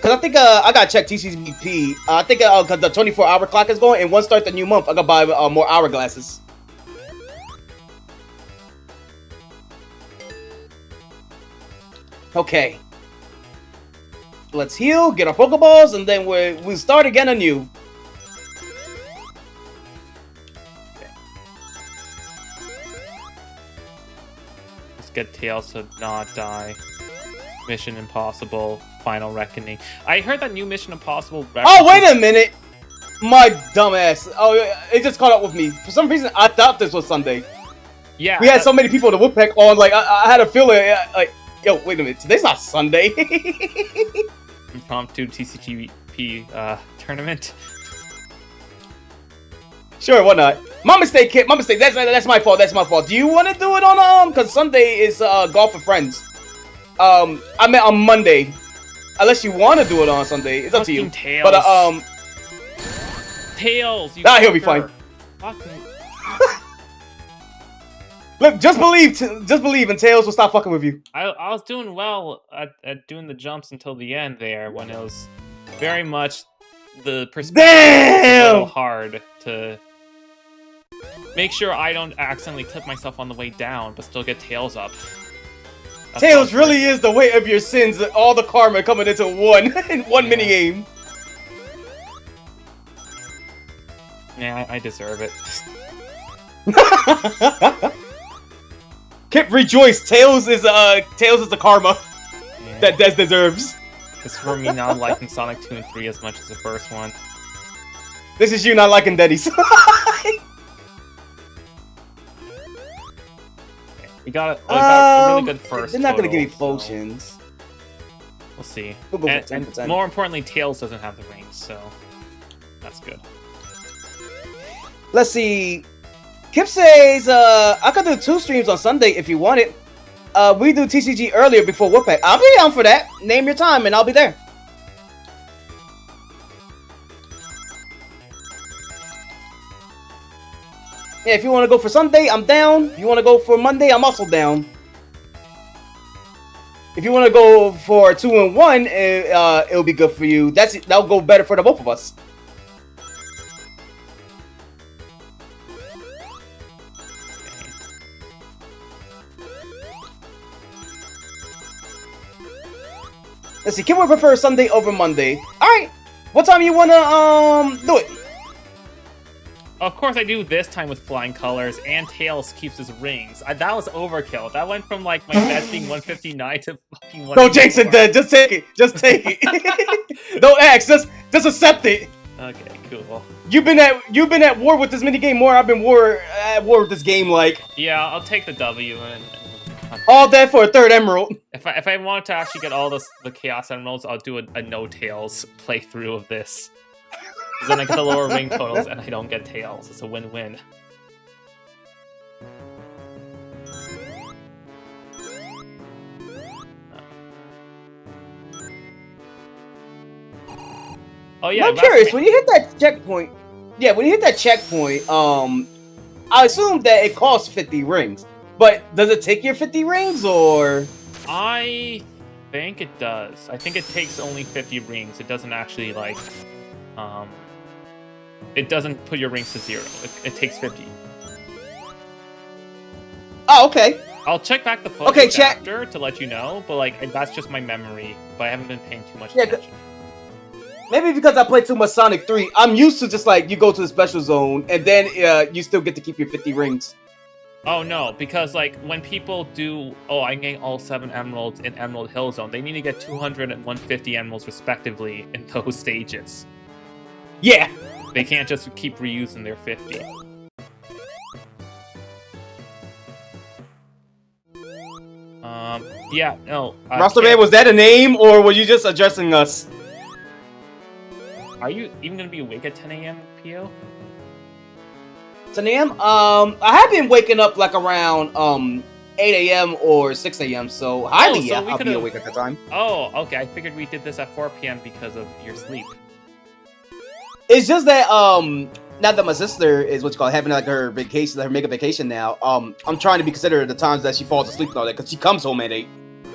B: Cause I think I gotta check TCGP. I think cause the 24-hour clock is going, and once start the new month, I gotta buy more hourglasses. Okay. Let's heal, get our Pokeballs, and then we'll start again anew.
A: Get Tails to not die. Mission Impossible, Final Reckoning. I heard that new Mission Impossible.
B: Oh, wait a minute! My dumbass. Oh, it just caught up with me. For some reason, I thought this was Sunday.
A: Yeah.
B: We had so many people in the Woodpeck on. Like, I had a feeling. Like, yo, wait a minute. Today's not Sunday.
A: Impromptu TCGP tournament.
B: Sure, why not? My mistake, Kip. My mistake. That's my fault. That's my fault. Do you want to do it on Because Sunday is golf with friends. I meant on Monday. Unless you want to do it on Sunday, it's up to you.
A: Tails.
B: But
A: Tails.
B: Nah, he'll be fine. Look, just believe, and Tails will stop fucking with you.
A: I was doing well at doing the jumps until the end there, when it was very much the perspective was a little hard to make sure I don't accidentally clip myself on the way down, but still get Tails up. That's
B: Tails really is the weight of your sins, all the karma coming into one in one minigame.
A: Yeah, I deserve it.
B: Kip, rejoice! Tails is the karma that Des deserves.
A: It's for me not liking Sonic 2 and 3 as much as the first one.
B: This is you not liking Daddies.
A: We got a really good first.
B: They're not
A: total,
B: gonna give me potions.
A: So we'll see.
B: We'll go for
A: And
B: 10%.
A: more importantly, Tails doesn't have the rings, so that's good.
B: Let's see. Kip says, I could do 2 streams on Sunday if you want it. We do TCG earlier before Woodpeck. I'll be down for that. Name your time and I'll be there. Yeah, if you want to go for Sunday, I'm down. If you want to go for Monday, I'm also down. If you want to go for 2 and 1, it'll be good for you. That'll go better for the both of us. Let's see. Kip would prefer Sunday over Monday. All right. What time you wanna do it?
A: Of course, I do this time with flying colors, and Tails keeps his rings. That was overkill. That went from like my best being 159 to fucking 1.
B: Don't jinx it, Dad. Just take it. Just take it. Don't ask. Just accept it.
A: Okay, cool.
B: You've been at war with this minigame more. I've been at war with this game. Like,
A: yeah, I'll take the W and
B: all that for a 3rd emerald.
A: If I want to actually get all the Chaos Emeralds, I'll do a no Tails playthrough of this. Then I get the lower ring totals and I don't get Tails. It's a win-win. Oh yeah.
B: I'm curious. When you hit that checkpoint, I assume that it costs 50 rings. But does it take your 50 rings or?
A: I think it does. I think it takes only 50 rings. It doesn't actually like, it doesn't put your rings to 0. It takes 50.
B: Oh, okay.
A: I'll check back the footage after to let you know, but like that's just my memory. But I haven't been paying too much attention.
B: Maybe because I played too much Sonic 3. I'm used to just like you go to the special zone and then you still get to keep your 50 rings.
A: Oh no, because like when people do, I'm getting all 7 emeralds in Emerald Hill Zone, they need to get 200 and 150 emeralds respectively in those stages.
B: Yeah.
A: They can't just keep reusing their 50. Yeah, no.
B: Roster Man, was that a name or were you just addressing us?
A: Are you even gonna be awake at 10 a.m., Pio?
B: 10 a.m.? I have been waking up like around 8 a.m. or 6 a.m. So highly, I'll be awake at the time.
A: Oh, okay. I figured we did this at 4 p.m. because of your sleep.
B: It's just that now that my sister is having like her vacation, her mega vacation now. I'm trying to be considerate of the times that she falls asleep and all that because she comes home at 8.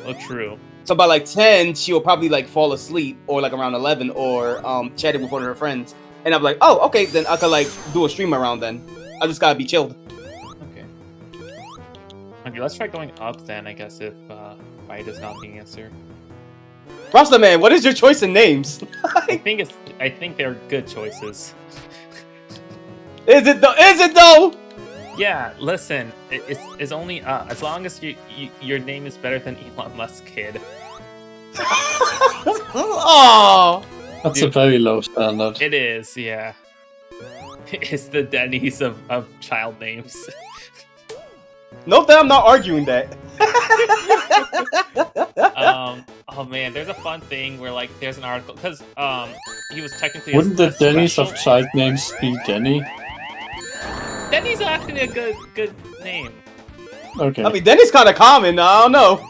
A: Oh, true.
B: So by like 10, she'll probably like fall asleep or like around 11 or chatting with one of her friends. And I'm like, oh, okay, then I could like do a stream around then. I just gotta be chilled.
A: Okay, let's try going up then, I guess, if fight is not the answer.
B: Rasta Man, what is your choice in names?
A: I think they're good choices.
B: Is it though?
A: Yeah, listen, it's only as long as your name is better than Elon Musk, kid.
B: Oh,
D: that's a very low standard.
A: It is, yeah. It's the Denny's of child names.
B: Note that I'm not arguing that.
A: Oh man, there's a fun thing where like there's an article because he was technically.
D: Wouldn't the Denny's of child names be Denny?
A: Denny's actually a good name.
D: Okay.
B: I mean, Denny's kind of common. I don't know.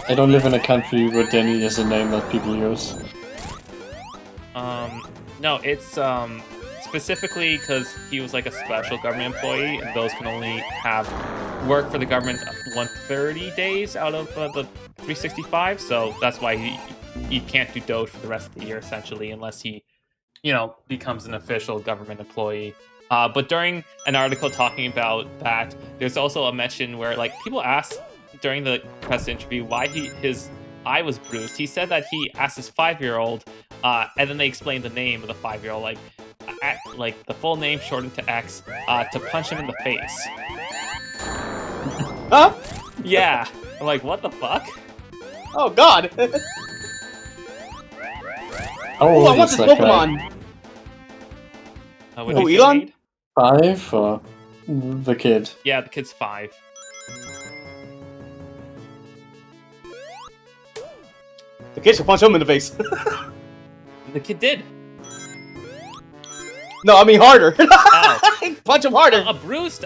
D: I don't live in a country where Denny is a name that people use.
A: No, it's specifically because he was like a special government employee, and those can only work for the government 130 days out of the 365. So that's why he can't do Doge for the rest of the year essentially, unless he, becomes an official government employee. But during an article talking about that, there's also a mention where like people asked during the press interview why his eye was bruised. He said that he asked his 5-year-old, and then they explained the name of the 5-year-old, like the full name shortened to X, to punch him in the face.
B: Huh?
A: Yeah. I'm like, what the fuck?
B: Oh God.
D: Oh,
B: I want this Pokemon.
A: Who,
B: Elon?
D: 5 or the kid?
A: Yeah, the kid's 5.
B: The kid should punch him in the face.
A: The kid did.
B: No, I mean harder.
A: Oh.
B: Punch him harder.
A: A bruised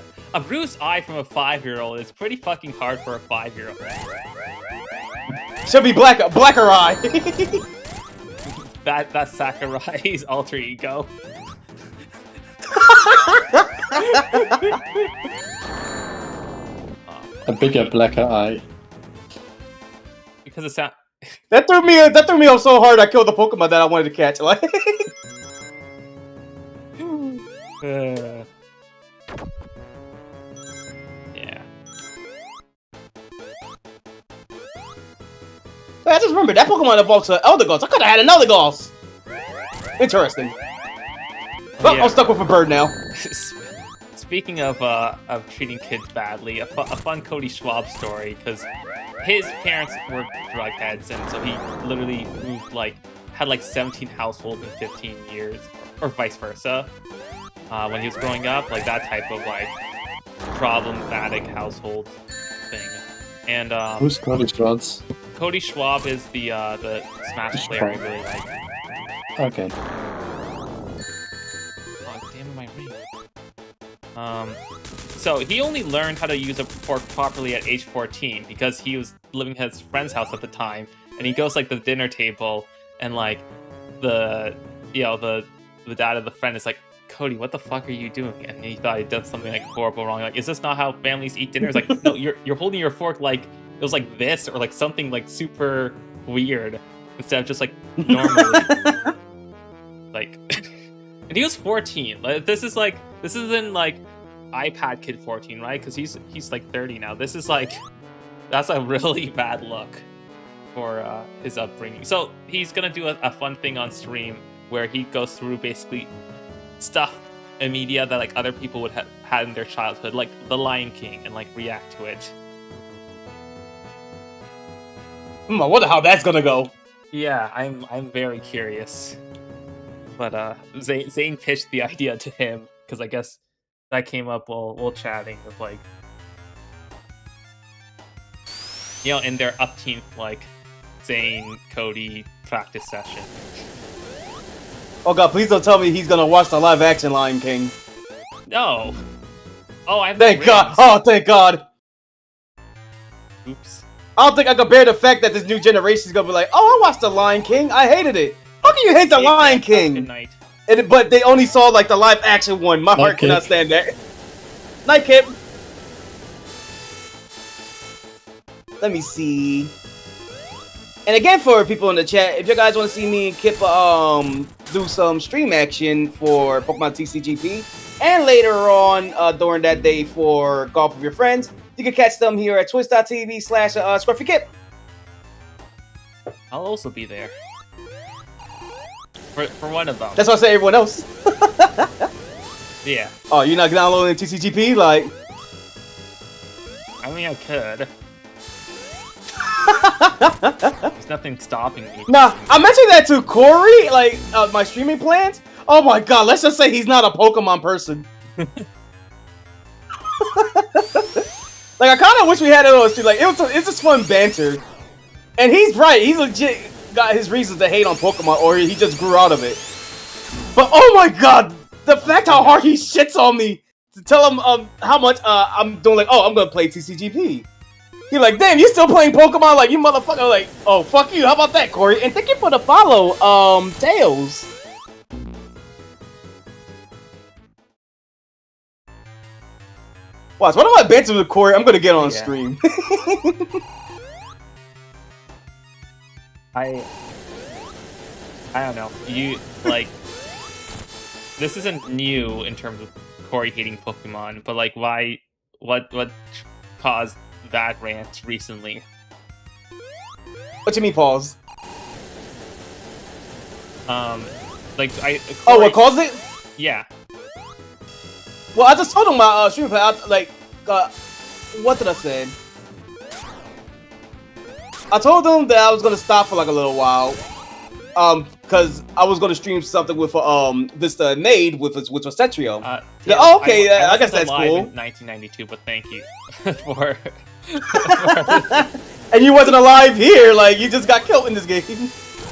A: eye from a 5-year-old is pretty fucking hard for a 5-year-old.
B: Should be blacker eye.
A: That's Sakurai's alter ego.
D: A bigger, blacker eye.
A: Because it's
B: that threw me off so hard. I killed the Pokemon that I wanted to catch. Like.
A: Yeah.
B: I just remember that Pokemon evolved to Eldegoss. I could have had another Goss. Interesting. Well,
A: Yeah.
B: I'm stuck with a bird now.
A: Speaking of treating kids badly, a fun Cody Schwab story, because his parents were drug heads, and so he literally had 17 households in 15 years, or vice versa. When he was growing up, like that type of problematic household thing. And
D: who's Cody Schwab?
A: Cody Schwab is the Smash player I really like.
D: Okay.
A: Oh, damn my ring. So he only learned how to use a fork properly at age 14 because he was living at his friend's house at the time, and he goes to the dinner table, and the dad of the friend is like, Cody, what the fuck are you doing? And he thought he'd done something horrible wrong. Like, is this not how families eat dinner? It's like, no, you're holding your fork like was like this or like something like super weird instead of just like normally. Like, and he was 14. Like, this isn't like iPad kid 14, right? Because he's like 30 now. This is like, that's a really bad look for his upbringing. So he's gonna do a fun thing on stream where he goes through basically stuff in media that like other people would have had in their childhood, like The Lion King, and like react to it.
B: I wonder how that's gonna go.
A: Yeah, I'm very curious. But Zane pitched the idea to him because I guess that came up while chatting with like, you know, in their upteenth like Zane Cody practice session.
B: Oh god, please don't tell me he's gonna watch the live action Lion King.
A: No. Oh, I have
B: thank God. Oh, thank God.
A: Oops.
B: I don't think I can bear the fact that this new generation is gonna be like, oh, I watched the Lion King. I hated it. How can you hate the Lion King?
A: Good night.
B: But they only saw like the live action one. My heart cannot stand that. Night, Kip. Let me see. And again, for people in the chat, if you guys want to see me and Kip do some stream action for Pokemon TCGP, and later on during that day for Golf with Your Friends, you can catch them here at twitch.tv/ScruffyKip.
A: I'll also be there. For one of them.
B: That's why I say everyone else.
A: Yeah.
B: Oh, you're not downloading TCGP? Like,
A: I mean, I could. There's nothing stopping me.
B: Nah, I mentioned that to Corey, like, my streaming plans. Oh my god, let's just say he's not a Pokemon person. Like, I kind of wish we had it on stream. Like, it's just fun banter. And he's right, he's legit got his reasons to hate on Pokemon, or he just grew out of it. But oh my god, the fact how hard he shits on me to tell him how much I'm doing, like, oh, I'm gonna play TCGP. He's like, damn, you still playing Pokemon? Like, you motherfucker. Like, oh, fuck you. How about that, Corey? And thank you for the follow, Tails. Watch, one of my bets with Corey, I'm gonna get on stream.
A: I don't know. You, like, this isn't new in terms of Corey hating Pokemon, but like, why, what caused that rant recently?
B: What you mean, pause?
A: Like, Corey,
B: oh, what caused it?
A: Yeah.
B: Well, I just told him my stream, like, what did I say? I told them that I was gonna stop for like a little while, because I was gonna stream something with Vista Made with was Cetrio. Yeah, oh, okay, I guess that's cool.
A: In 1992, but thank you for.
B: And you wasn't alive here, like you just got killed in this game.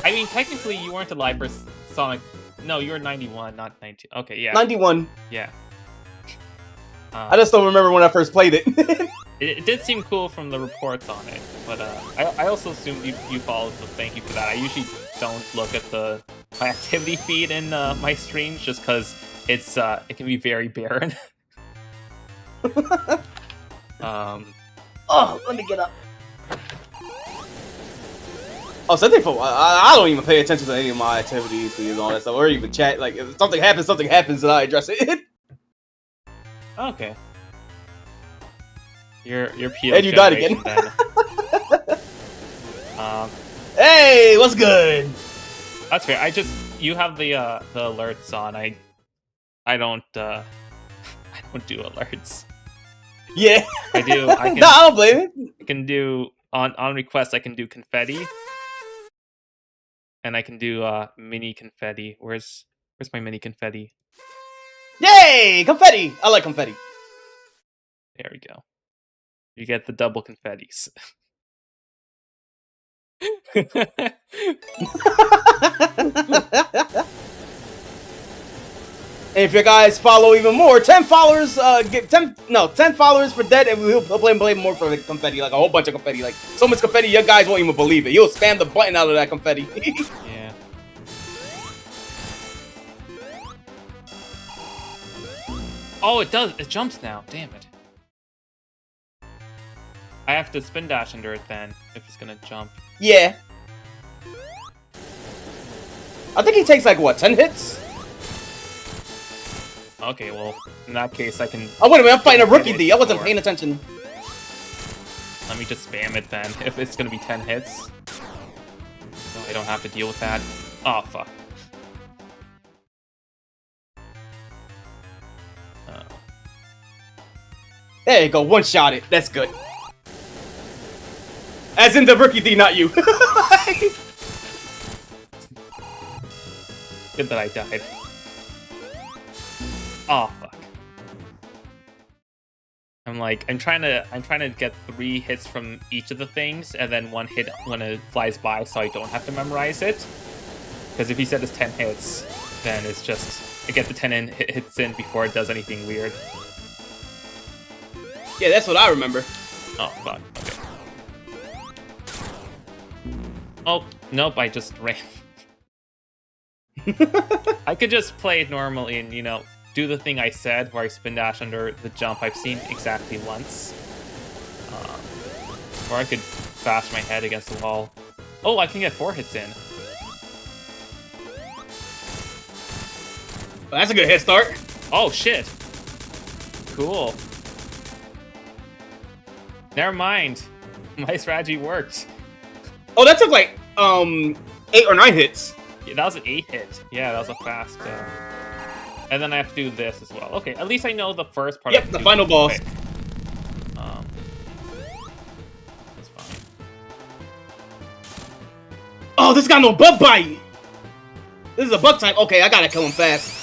A: I mean, technically, you weren't alive for Sonic. No, you were 91, not 92. Okay, yeah.
B: 91.
A: Yeah.
B: I just don't remember when I first played it.
A: It did seem cool from the reports on it, but I also assumed you followed, so thank you for that. I usually don't look at my activity feed in my streams just because it can be very barren.
B: Oh, let me get up. Oh, something for I don't even pay attention to any of my activities and all that stuff, or even chat. Like if something happens, and I address it.
A: Okay. You're PO
B: and you died again. Hey, what's good?
A: That's fair. You have the alerts on. I don't I don't do alerts.
B: Yeah,
A: I do.
B: No, I don't blame it.
A: I can do on request. I can do confetti, and I can do mini confetti. Where's my mini confetti?
B: Yay, confetti! I like confetti.
A: There we go. You get the double confettis.
B: And if you guys follow even more, 10 followers, get 10 followers for that, and he'll play more for the confetti, like a whole bunch of confetti, like so much confetti, you guys won't even believe it. He'll spam the button out of that confetti.
A: Yeah. Oh, it does. It jumps now. Damn it. I have to spin dash under it then, if it's gonna jump.
B: Yeah. I think he takes like, what, 10 hits?
A: Okay, well, in that case I can...
B: Oh, wait a minute, I'm fighting a Rookie D. I wasn't paying attention.
A: Let me just spam it then, if it's gonna be 10 hits. So I don't have to deal with that. Oh, fuck.
B: There you go, one-shot it. That's good. As in the Rookie D, not you.
A: Good that I died. Oh, fuck. I'm trying to get 3 hits from each of the things, and then 1 hit when it flies by, so I don't have to memorize it. Because if he said it's 10 hits, then it's just I get the 10 hits in before it does anything weird.
B: Yeah, that's what I remember.
A: Oh, fuck. Okay. Oh, nope, I just ran. I could just play it normally and, you know, do the thing I said where I spin dash under the jump I've seen exactly once. Or I could bash my head against the wall. Oh, I can get 4 hits in.
B: Well, that's a good head start.
A: Oh, shit. Cool. Never mind. My strategy worked.
B: Oh, that took like 8 or 9 hits.
A: Yeah, that was an 8 hit. Yeah, that was a fast. And then I have to do this as well. Okay, at least I know the first part.
B: Yep, the final boss.
A: Okay. That's fine.
B: Oh, this got no bug bite. This is a bug type. Okay, I gotta kill him fast.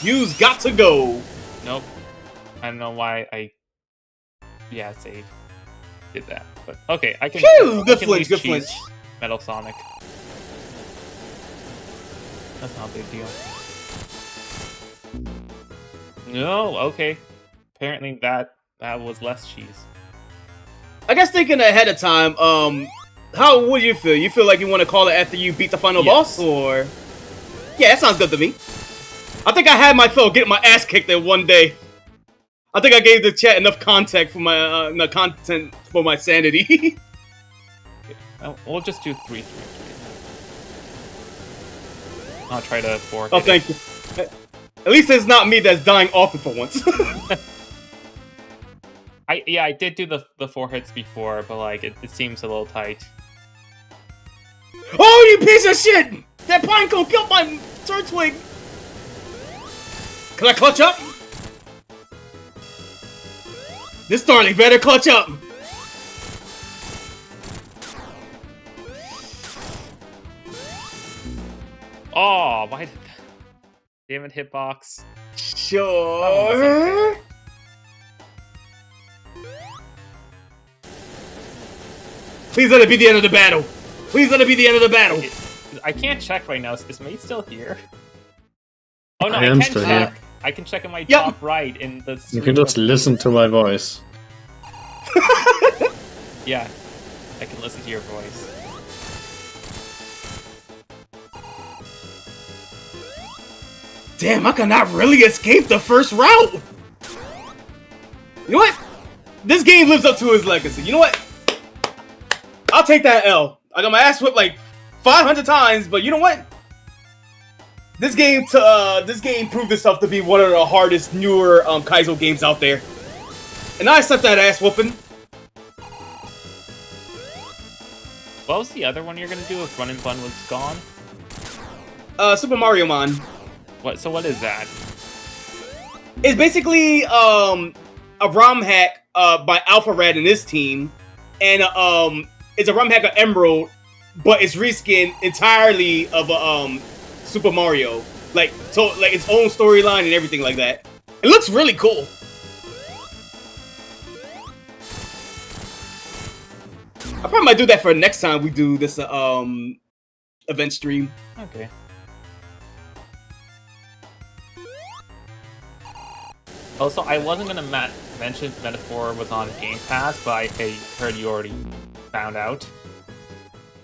B: You's got to go.
A: Nope. I don't know why I. Yeah, save. Did that, but okay, I can.
B: Phew, good flinch, good flinch.
A: Metal Sonic. That's not a big deal. No, okay. Apparently that was less cheese.
B: I guess thinking ahead of time, how would you feel? You feel like you want to call it after you beat the final boss, or? Yeah, that sounds good to me. I think I had my fill getting my ass kicked there one day. I think I gave the chat enough content for my content for my sanity.
A: We'll just do 3, 3, 3. I'll try to 4.
B: Oh, thank you. At least it's not me that's dying often for once.
A: I did do the 4 hits before, but like it seems a little tight.
B: Oh, you piece of shit! That pinecone killed my turd twig. Can I clutch up? This Starling better clutch up.
A: Oh, why did that? Damn it, hitbox.
B: Sure. Please let it be the end of the battle. Please let it be the end of the battle.
A: I can't check right now. Is Mate still here? Oh no,
D: I am still here.
A: I can check in my top right in the.
D: You can just listen to my voice.
A: Yeah, I can listen to your voice.
B: Damn, I cannot really escape the first route. You know what? This game lives up to its legacy. You know what? I'll take that L. I got my ass whipped like 500 times, but you know what? This game proved itself to be one of the hardest, newer Kaizo games out there. And I accept that ass whooping.
A: What was the other one you're gonna do if Run and Bun was gone?
B: Super Mario Man.
A: What? So what is that?
B: It's basically a ROM hack by Alpha Red and his team, and it's a ROM hack of Emerald, but it's reskinned entirely of Super Mario, like its own storyline and everything like that. It looks really cool. I probably might do that for next time we do this event stream.
A: Okay. Also, I wasn't gonna mention Metaphor was on Game Pass, but I heard you already found out.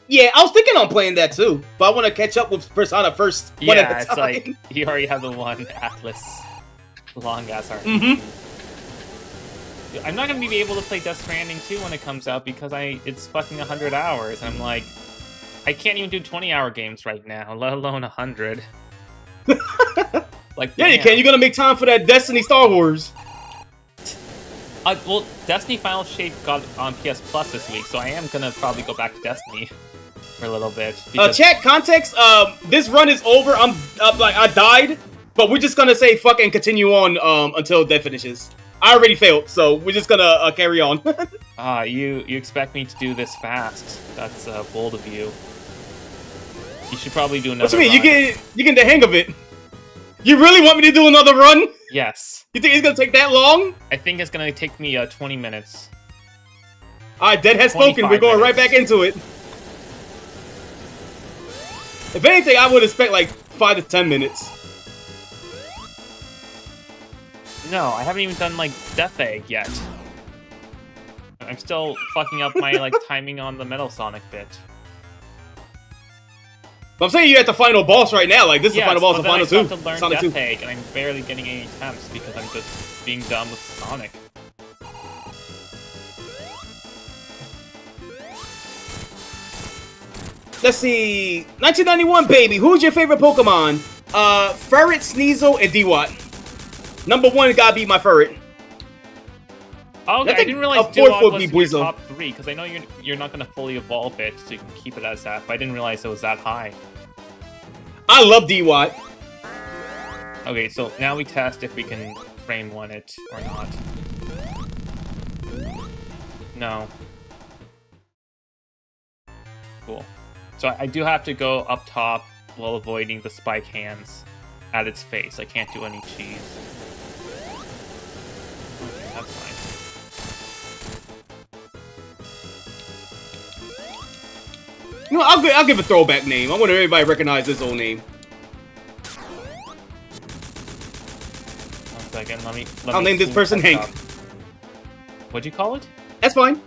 B: Yeah, I was thinking on playing that too, but I want to catch up with Persona first.
A: Yeah, it's like you already have the one Atlas long ass RPG. I'm not gonna be able to play Death Stranding 2 when it comes out because it's fucking 100 hours. And I'm like, I can't even do 20-hour games right now, let alone 100. Like,
B: yeah, you can. You're gonna make time for that Destiny Star Wars.
A: Well, Destiny Final Shape got on PS Plus this week, so I am gonna probably go back to Destiny for a little bit.
B: Chat context. This run is over. I died, but we're just gonna say fuck and continue on until that finishes. I already failed, so we're just gonna carry on.
A: You expect me to do this fast? That's bold of you. You should probably do another.
B: What you mean?
A: Run.
B: You get the hang of it. You really want me to do another run?
A: Yes.
B: You think it's gonna take that long?
A: I think it's gonna take me 20 minutes.
B: Alright, Dead has spoken. We're going right back into it. If anything, I would expect like 5 to 10 minutes.
A: No, I haven't even done like Death Egg yet. I'm still fucking up my like timing on the Metal Sonic bit.
B: But I'm saying you're at the final boss right now. Like this is the final boss of Final 2.
A: I still have to learn Sonic Death Egg, and I'm barely getting any attempts because I'm just being dumb with Sonic.
B: Let's see. 1991, baby. Who's your favorite Pokemon? Ferret, Sneasel, and Dewott. Number 1 gotta be my Ferret.
A: Oh, okay. I didn't realize Dewott was your top 3, because I know you're not going to fully evolve it, so you can keep it as that, but I didn't realize it was that high.
B: I love Dewott.
A: Okay, so now we test if we can frame one it or not. No. Cool. So I do have to go up top while avoiding the spike hands at its face. I can't do any cheese. Okay, that's fine.
B: You know, I'll give a throwback name. I want everybody to recognize this old name.
A: 1 second, let me
B: I'll name this person Hank.
A: What'd you call it?
B: That's fine.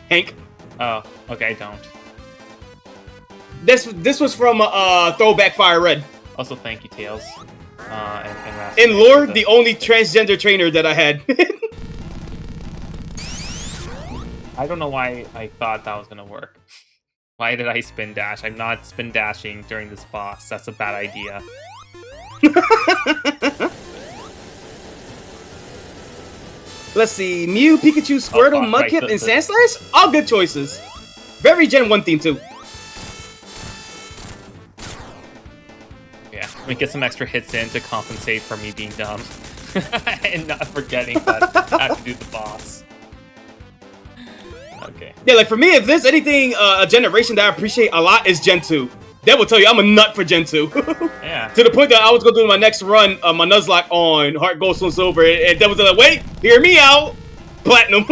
B: Hank.
A: Oh, okay, I don't.
B: This was from Throwback Fire Red.
A: Also, thank you, Tails. And
B: in lore, the only transgender trainer that I had.
A: I don't know why I thought that was gonna work. Why did I spin dash? I'm not spin dashing during this boss. That's a bad idea.
B: Let's see. Mew, Pikachu, Squirtle, Mudkip, and Sandslash? All good choices. Very Gen 1 theme, too.
A: Yeah, let me get some extra hits in to compensate for me being dumb. And not forgetting that I have to do the boss. Okay.
B: Yeah, like for me, if there's anything, a generation that I appreciate a lot is Gen 2. That will tell you I'm a nut for Gen 2.
A: Yeah.
B: To the point that I was going to do my next run, my Nuzlocke on Heart Gold, Soul Silver, and that was like, wait, hear me out. Platinum.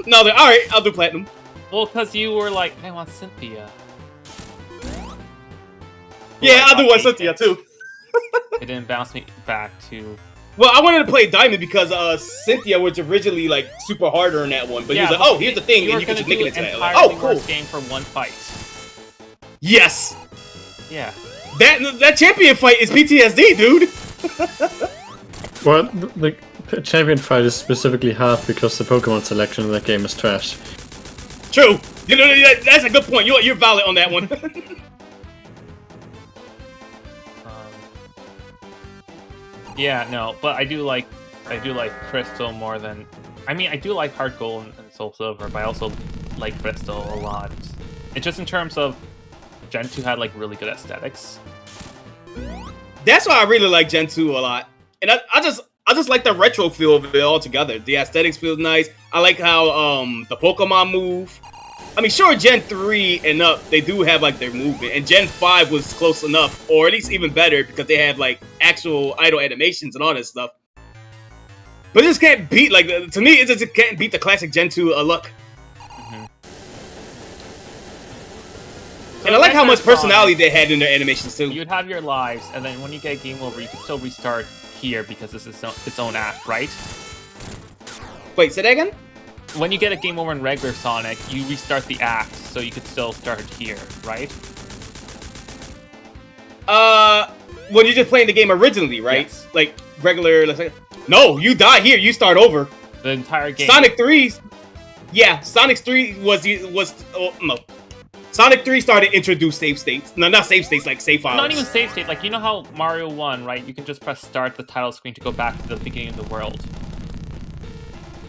B: No, like, alright, I'll do Platinum.
A: Well, because you were like, I want Cynthia.
B: Yeah, I'll do one Cynthia too.
A: It didn't bounce me back to...
B: Well, I wanted to play Diamond because Cynthia was originally like super harder in that one, but
A: yeah,
B: he was like, "Oh, here's the thing," and you can just make it into that. Like, oh, cool.
A: Game for one fight.
B: Yes.
A: Yeah.
B: That champion fight is PTSD, dude.
D: Well, the champion fight is specifically hard because the Pokemon selection in that game is trash.
B: True. You know, that's a good point. You're valid on that one.
A: Yeah, no, but I do like Crystal more than... I mean, I do like Heart Gold and Soul Silver, but I also like Crystal a lot. It's just in terms of Gen 2 had like really good aesthetics.
B: That's why I really like Gen 2 a lot. And I just like the retro feel of it altogether. The aesthetics feel nice. I like how the Pokemon move. I mean, sure, Gen 3 and up, they do have, like, their movement. And Gen 5 was close enough, or at least even better, because they have, like, actual idle animations and all that stuff. But it just can't beat, like, to me, it just can't beat the classic Gen 2 look.
A: Mm-hmm. So
B: and I like how much personality they had in their animations, too.
A: You'd have your lives, and then when you get game over, you can still restart here, because this is its own act, right?
B: Wait, say that again?
A: When you get a game over in regular Sonic, you restart the act, so you could still start here, right?
B: When you're just playing the game originally, right?
A: Yes.
B: Like regular. Let's say, no, you die here. You start over.
A: The entire game.
B: Sonic 3. Yeah, Sonic 3 no. Sonic 3 started to introduce save states. No, not save states, like save files.
A: Not even save state. Like, you know how Mario 1, right? You can just press start the title screen to go back to the beginning of the world.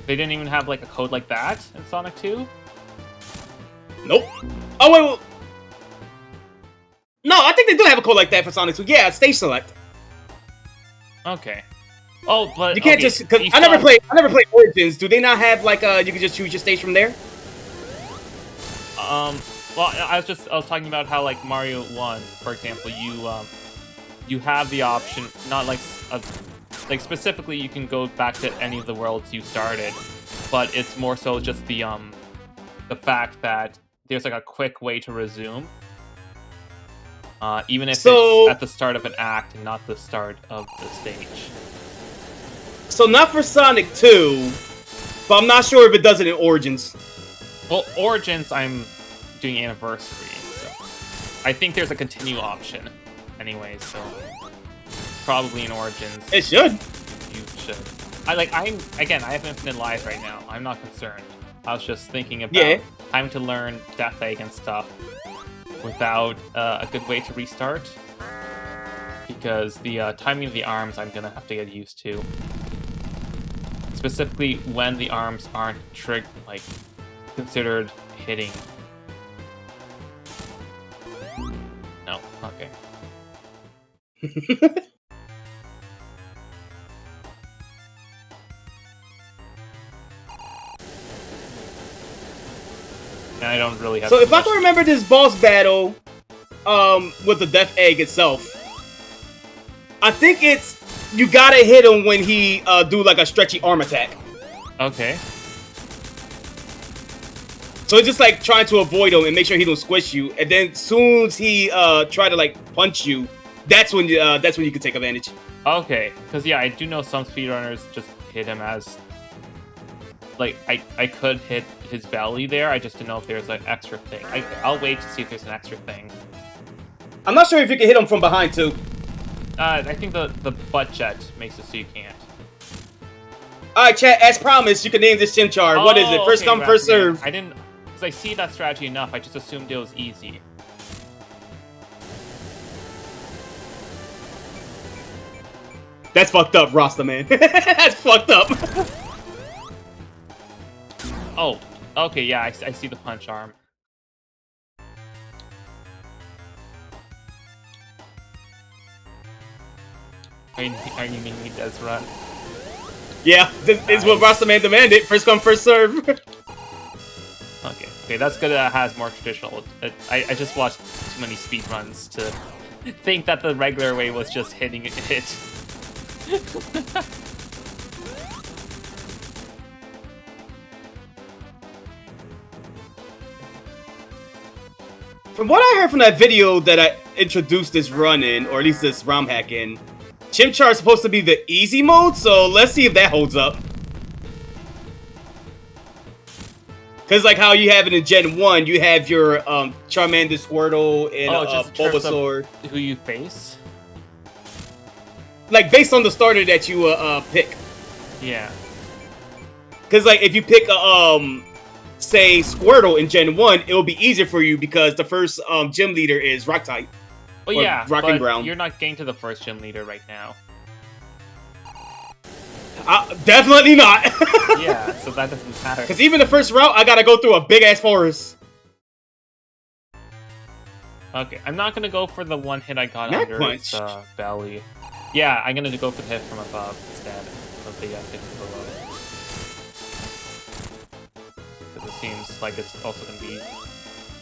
A: They didn't even have like a code like that in Sonic 2?
B: Nope. Oh, wait. No, I think they do have a code like that for Sonic 2. Yeah, stage select.
A: Okay. Oh, but
B: you can't just. Cause I never played Origins. Do they not have like you can just choose your stage from there?
A: Well, I was talking about how like Mario 1, for example, you have the option, not like specifically you can go back to any of the worlds you started, but it's more so just the fact that there's like a quick way to resume. Even if it's at the start of an act and not the start of the stage.
B: So not for Sonic 2, but I'm not sure if it does it in Origins.
A: Well, Origins, I'm doing Anniversary, so I think there's a continue option anyway, so probably in Origins.
B: It should.
A: You should. I have infinite lives right now. I'm not concerned. I was just thinking about having to learn Death Egg and stuff without a good way to restart, because the timing of the arms I'm gonna have to get used to. Specifically when the arms aren't considered hitting. No, okay. I don't really have.
B: So if I can remember this boss battle, with the Death Egg itself, I think it's you gotta hit him when he do like a stretchy arm attack.
A: Okay.
B: So it's just like trying to avoid him and make sure he don't squish you, and then soon as he try to like punch you, that's when you can take advantage.
A: Okay, because yeah, I do know some speedrunners just hit him as like I could hit his belly there. I just didn't know if there's an extra thing. I'll wait to see if there's an extra thing.
B: I'm not sure if you can hit him from behind too.
A: I think the butt jet makes it so you can't.
B: Alright, chat, as promised, you can name this Chimchar. What is it? First come, first serve.
A: I didn't, because I see that strategy enough, I just assumed it was easy.
B: That's fucked up, Rasta, man. That's fucked up.
A: Oh, okay, yeah, I see the punch arm. Are you meaning he does run?
B: Yeah, this is what Rasta Man demanded. First come, first serve.
A: Okay, that's good. That has more traditional. I just watched too many speedruns to think that the regular way was just hitting it.
B: From what I heard from that video that I introduced this run in, or at least this ROM hack in, Chimchar is supposed to be the easy mode, so let's see if that holds up. Because like how you have it in Gen 1, you have your Charmander, Squirtle, and Bulbasaur.
A: Who you face?
B: Like based on the starter that you pick.
A: Yeah.
B: Because like if you pick say Squirtle in Gen 1, it'll be easier for you because the first gym leader is Rock type.
A: Well, yeah,
B: Rock and Ground.
A: You're not getting to the first gym leader right now.
B: Definitely not.
A: Yeah, so that doesn't matter.
B: Because even the first route, I gotta go through a big ass forest.
A: Okay, I'm not gonna go for the one hit I got
B: Neck
A: under
B: punch.
A: his belly. Yeah, I'm gonna go for the hit from above instead of the hit from below. Because it seems like it's also gonna be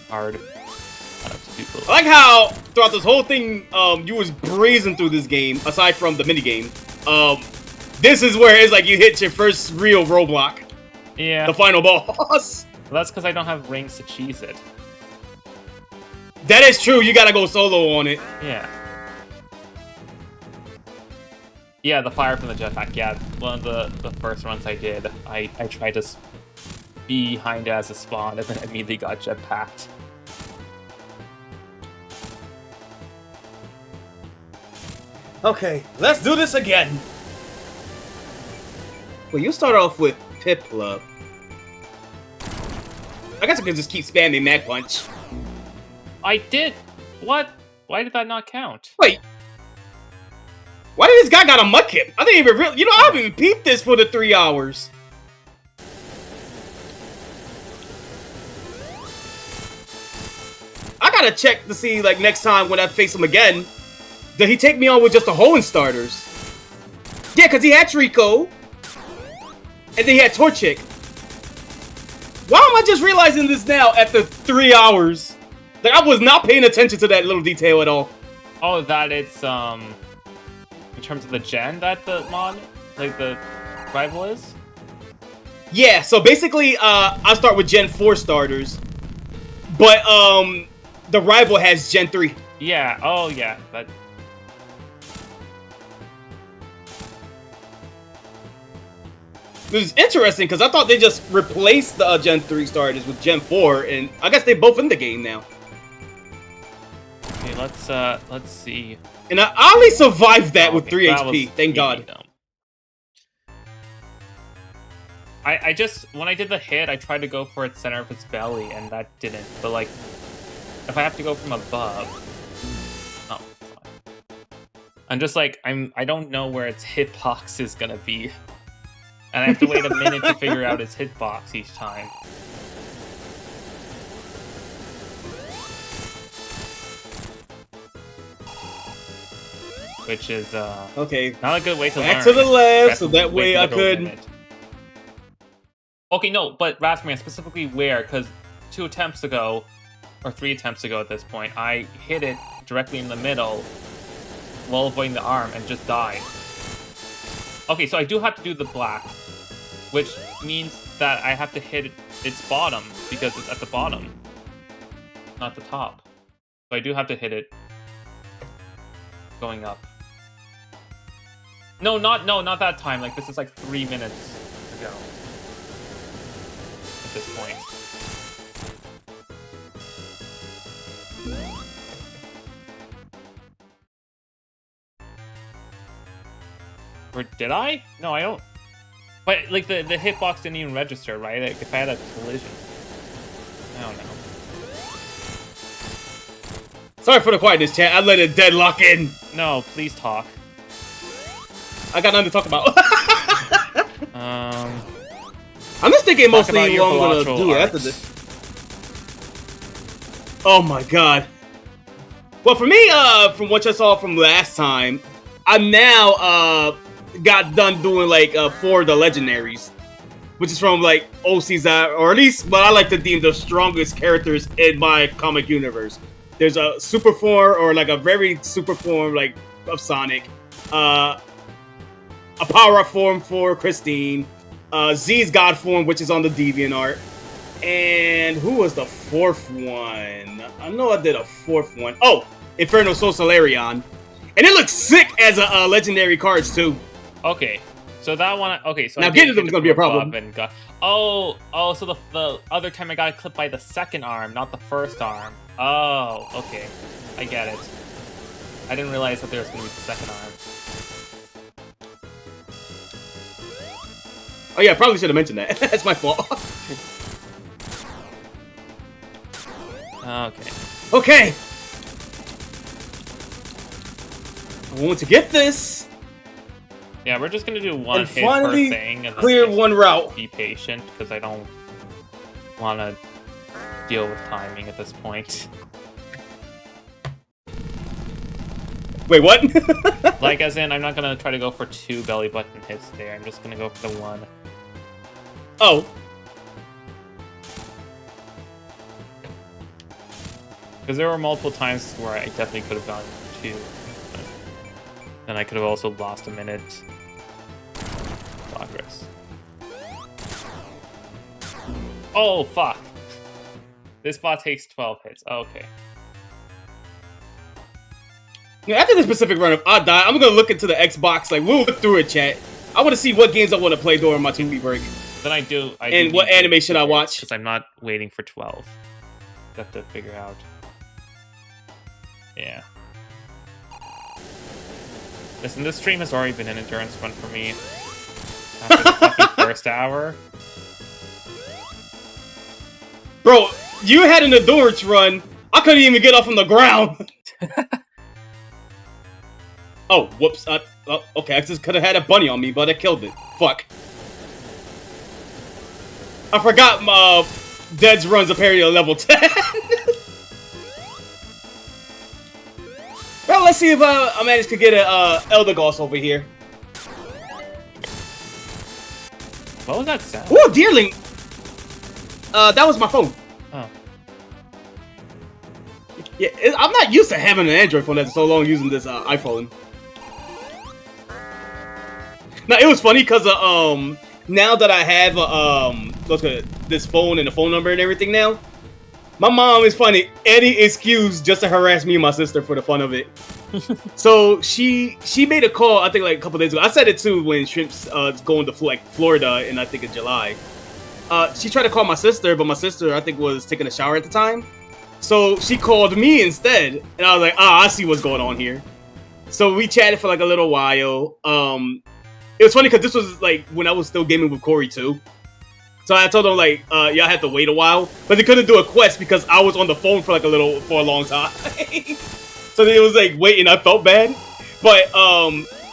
A: hard to do both.
B: I like how throughout this whole thing, you was breezing through this game, aside from the minigame. This is where it's like you hit your first real roadblock.
A: Yeah.
B: The final boss.
A: Well, that's because I don't have rings to cheese it.
B: That is true. You gotta go solo on it.
A: Yeah. Yeah, the fire from the jetpack. Yeah, one of the first runs I did, I tried to be behind it as a spawn and then immediately got jetpacked.
B: Okay, let's do this again. Well, you start off with Piplup. I guess I could just keep spamming Mach Punch.
A: I did. What? Why did that not count?
B: Wait. Why did this guy got a Mudkip? I didn't even really. I haven't even peeped this for the 3 hours. I gotta check to see, like, next time when I face him again, did he take me on with just the Hoenn starters? Yeah, because he had Trico, and then he had Torchic. Why am I just realizing this now after 3 hours? Like, I was not paying attention to that little detail at all.
A: Oh, that it's, in terms of the gen that the mod, like, the rival is?
B: Yeah, so basically, I start with Gen 4 starters, but, the rival has Gen 3.
A: Yeah, oh yeah, but...
B: This is interesting, because I thought they just replaced the Gen 3 starters with Gen 4, and I guess they're both in the game now.
A: Okay, let's see.
B: And I only survived that with 3 HP, thank God.
A: Dumb. I just, when I did the hit, I tried to go for its center of its belly, and that didn't. But, like, if I have to go from above... Oh, fine. I'm just like, I don't know where its hitbox is gonna be. And I have to wait a minute to figure out its hitbox each time. Which is,
B: okay,
A: not a good way to learn.
B: back to the left, so that way I could...
A: Okay, no, but Rasmussen, specifically where, because 2 attempts ago, or 3 attempts ago at this point, I hit it directly in the middle while avoiding the arm and just died. Okay, so I do have to do the black, which means that I have to hit its bottom, because it's at the bottom, not the top. So I do have to hit it going up. No, not that time. Like, this is like 3 minutes ago. At this point. Or did I? No, I don't. But, like, the hitbox didn't even register, right? Like, if I had a collision. I don't know.
B: Sorry for the quietness, chat. I let it deadlock in.
A: No, please talk.
B: I got nothing to talk about. I'm just thinking
A: Talk
B: mostly
A: about
B: what I'm
A: your
B: gonna do
A: arcs.
B: after this. Oh my god. Well, for me, from what I saw from last time, I'm now got done doing like 4 of the legendaries, which is from like OC's, or at least what I like to deem the strongest characters in my comic universe. There's a super form, or like a very super form, like of Sonic, a power-up form for Christine, Z's God form, which is on the DeviantArt, and who was the 4th one? I know I did a 4th one. Oh, Inferno Soul Solarion, and it looks sick as a legendary cards too.
A: Okay, so that one. Okay, so
B: now getting them is gonna be a problem.
A: So the other time I got clipped by the second arm, not the first arm. Oh, okay, I get it. I didn't realize that there was gonna be the second arm.
B: Oh yeah, I probably should have mentioned that. That's my fault.
A: Okay.
B: Okay. I want to get this.
A: Yeah, we're just gonna do one
B: and
A: hit
B: finally
A: per thing and
B: clear
A: just
B: one route.
A: Be patient, because I don't want to deal with timing at this point.
B: Wait, what?
A: Like, as in, I'm not gonna try to go for 2 belly button hits there. I'm just gonna go for the 1.
B: Oh.
A: Because there were multiple times where I definitely could have gone 2. Then I could have also lost a minute progress. Oh, fuck. This bot takes 12 hits. Oh, okay.
B: Yeah, after this specific run of I Die, I'm gonna look into the Xbox. Like, we'll look through it, chat. I want to see what games I want to play during my TV break.
A: Then I do
B: and what anime should I watch?
A: Because I'm not waiting for 12. Got to figure out. Yeah. Listen, this stream has already been an endurance run for me. After the fucking first hour.
B: Bro, you had an endurance run. I couldn't even get off on the ground. Oh, whoops. Okay, I just could have had a bunny on me, but I killed it. Fuck. I forgot Dead's runs apparently on level 10. Well, let's see if I managed to get a Eldegoss over here.
A: What was that sound?
B: Ooh, Deerling! That was my phone.
A: Oh.
B: Yeah, I'm not used to having an Android phone that's so long using this iPhone. Now, it was funny because now that I have this phone and the phone number and everything now, my mom is finding any excuse just to harass me and my sister for the fun of it. So she made a call, I think like a couple days ago. I said it too when Shrimp's going to Florida in I think in July. She tried to call my sister, but my sister I think was taking a shower at the time. So she called me instead, and I was like, I see what's going on here. So we chatted for like a little while. It was funny because this was like when I was still gaming with Corey too. So I told him like, y'all had to wait a while, but they couldn't do a quest because I was on the phone for a long time. So it was like waiting. I felt bad, but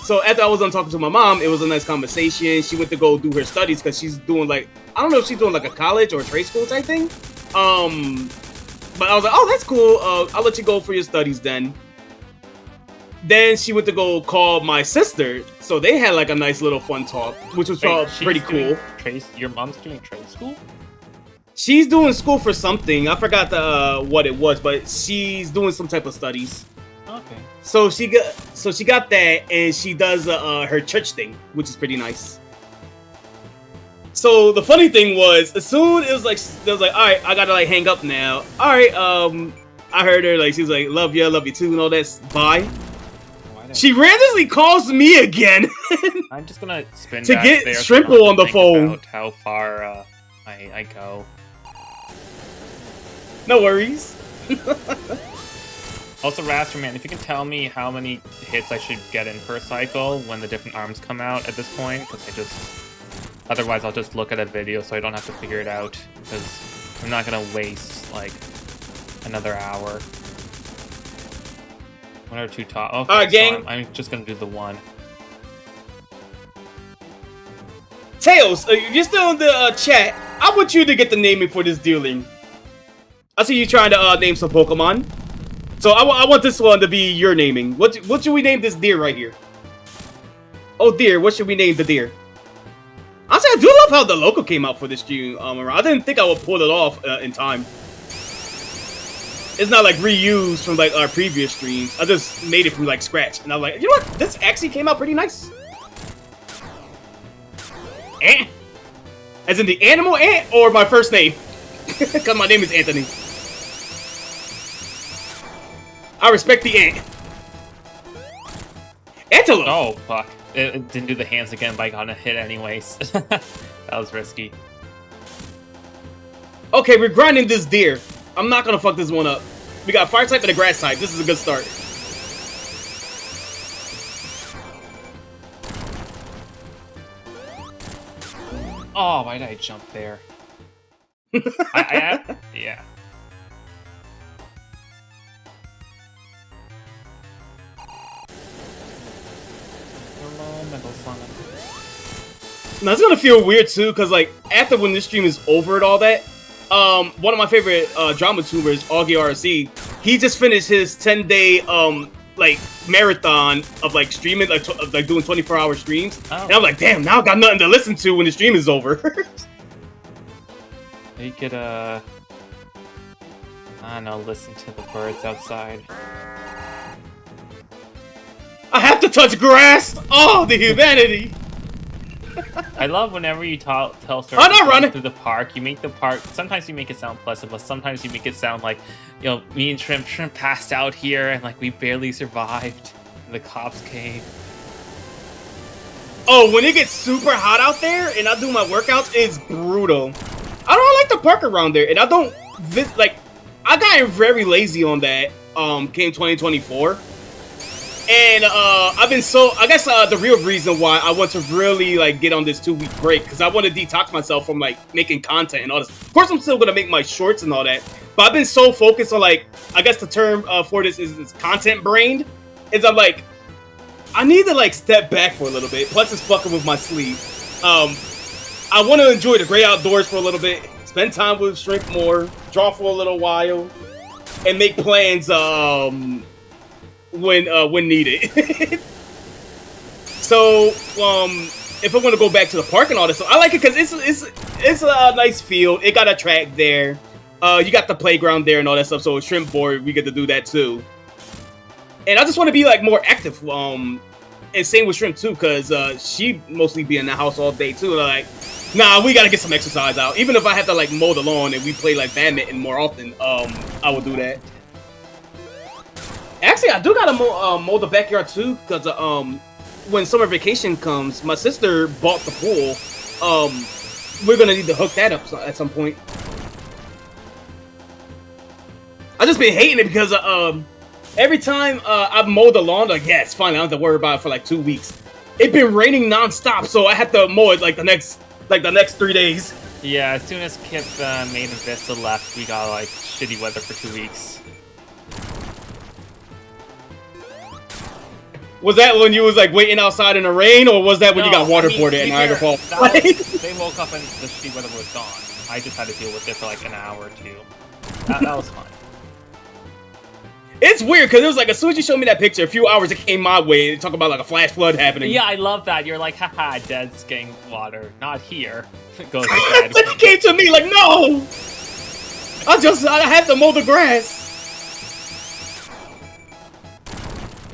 B: so after I was done talking to my mom, it was a nice conversation. She went to go do her studies because she's doing like, I don't know if she's doing like a college or a trade school type thing. But I was like, oh, that's cool. I'll let you go for your studies then. Then she went to go call my sister, so they had like a nice little fun talk, which was pretty cool.
A: Your mom's doing trade school?
B: She's doing school for something. I forgot what it was, but she's doing some type of studies.
A: Okay.
B: So she got that, and she does her church thing, which is pretty nice. So the funny thing was, as soon it was like, all right, I gotta like hang up now. All right, I heard her like she was like, love you too, and all that. Bye. She randomly calls me again.
A: I'm just gonna spin
B: to
A: back
B: get
A: there
B: Shrimple on the phone.
A: About how far I go.
B: No worries.
A: Also, Rasterman, if you can tell me how many hits I should get in per cycle when the different arms come out at this point, because otherwise I'll just look at a video so I don't have to figure it out, because I'm not gonna waste like another hour. One or two top. Okay,
B: alright, gang.
A: So I'm just gonna do the one.
B: Tails, if you're still in the chat, I want you to get the naming for this Deerling. I see you trying to name some Pokemon. So I want this one to be your naming. What should we name this deer right here? Oh dear, what should we name the deer? Honestly, I do love how the logo came out for this stream. I didn't think I would pull it off in time. It's not like reused from like our previous streams. I just made it from like scratch, and I was like, you know what? This actually came out pretty nice. Ant, as in the animal ant, or my first name? Because my name is Anthony. I respect the ant. Antelope.
A: Oh fuck! It didn't do the hands again, but I got a hit anyways. That was risky.
B: Okay, we're grinding this deer. I'm not gonna fuck this one up. We got fire type and a grass type. This is a good start.
A: Oh, why did I jump there? Yeah.
B: Now it's gonna feel weird too, cause like after when this stream is over and all that, one of my favorite drama tubers, Augie RC, he just finished his 10-day like marathon of like streaming, like doing 24-hour streams. Oh. And I'm like, damn, now I got nothing to listen to when the stream is over.
A: You could I don't know, listen to the birds outside.
B: I have to touch grass. Oh, the humanity.
A: I love whenever you tell stories through the park. You make the park. Sometimes you make it sound pleasant, but sometimes you make it sound like, you know, me and Shrimp passed out here and like we barely survived. The cops came.
B: Oh, when it gets super hot out there and I do my workouts, it's brutal. I don't like the park around there, and I don't like. I got very lazy on that. Came 2024. And I've been so, I guess the real reason why I want to really like get on this 2-week break, because I want to detox myself from like making content and all this. Of course, I'm still gonna make my shorts and all that, but I've been so focused on like, I guess the term for this is content brained. Is I'm like, I need to like step back for a little bit. Plus, it's fucking with my sleep. I want to enjoy the great outdoors for a little bit, spend time with Shrink more, draw for a little while, and make plans. When needed. So, if I want to go back to the park and all this, so I like it because it's a nice field. It got a track there. You got the playground there and all that stuff. So, Shrimp Board, we get to do that too. And I just want to be like more active. And same with Shrimp too, because she mostly be in the house all day too. Like, nah, we gotta get some exercise out. Even if I have to like mow the lawn and we play like badminton more often, I will do that. Actually, I do gotta mow the backyard too, because when summer vacation comes, my sister bought the pool. We're gonna need to hook that up at some point. I just been hating it because every time I've mowed the lawn, like, yeah, it's fine, I don't have to worry about it for like 2 weeks. It's been raining nonstop, so I have to mow it like the next 3 days.
A: Yeah, as soon as Kip, Maiden Vista left, we got like shitty weather for 2 weeks.
B: Was that when you was like waiting outside in the rain, or was that when you got waterboarded at Niagara Falls?
A: They woke up and the shitty weather was gone. I just had to deal with it for like an hour or two. That was fun.
B: It's weird because it was like as soon as you showed me that picture, a few hours it came my way. Talk about like a flash flood happening.
A: Yeah, I love that. You're like, haha, Dead's getting water. Not here. It goes to Dead.
B: It came to me like, no! I have to mow the grass.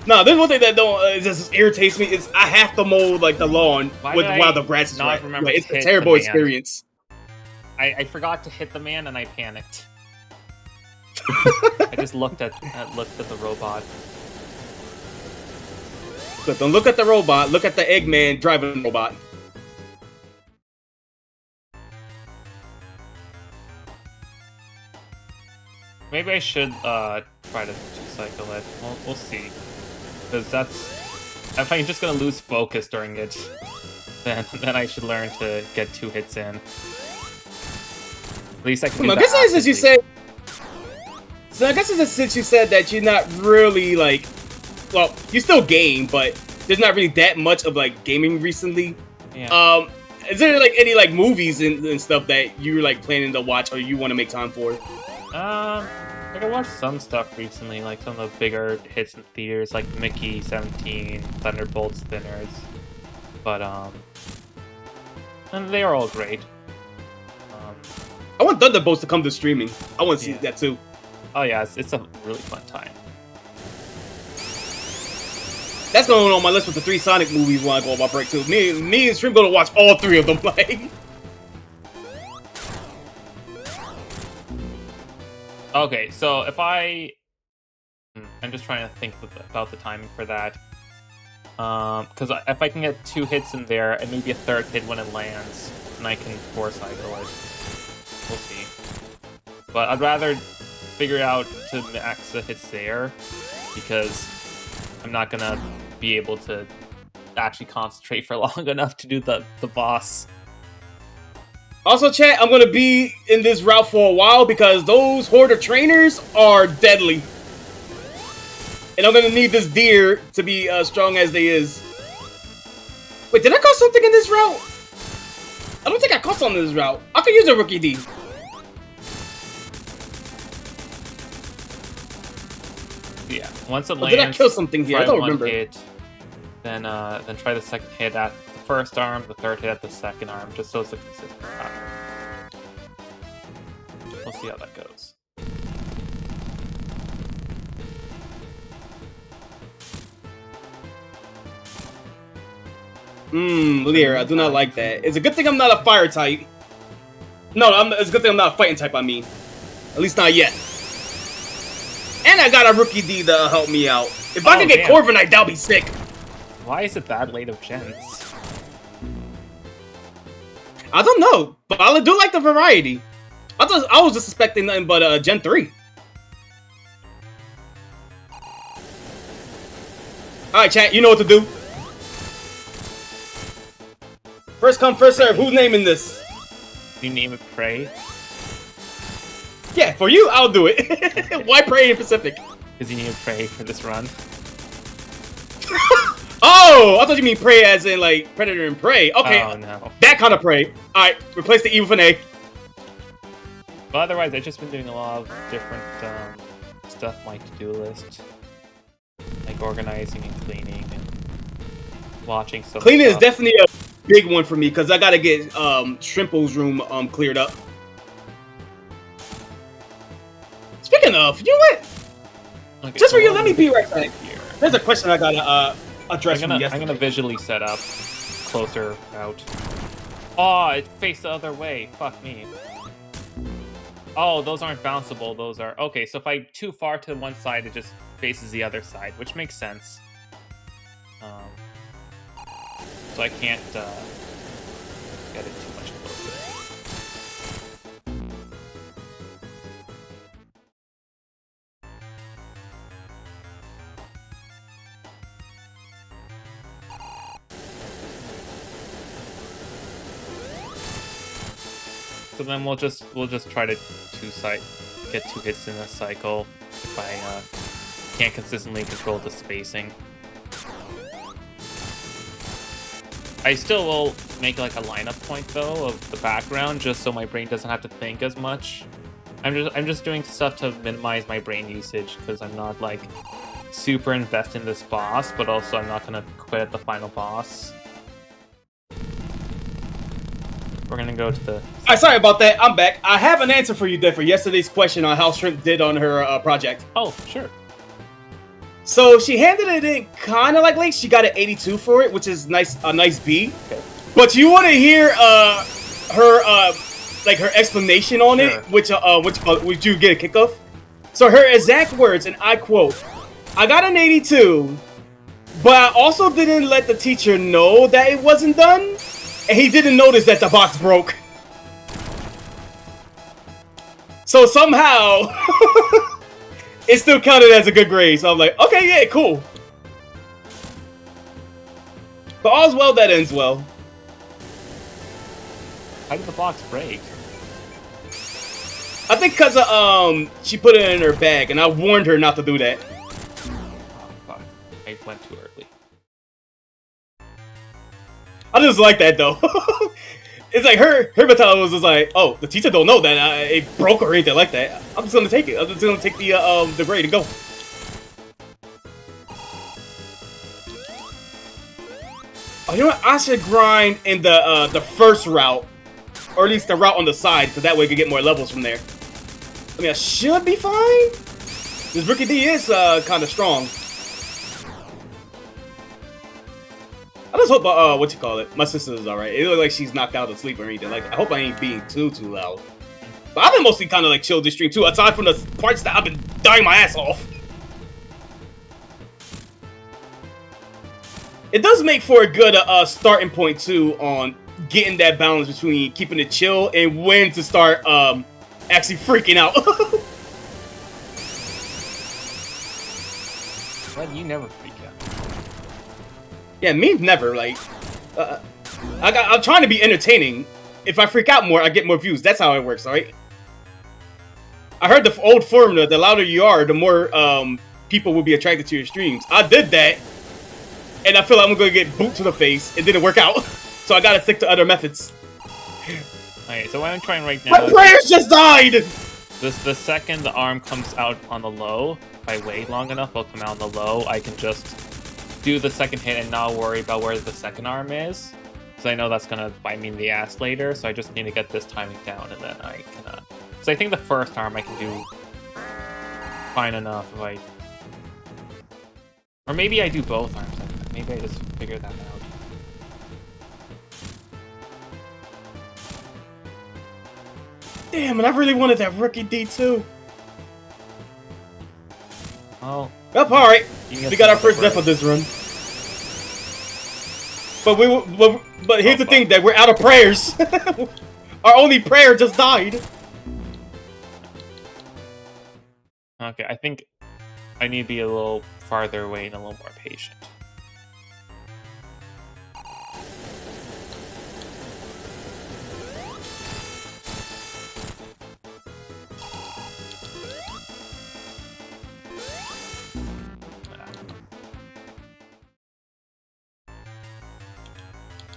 B: No, there's one thing that just irritates me is I have to mow like the lawn while the grass is right. Like, it's a terrible experience.
A: I forgot to hit the man and I panicked. I just looked at the robot.
B: But don't look at the robot. Look at the Eggman driving the robot.
A: Maybe I should try to cycle it. We'll see. Because if I'm just gonna lose focus during it, then I should learn to get 2 hits in. At least I can. I guess since you said.
B: So I guess since you said that you're not really like, well, you still game, but there's not really that much of like gaming recently.
A: Yeah.
B: Is there like any like movies and stuff that you're like planning to watch or you want to make time for?
A: Like I watched some stuff recently, like some of the bigger hits in theaters, like Mickey 17, Thunderbolt Spinners, but and they are all great.
B: I want Thunderbolts to come to streaming. I want to see that too.
A: Oh yeah, it's a really fun time.
B: That's going on my list with the 3 Sonic movies when I go on my break too. Me and Stream gonna watch all 3 of them. Like.
A: Okay, so if I'm just trying to think about the timing for that. Because if I can get 2 hits in there and maybe a 3rd hit when it lands, then I can force cycle it. We'll see. But I'd rather figure out to max the hits there, because I'm not gonna be able to actually concentrate for long enough to do the boss.
B: Also, chat, I'm going to be in this route for a while because those Hoarder trainers are deadly. And I'm going to need this deer to be as strong as they is. Wait, did I caught something in this route? I don't think I caught something in this route. I could use a Rookie D.
A: Yeah, once it lands,
B: did I kill something here? I don't remember.
A: Hit, then try the 2nd hit at the 1st arm, the 3rd hit at the 2nd arm, just so it's a consistent pattern. We'll see how that goes.
B: Lear, I do not like that. It's a good thing I'm not a fire type. No, it's a good thing I'm not a fighting type, I mean. At least not yet. And I got a Rookie D to help me out. If I could get Corviknight, that'll be sick.
A: Why is it that late of gens?
B: I don't know, but I do like the variety. I was just expecting nothing but Gen 3. Alright, chat, you know what to do. First come, first serve. Who's naming this?
A: You name it Prey?
B: Yeah, for you, I'll do it. Why Prey in Pacific?
A: Because you need a Prey for this run.
B: Oh, I thought you mean Prey as in like Predator and Prey. Okay,
A: Oh, no.
B: that kind of Prey. Alright, replace the E with an A.
A: But otherwise, I've just been doing a lot of different stuff on my to-do list. Like organizing and cleaning and watching some
B: Cleaning is
A: stuff.
B: definitely a big one for me because I gotta get Shrimple's room cleared up. Speaking of, you know what?
A: Okay,
B: Just
A: so
B: for you,
A: what
B: let me
A: is
B: be right back.
A: here?
B: There's a question I gotta address
A: I'm
B: from yesterday.
A: gonna visually set up closer out. Oh, it faced the other way. Fuck me. Oh, those aren't bounceable. Those are okay. So if I too far to one side, it just faces the other side, which makes sense. So I can't get it too much closer. So then we'll just try to get 2 hits in a cycle if I can't consistently control the spacing. I still will make like a lineup point though of the background just so my brain doesn't have to think as much. I'm just doing stuff to minimize my brain usage because I'm not like super invested in this boss, but also I'm not gonna quit at the final boss. We're gonna go to the...
B: Alright, sorry about that. I'm back. I have an answer for you there for yesterday's question on how Shrimp did on her project.
A: Oh, sure.
B: So she handed it in kind of like late. She got an 82 for it, which is nice, a nice B.
A: Okay.
B: But you want to hear her like her explanation on
A: Sure.
B: it, which you get a kick of. So her exact words, and I quote: "I got an 82, but I also didn't let the teacher know that it wasn't done, and he didn't notice that the box broke. So somehow." It still counted as a good grade, so I'm like, okay, yeah, cool. But all's well that ends well.
A: How did the box break?
B: I think because she put it in her bag, and I warned her not to do that.
A: Oh, fuck. I went too early.
B: I just like that though. It's like her mentality was just like, oh, the teacher don't know that it broke or anything like that. I'm just gonna take it. I'm just gonna take the grade and go. Oh, you know what? I should grind in the first route, or at least the route on the side, because that way we can get more levels from there. I mean, I should be fine. This Rookie D is kind of strong. I just hope, what you call it? My sister is alright. It looks like she's knocked out of sleep or anything. Like, I hope I ain't being too loud. But I've been mostly kind of like chill this stream too, aside from the parts that I've been dying my ass off. It does make for a good starting point too on getting that balance between keeping it chill and when to start actually freaking out.
A: Well, you never freak out.
B: Yeah, me never. Like, I'm trying to be entertaining. If I freak out more, I get more views. That's how it works, alright? I heard the old formula: the louder you are, the more people will be attracted to your streams. I did that, and I feel like I'm gonna get boot to the face. It didn't work out, so I gotta stick to other methods.
A: Alright, so what I'm trying right now...
B: My players just died!
A: The second the arm comes out on the low, if I wait long enough, it'll come out on the low. I can just do the second hit and not worry about where the second arm is, because I know that's gonna bite me in the ass later. So I just need to get this timing down, and then I can. So I think the first arm I can do fine enough if I, or maybe I do both arms. Maybe I just figure that out.
B: Damn, and I really wanted that Rookie D too.
A: Oh.
B: Yep, alright. We got our first death of this run. But here's the thing, that we're out of prayers. Our only prayer just died.
A: Okay, I think I need to be a little farther away and a little more patient.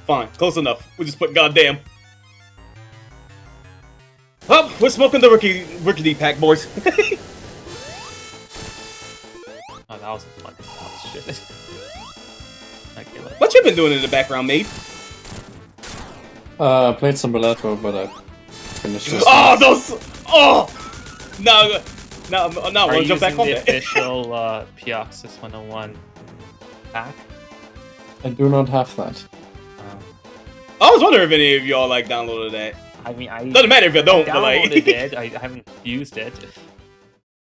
B: Fine, close enough. We just put goddamn. Oh, we're smoking the Rickety pack, boys.
A: Oh, that was fun. That was shit. Okay,
B: what you been doing in the background, mate?
D: I played some Bellator, but I finished this.
B: Oh, those! Oh! No,
A: Are you
B: jump back
A: using
B: on
A: the
B: that.
A: official Pioxis 101 pack?
D: I do not have that.
B: I was wondering if any of y'all like downloaded that.
A: I mean,
B: doesn't matter if you don't.
A: Downloaded it. I haven't used it.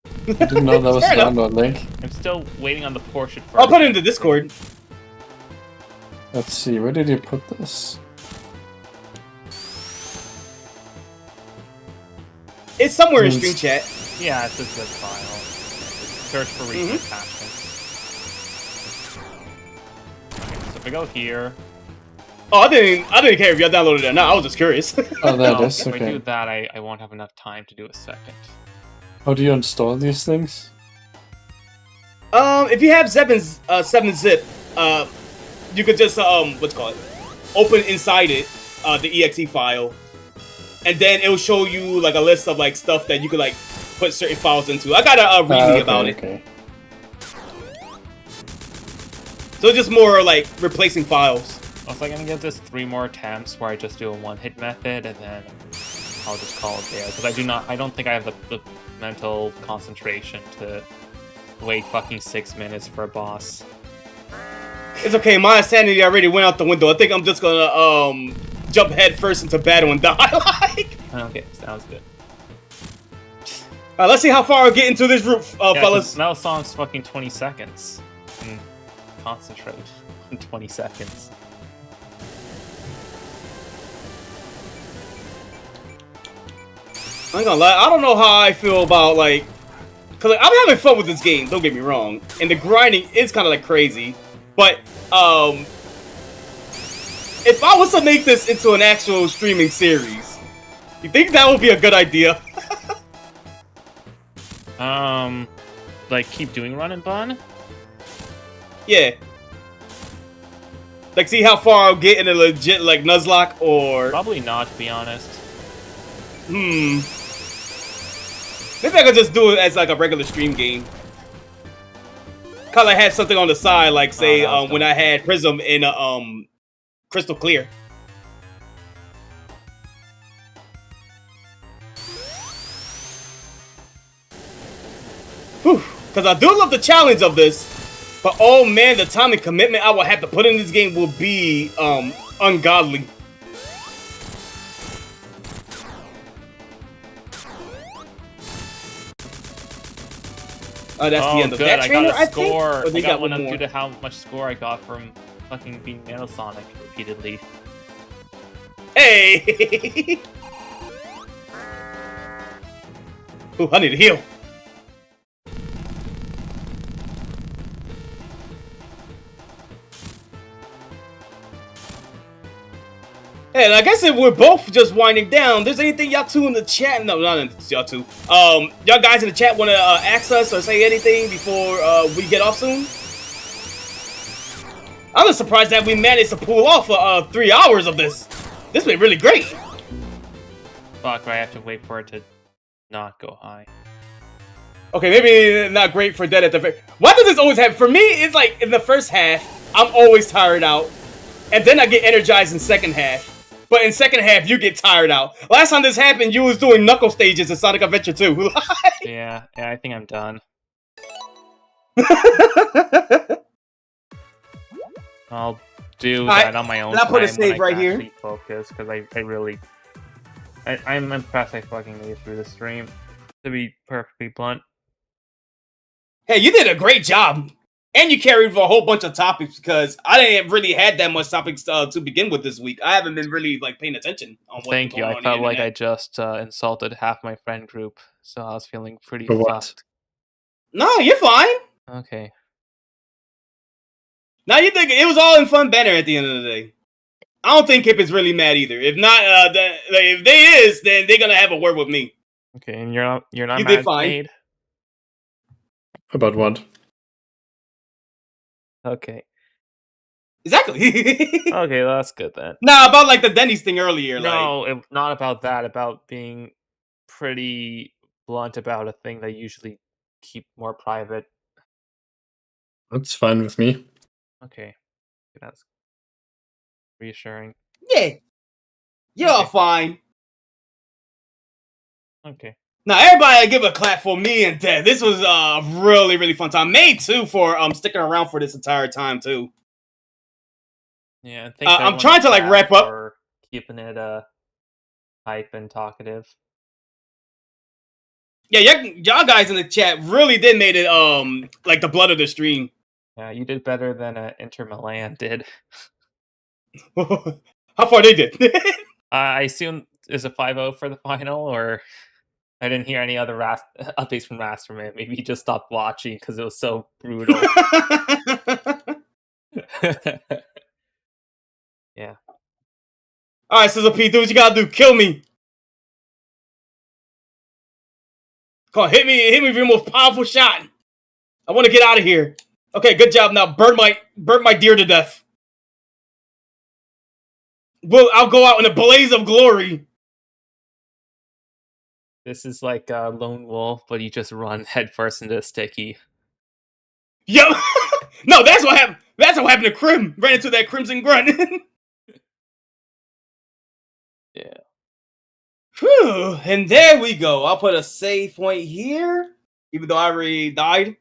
D: I didn't know that was a download link.
A: I'm still waiting on the portion.
B: I'll put it into Discord.
D: Let's see, where did you put this?
B: It's somewhere in Stream Chat.
A: Yeah, it's a zip file. Search for recent attachments. Okay, so if I go here.
B: Oh, I didn't care if y'all downloaded it or not. I was just curious.
D: Oh, that is
A: if
D: okay.
A: I do that, I won't have enough time to do a second.
D: How do you install these things?
B: If you have 7-zip, you could just what's it called? Open inside it, the exe file, and then it will show you like a list of like stuff that you could like put certain files into. I got a reading about it.
D: Okay.
B: So it's just more like replacing files.
A: I was like, I'm gonna give this 3 more attempts where I just do a one-hit method, and then I'll just call it there. Because I don't think I have the mental concentration to wait fucking 6 minutes for a boss.
B: It's okay, my sanity already went out the window. I think I'm just gonna jump head first into battle and die. Like.
A: Okay, sounds good.
B: Let's see how far I get into this route, fellas.
A: Now song's fucking 20 seconds. And concentrate in 20 seconds.
B: I ain't gonna lie, I don't know how I feel about, like... Because like, I'm having fun with this game, don't get me wrong. And the grinding is kind of, like, crazy. But, if I was to make this into an actual streaming series, you think that would be a good idea?
A: Like, keep doing run and bun?
B: Yeah. Like, see how far I'll get in a legit, like, Nuzlocke, or...
A: Probably not, to be honest.
B: Maybe I could just do it as like a regular stream game. Kinda like have something on the side, like say when I had Prism in Crystal Clear. Whew. Cause I do love the challenge of this, but oh man, the time and commitment I will have to put in this game will be ungodly. That's the end of that trainer,
A: I got a score.
B: I think?
A: I got one up due to how much score I got from fucking beating Nanosonic repeatedly.
B: Hey! Ooh, I need to heal. Hey, and I guess if we're both just winding down, there's anything y'all two in the chat? No, not y'all two. Y'all guys in the chat want to ask us or say anything before we get off soon? I'm just surprised that we managed to pull off 3 hours of this. This been really great.
A: Fuck, I have to wait for it to not go high.
B: Okay, maybe not great for dead at the very... Why does this always happen? For me, it's like in the first half, I'm always tired out. And then I get energized in second half. But in second half, you get tired out. Last time this happened, you was doing knuckle stages in Sonic Adventure 2.
A: Yeah, I think I'm done. I'll do that on my own time.
B: I'll put a save right here.
A: Focus, because I'm impressed I fucking made it through the stream. To be perfectly blunt.
B: Hey, you did a great job. And you carried for a whole bunch of topics because I didn't really had that much topics to begin with this week. I haven't been really like paying attention on what's
A: Thank you.
B: going on
A: I felt
B: the
A: like I
B: internet.
A: just insulted half my friend group, so I was feeling pretty
D: For what?
A: fucked.
B: No, you're fine.
A: Okay.
B: Now you think it was all in fun banner at the end of the day. I don't think Kip is really mad either. If not, if they is, then they're gonna have a word with me.
A: Okay, and you're not
B: You
A: mad
B: did fine.
A: Made?
D: About what?
A: Okay.
B: Exactly.
A: Okay, well, that's good then.
B: Nah, about like the Denny's thing earlier.
A: No, not about that. About being pretty blunt about a thing they usually keep more private.
D: That's fine with me.
A: Okay, that's reassuring.
B: Yeah, you're
A: Okay.
B: fine.
A: Okay.
B: Now everybody give a clap for me and Dead. This was a really, really fun time. May too for sticking around for this entire time too.
A: Yeah, and thanks
B: I'm
A: everyone in
B: trying to like
A: chat
B: wrap up.
A: for keeping it hype and talkative.
B: Yeah, y'all guys in the chat really did made it like the blood of the stream.
A: Yeah, you did better than Inter Milan did.
B: How far they did?
A: I assume is a 5-0 for the final, or I didn't hear any other updates from Rasterman. Maybe he just stopped watching because it was so brutal. Yeah.
B: All right, Sizzle P, do what you gotta do. Kill me. Come on, hit me with your most powerful shot. I want to get out of here. Okay, good job. Now burn my deer to death. I'll go out in a blaze of glory.
A: This is like Lone Wolf, but you just run headfirst into a sticky.
B: Yep. No, that's what happened. That's what happened to Crim. Ran into that Crimson Grunt.
A: Yeah.
B: Whew. And there we go. I'll put a save point here, even though I already died.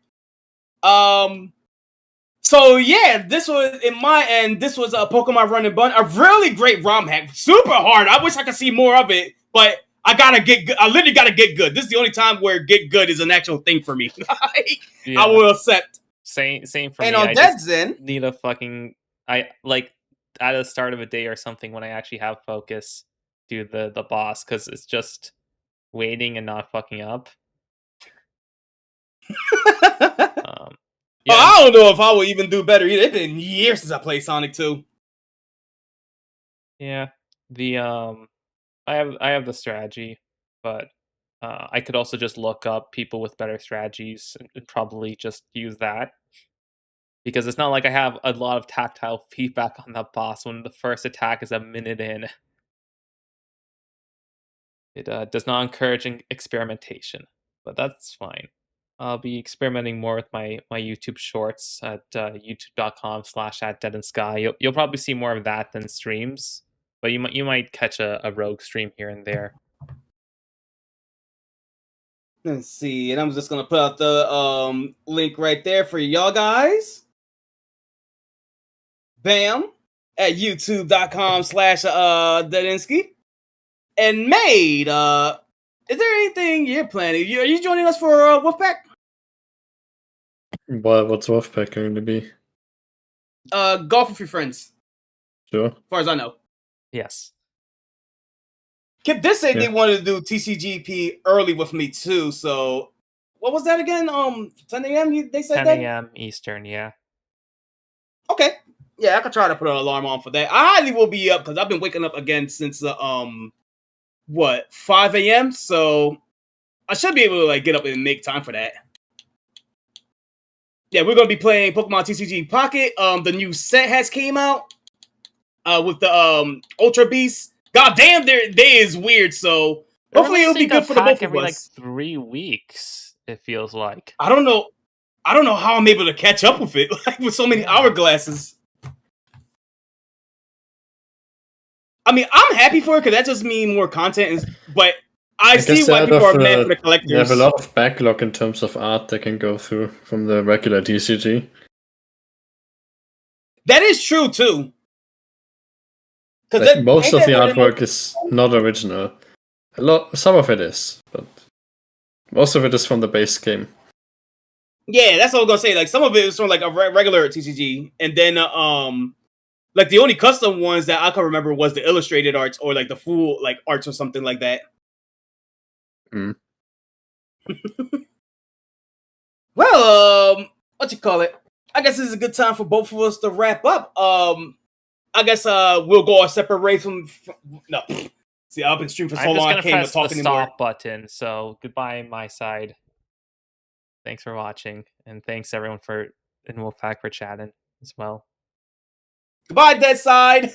B: So yeah, this was in my end. This was a Pokemon Run and Bun, a really great ROM hack, super hard. I wish I could see more of it, but I gotta get good. I literally gotta get good. This is the only time where get good is an actual thing for me.
A: Yeah.
B: I will accept.
A: Same for
B: and
A: me.
B: On
A: I
B: that
A: just
B: Zen,
A: need a fucking at the start of a day or something when I actually have focus, do the boss, because it's just waiting and not fucking up. Yeah.
B: I don't know if I will even do better either. It's been years since I played Sonic 2.
A: Yeah. The I have the strategy, but I could also just look up people with better strategies and probably just use that. Because it's not like I have a lot of tactile feedback on that boss when the first attack is a minute in. It does not encourage experimentation, but that's fine. I'll be experimenting more with my YouTube shorts at youtube.com/@deadandsky. You'll probably see more of that than streams, but you might catch a rogue stream here and there.
B: Let's see, and I'm just gonna put out the link right there for y'all guys. Bam, at youtube.com/Dedinsky. And Made, is there anything you're planning? Are you joining us for Wolfpack?
D: What's Wolfpack going to be?
B: Golf with your friends.
D: Sure.
B: As far as I know.
A: Yes.
B: Kip did say they wanted to do TCGP early with me too. So, what was that again? 10 a.m. They said
A: 10 a.m. Eastern. Yeah.
B: Okay. Yeah, I could try to put an alarm on for that. I highly will be up because I've been waking up again since 5 a.m. So I should be able to like get up and make time for that. Yeah, we're gonna be playing Pokemon TCG Pocket. The new set has came out. With the Ultra Beast. God damn, their day is weird. So hopefully it'll be good for the both of us.
A: Like 3 weeks, it feels like.
B: I don't know how I'm able to catch up with it, like with so many hourglasses. I mean, I'm happy for it because that just means more content. But I see why people are mad for the collectors.
D: They have a lot of backlog in terms of art they can go through from the regular TCG.
B: That is true too.
D: Like, most of the artwork is not original. Some of it is, but most of it is from the base game.
B: Yeah, that's what I was gonna say. Like some of it is from like a regular TCG, and then like the only custom ones that I can remember was the illustrated arts or like the full like arts or something like that. Well, what you call it? I guess this is a good time for both of us to wrap up. I guess we'll go our separate ways from no. See, I've been streaming for so long. I can't even talk anymore.
A: Stop button. So goodbye, my side. Thanks for watching, and thanks everyone in Wolfpack for chatting as well.
B: Goodbye, Dead Side.